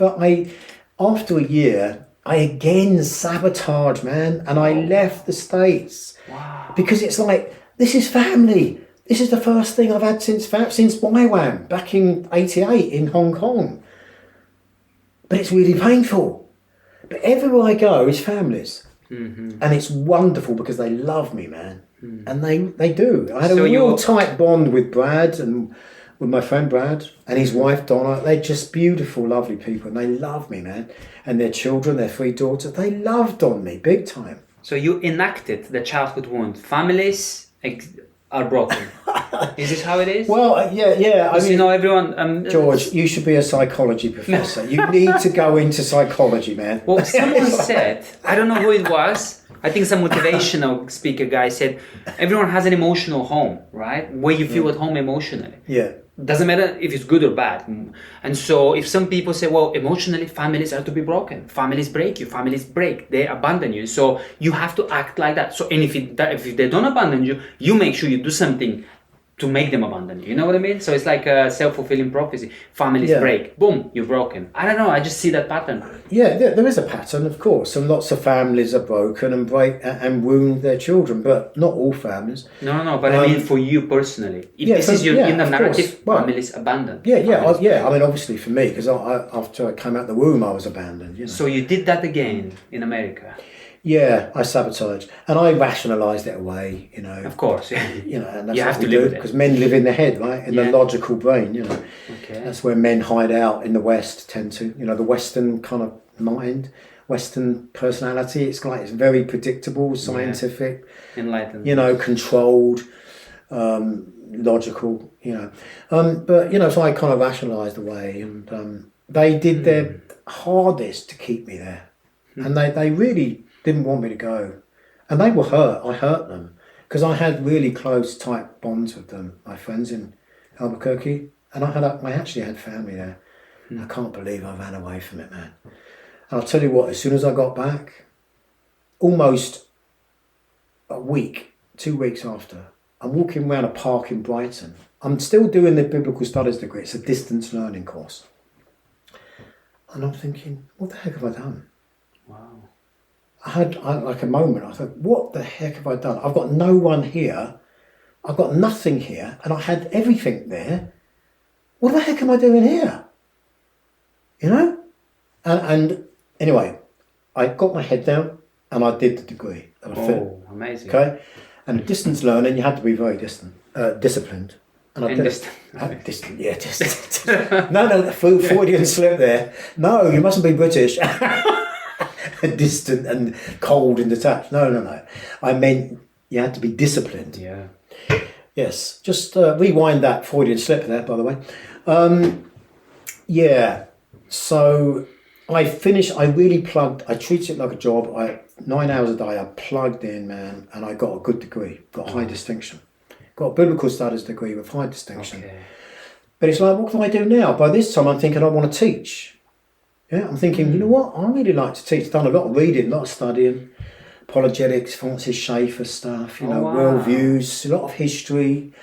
after a year, I again sabotaged, man, and I left the States. Wow. Because it's like, this is family. This is the first thing I've had since YWAM back in '88 in Hong Kong. But it's really painful. But everywhere I go is families. Mm-hmm. And it's wonderful because they love me, man. Mm. And they do. I had a real tight bond with Brad and with my friend Brad and his wife Donna. They're just beautiful, lovely people. And they love me, man. And their children, their 3 daughters, they loved on me big time. So you enacted the childhood wound. Families are broken. Is this how it is? Well, yeah. I mean, everyone... George, you should be a psychology professor. You need to go into psychology, man. Well, someone said, I don't know who it was, I think some motivational speaker guy said, everyone has an emotional home, right? Where you feel at home emotionally. Yeah. Doesn't matter if it's good or bad. And so if some people say, well, emotionally, families are to be broken. Families break you. Families break. They abandon you. So you have to act like that. So, and if they don't abandon you, you make sure you do something to make them abandon you. You know what I mean? So it's like a self-fulfilling prophecy. Families break. Boom, you're broken. I don't know. I just see that pattern. Yeah, there is a pattern, of course, and lots of families are broken and break and wound their children, but not all families. No. But I mean, for you personally, if this is your in the narrative, families abandoned. I mean, obviously for me, because after I came out the womb, I was abandoned. You know. So you did that again in America. Yeah, I sabotaged, and I rationalised it away. You know, of course, yeah. You know, and that's you what have to we live do with it because men live in the head, right, in the logical brain. You know, that's where men hide out in the West. Tend to, you know, the Western kind of mind, Western personality. It's like it's very predictable, scientific, enlightened. You know, controlled, logical. You know, but you know, so I kind of rationalised away, and they did their hardest to keep me there, and they really didn't want me to go, and they were hurt. I hurt them because I had really close, tight bonds with them. My friends in Albuquerque, and I actually had family there. I can't believe I ran away from it, man. And I'll tell you what. As soon as I got back, almost a week, 2 weeks after, I'm walking around a park in Brighton. I'm still doing the biblical studies degree. It's a distance learning course, and I'm thinking, what the heck have I done? Wow. I had like a moment. I thought, what the heck have I done? I've got no one here. I've got nothing here. And I had everything there. What the heck am I doing here? You know? And anyway, I got my head down and I did the degree. Oh, amazing. Okay? And distance learning, you had to be very disciplined. And I did distant. Yeah, distant. No, Freudian slip there. No, you mustn't be British. Distant and cold and detached. No. I meant you had to be disciplined. Yeah. Yes. Just rewind that Freudian slip there, by the way. Yeah. So I finished. I really plugged. I treated it like a job. 9 hours a day. I plugged in, man, and I got a good degree. Got high distinction. Got a biblical studies degree with high distinction. Okay. But it's like, what can I do now? By this time, I'm thinking I want to teach. Yeah, I'm thinking, you know what? I really like to teach. Done a lot of reading, a lot of studying, apologetics, Francis Schaeffer stuff, you know, worldviews, a lot of history,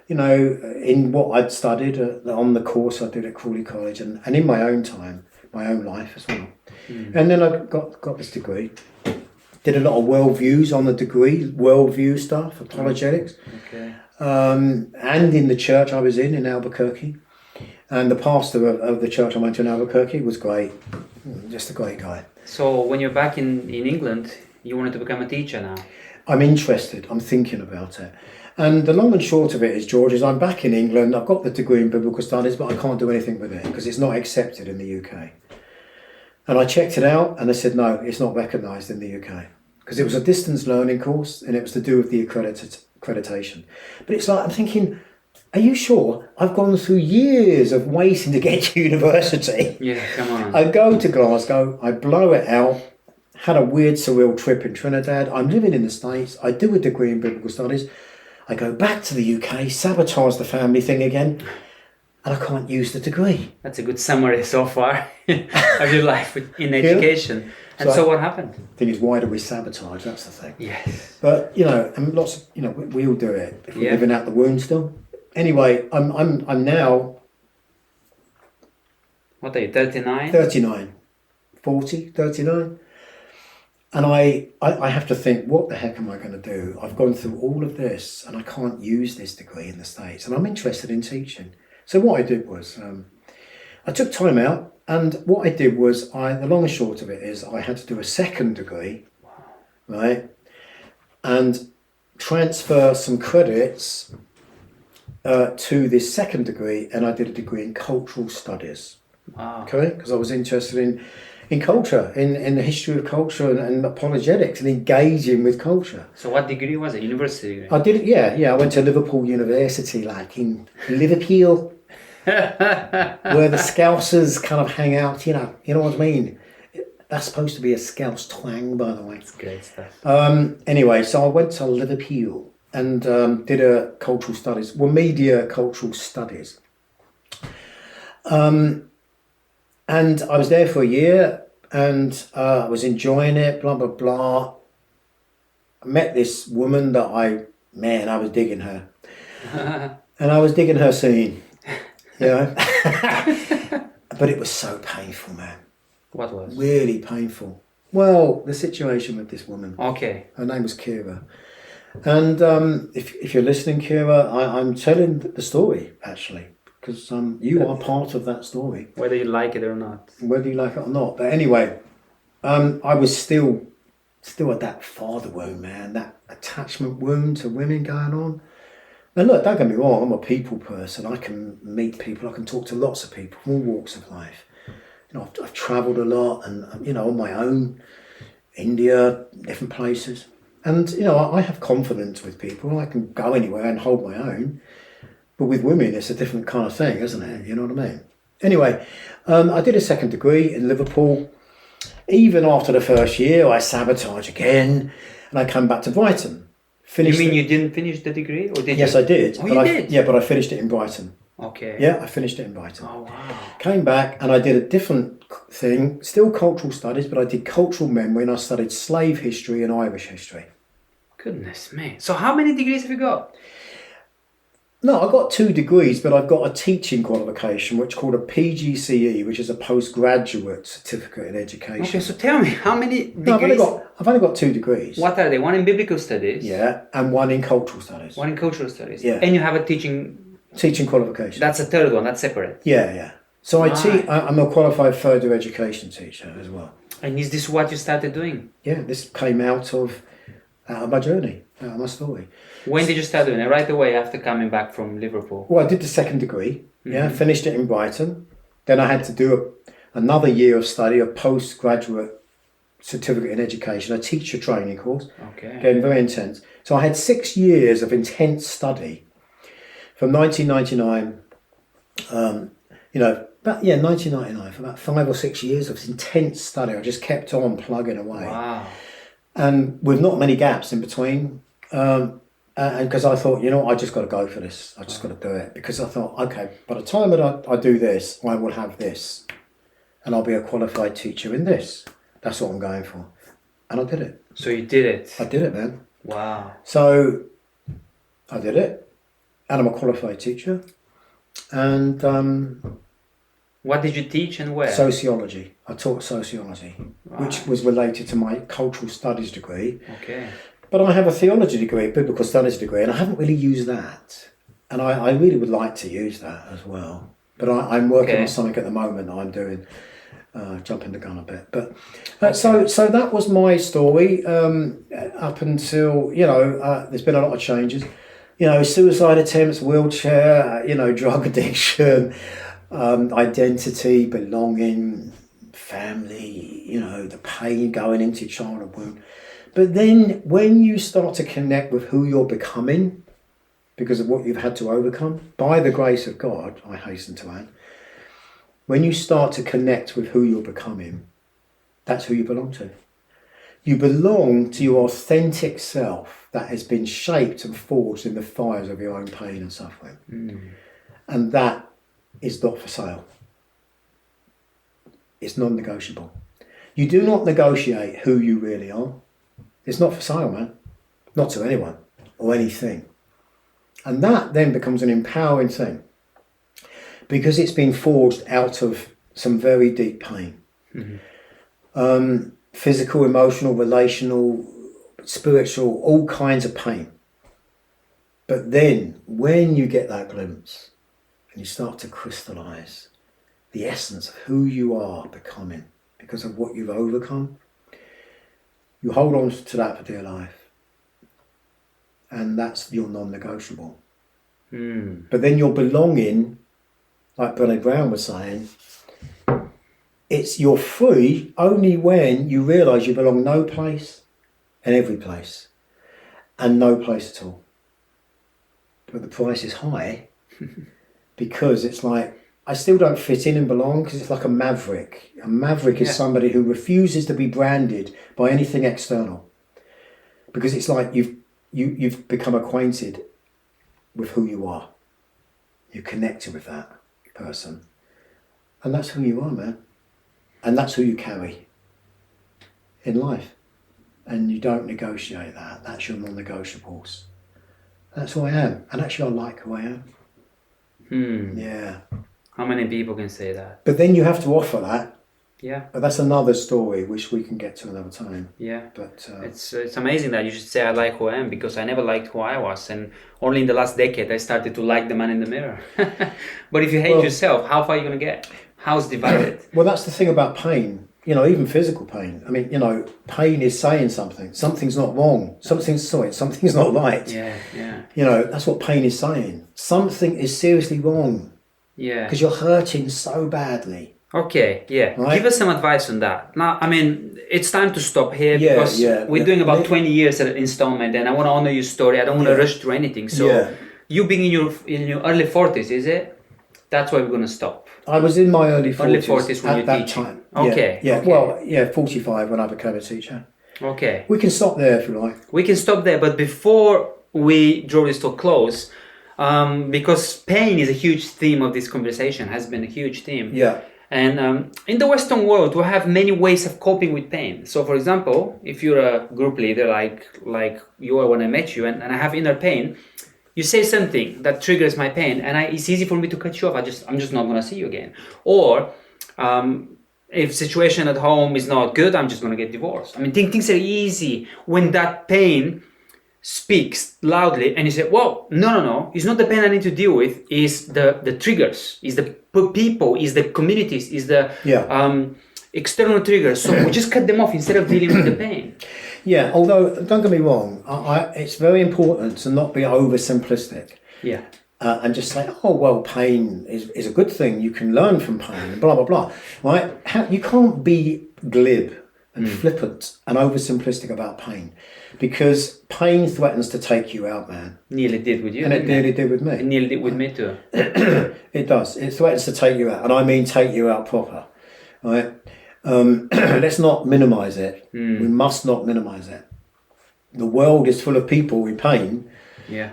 you know, in what I'd studied on the course I did at Crawley College and in my own time, my own life as well. And then I got this degree. Did a lot of worldviews on the degree, worldview stuff, apologetics. Okay. And in the church I was in Albuquerque. And the pastor of the church I went to in Albuquerque was great, just a great guy. So when you're back in England, you wanted to become a teacher now? I'm interested, I'm thinking about it. And the long and short of it is, George, is I'm back in England, I've got the degree in biblical studies, but I can't do anything with it because it's not accepted in the UK. And I checked it out and they said, no, it's not recognised in the UK. Because it was a distance learning course and it was to do with the accreditation. But it's like, I'm thinking, are you sure? I've gone through years of waiting to get to university. Yeah, come on. I go to Glasgow, I blow it out, had a weird surreal trip in Trinidad, I'm living in the States, I do a degree in biblical studies, I go back to the UK, sabotage the family thing again, and I can't use the degree. That's a good summary so far of your life in education. And so what happened? The thing is, why do we sabotage? That's the thing. Yes. But, you know, and lots of, you know, we all do it if we're living out the wound still. Anyway, I'm now... What are you, 39? 39. 40, 39. And I have to think, what the heck am I going to do? I've gone through all of this and I can't use this degree in the States. And I'm interested in teaching. So what I did was, I took time out. And what I did was, the long and short of it is, I had to do a second degree, right? And transfer some credits to this second degree, and I did a degree in cultural studies. Wow. Okay, because I was interested in culture, in the history of culture and apologetics and engaging with culture. So what degree was it? University degree? I did it, yeah. I went to Liverpool University, like in Liverpool. Where the Scousers kind of hang out, you know what I mean? That's supposed to be a Scouse twang, by the way. It's great stuff. Anyway, so I went to Liverpool and did a cultural studies, media cultural studies. And I was there for a year and I was enjoying it, blah, blah, blah. I met this woman that I was digging her. And I was digging her scene, you know. But it was so painful, man. What was? Really painful. Well, the situation with this woman. Okay. Her name was Kira. And if you're listening, Kira, I'm telling the story, actually, because you are part of that story. Whether you like it or not. Whether you like it or not. But anyway, I was still at that father wound, man, that attachment wound to women going on. And look, don't get me wrong, I'm a people person. I can meet people, I can talk to lots of people from all walks of life. You know, I've travelled a lot and, you know, on my own, India, different places. And, you know, I have confidence with people. I can go anywhere and hold my own. But with women, it's a different kind of thing, isn't it? You know what I mean? Anyway, I did a second degree in Liverpool. Even after the first year, I sabotaged again. And I came back to Brighton. You mean you didn't finish the degree? Or did Yes, you? I did. Oh, you did? Yeah, but I finished it in Brighton. Okay. Yeah, I finished it in Brighton. Oh, wow. Came back and I did a different thing, still cultural studies, but I did cultural memory and I studied slave history and Irish history. Goodness me. So how many degrees have you got? No, I've got 2 degrees, but I've got a teaching qualification, which is called a PGCE, which is a postgraduate certificate in education. Okay, so tell me, how many degrees? No, I've only got 2 degrees. What are they? One in biblical studies? Yeah, and 1 in cultural studies. One in cultural studies? Yeah. And you have a teaching qualification. That's a third one, that's separate. Yeah. So I'm a qualified further education teacher as well. And is this what you started doing? Yeah, this came out of my journey, out of my story. When did you start doing it? Right away after coming back from Liverpool? Well, I did the second degree, finished it in Brighton. Then I had to do another year of study, a postgraduate certificate in education, a teacher training course. Okay. Again, very intense. So I had 6 years of intense study from 1999, 1999, for about 5 or 6 years of intense study. I just kept on plugging away. Wow. And with not many gaps in between. And because I thought, you know, I just got to go for this. I just got to do it. Because I thought, okay, by the time that I do this, I will have this. And I'll be a qualified teacher in this. That's what I'm going for. And I did it. So you did it? I did it, man. Wow. So I did it. And I'm a qualified teacher. And what did you teach and where? sociology. I taught sociology, which was related to my cultural studies degree. Okay. But I have a theology degree, biblical studies degree, and I haven't really used that. And I really would like to use that as well. But I'm working on something at the moment that I'm doing, jumping the gun a bit. But so that was my story up until, there's been a lot of changes. Suicide attempts, wheelchair, drug addiction, identity, belonging, family, the pain going into your childhood wound. But then when you start to connect with who you're becoming, because of what you've had to overcome, by the grace of God, I hasten to add, when you start to connect with who you're becoming, that's who you belong to. You belong to your authentic self that has been shaped and forged in the fires of your own pain and suffering. Mm. And that is not for sale. It's non-negotiable. You do not negotiate who you really are. It's not for sale, man. Not to anyone or anything. And that then becomes an empowering thing because it's been forged out of some very deep pain. Mm-hmm. Physical, emotional, relational, spiritual, all kinds of pain. But then when you get that glimpse and you start to crystallize the essence of who you are becoming because of what you've overcome, you hold on to that for dear life. And that's your non-negotiable. Mm. But then your belonging, like Brené Brown was saying, you're free only when you realise you belong no place and every place and no place at all. But the price is high because it's like, I still don't fit in and belong because it's like a maverick. A maverick is somebody who refuses to be branded by anything external because it's like you've become acquainted with who you are. You're connected with that person. And that's who you are, man. And that's who you carry in life. And you don't negotiate that. That's your non-negotiables. That's who I am. And actually I like who I am. Yeah. How many people can say that? But then you have to offer that. Yeah. But that's another story which we can get to another time. Yeah. But it's amazing that you should say I like who I am, because I never liked who I was, and only in the last decade I started to like the man in the mirror. But if you hate yourself, how far are you going to get? How's divided? Well, that's the thing about pain. You know, even physical pain. I mean, you know, pain is saying something. Something's not wrong. Something's not right. Yeah, yeah. You know, that's what pain is saying. Something is seriously wrong. Yeah. Because you're hurting so badly. Okay, yeah. Right? Give us some advice on that. Now, I mean, it's time to stop here because we're doing about 20 years at an installment, and I want to honor your story. I don't want to rush through anything. So, you being in your early 40s, is it? That's where we're going to stop. I was in my early 40s. Early 40s when at you're that teaching. time. Okay. Yeah. Okay. Well, 45 when I became a teacher. Okay. We can stop there if you like. We can stop there, but before we draw this to a close, because pain is a huge theme of this conversation, has been a huge theme. Yeah. And in the Western world, we have many ways of coping with pain. So, for example, if you're a group leader like you are when I met you, and I have inner pain, you say something that triggers my pain, and it's easy for me to cut you off. I'm just not going to see you again. Or if situation at home is not good, I'm just going to get divorced. I mean, things are easy when that pain speaks loudly, and you say, well, no, it's not the pain I need to deal with, it's the triggers, is the people, is the communities, is the external triggers. So we just cut them off instead of dealing with the pain. Yeah, although, don't get me wrong, it's very important to not be oversimplistic. Yeah. And just say, oh, well, pain is a good thing. You can learn from pain, blah, blah, blah. Right? You can't be glib and flippant and oversimplistic about pain, because pain threatens to take you out, man. Nearly did with you. And it nearly did with me. It nearly did with me too. It does. It threatens to take you out. And I mean take you out proper. Right? Let's not minimise it. We must not minimise it. The world is full of people in pain. Yeah.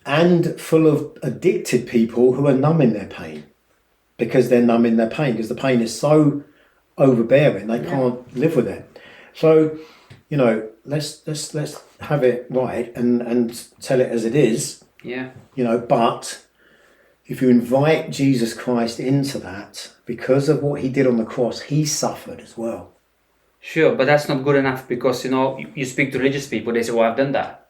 And full of addicted people who are numbing their pain, because they're numbing their pain, because the pain is so overbearing they can't live with it. So, you know, let's have it right and tell it as it is. Yeah. You know, but if you invite Jesus Christ into that, because of what he did on the cross, he suffered as well. Sure, but that's not good enough, because, you know, you speak to religious people, they say, well, I've done that.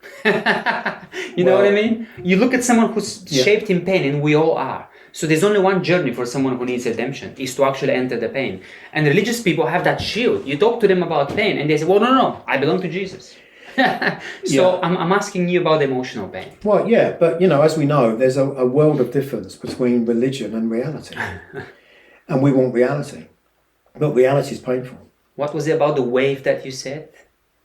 You know what I mean? You look at someone who's shaped in pain, and we all are. So there's only one journey for someone who needs redemption, is to actually enter the pain. And religious people have that shield. You talk to them about pain, and they say, well, no, I belong to Jesus. So I'm asking you about emotional pain. Well, yeah, but, you know, as we know, there's a world of difference between religion and reality. And we want reality. But reality is painful. What was it about the wave that you said?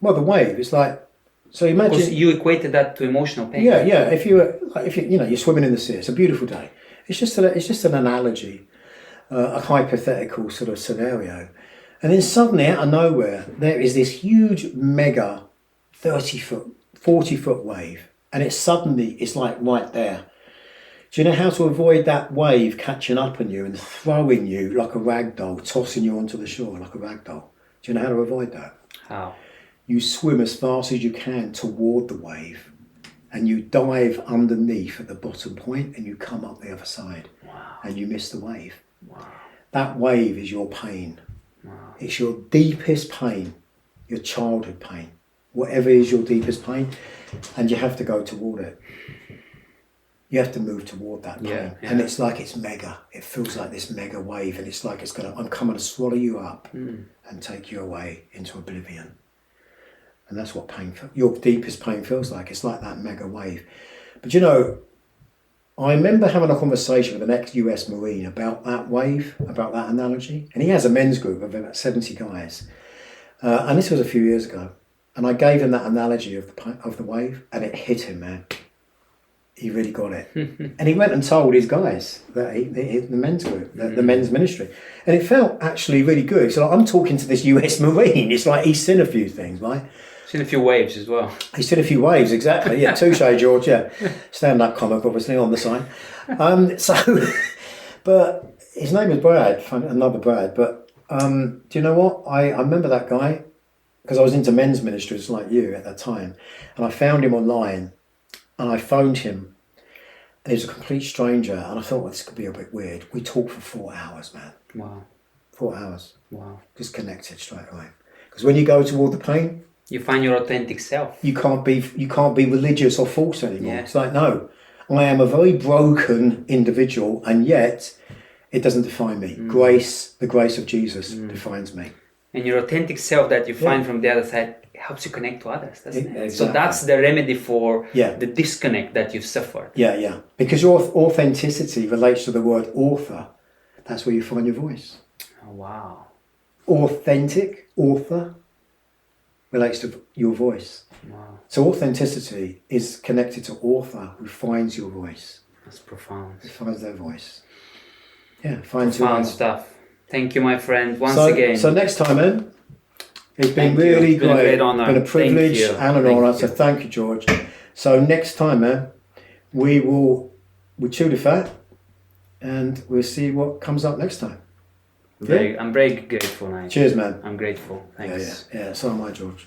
Well, the wave, it's like, so imagine... Because you equated that to emotional pain. Yeah. If you're swimming in the sea, it's a beautiful day. It's just an analogy, a hypothetical sort of scenario. And then suddenly, out of nowhere, there is this huge, mega 30-foot, 40-foot wave. And it's like right there. Do you know how to avoid that wave catching up on you and throwing you like a rag doll, tossing you onto the shore like a rag doll? Do you know how to avoid that? How? You swim as fast as you can toward the wave, and you dive underneath at the bottom point, and you come up the other side. Wow. And you miss the wave. Wow. That wave is your pain. Wow. It's your deepest pain, your childhood pain, whatever is your deepest pain, and you have to go toward it. You have to move toward that pain. Yeah. And it's like it's mega. It feels like this mega wave, and it's like I'm coming to swallow you up and take you away into oblivion. And that's what your deepest pain feels like. It's like that mega wave. But you know, I remember having a conversation with an ex-US Marine about that wave, about that analogy. And he has a men's group of about 70 guys. And this was a few years ago. And I gave him that analogy of the wave, and it hit him, man. He really got it. And he went and told his guys, that the men's group, the men's ministry. And it felt actually really good. So I'm talking to this US Marine. It's like he's seen a few things, right? Seen a few waves as well. He's seen a few waves, exactly. Yeah, touche, George. Yeah, stand-up comic, obviously, on the side. But his name is Brad, another Brad. But do you know what? I remember that guy because I was into men's ministries like you at that time, and I found him online, and I phoned him, he was a complete stranger, and I thought, well, this could be a bit weird. We talked for 4 hours, man. Wow. 4 hours. Wow. Just connected straight away. Because when you go toward the pain, you find your authentic self. You can't be religious or false anymore. Yeah. It's like, no, I am a very broken individual, and yet it doesn't define me. The grace of Jesus defines me. And your authentic self that you find from the other side helps you connect to others, doesn't it? Exactly. So that's the remedy for Yeah. the disconnect that you've suffered. Yeah. Because your authenticity relates to the word author. That's where you find your voice. Oh, wow. Authentic, author, relates to your voice. Wow. So authenticity is connected to author, who finds your voice. That's profound. Who finds their voice. Yeah, finds Profound your stuff. Thank you, my friend, once again. So next time, man, it's been Thank you. really It's been a great honor. It's been a privilege Thank you. and an Thank honour. you. So thank you, George. So next time, man, we'll chew the fat, and we'll see what comes up next time. I'm very grateful, Nigel. Cheers, man. I'm grateful. Thanks. Yeah. So am I, George.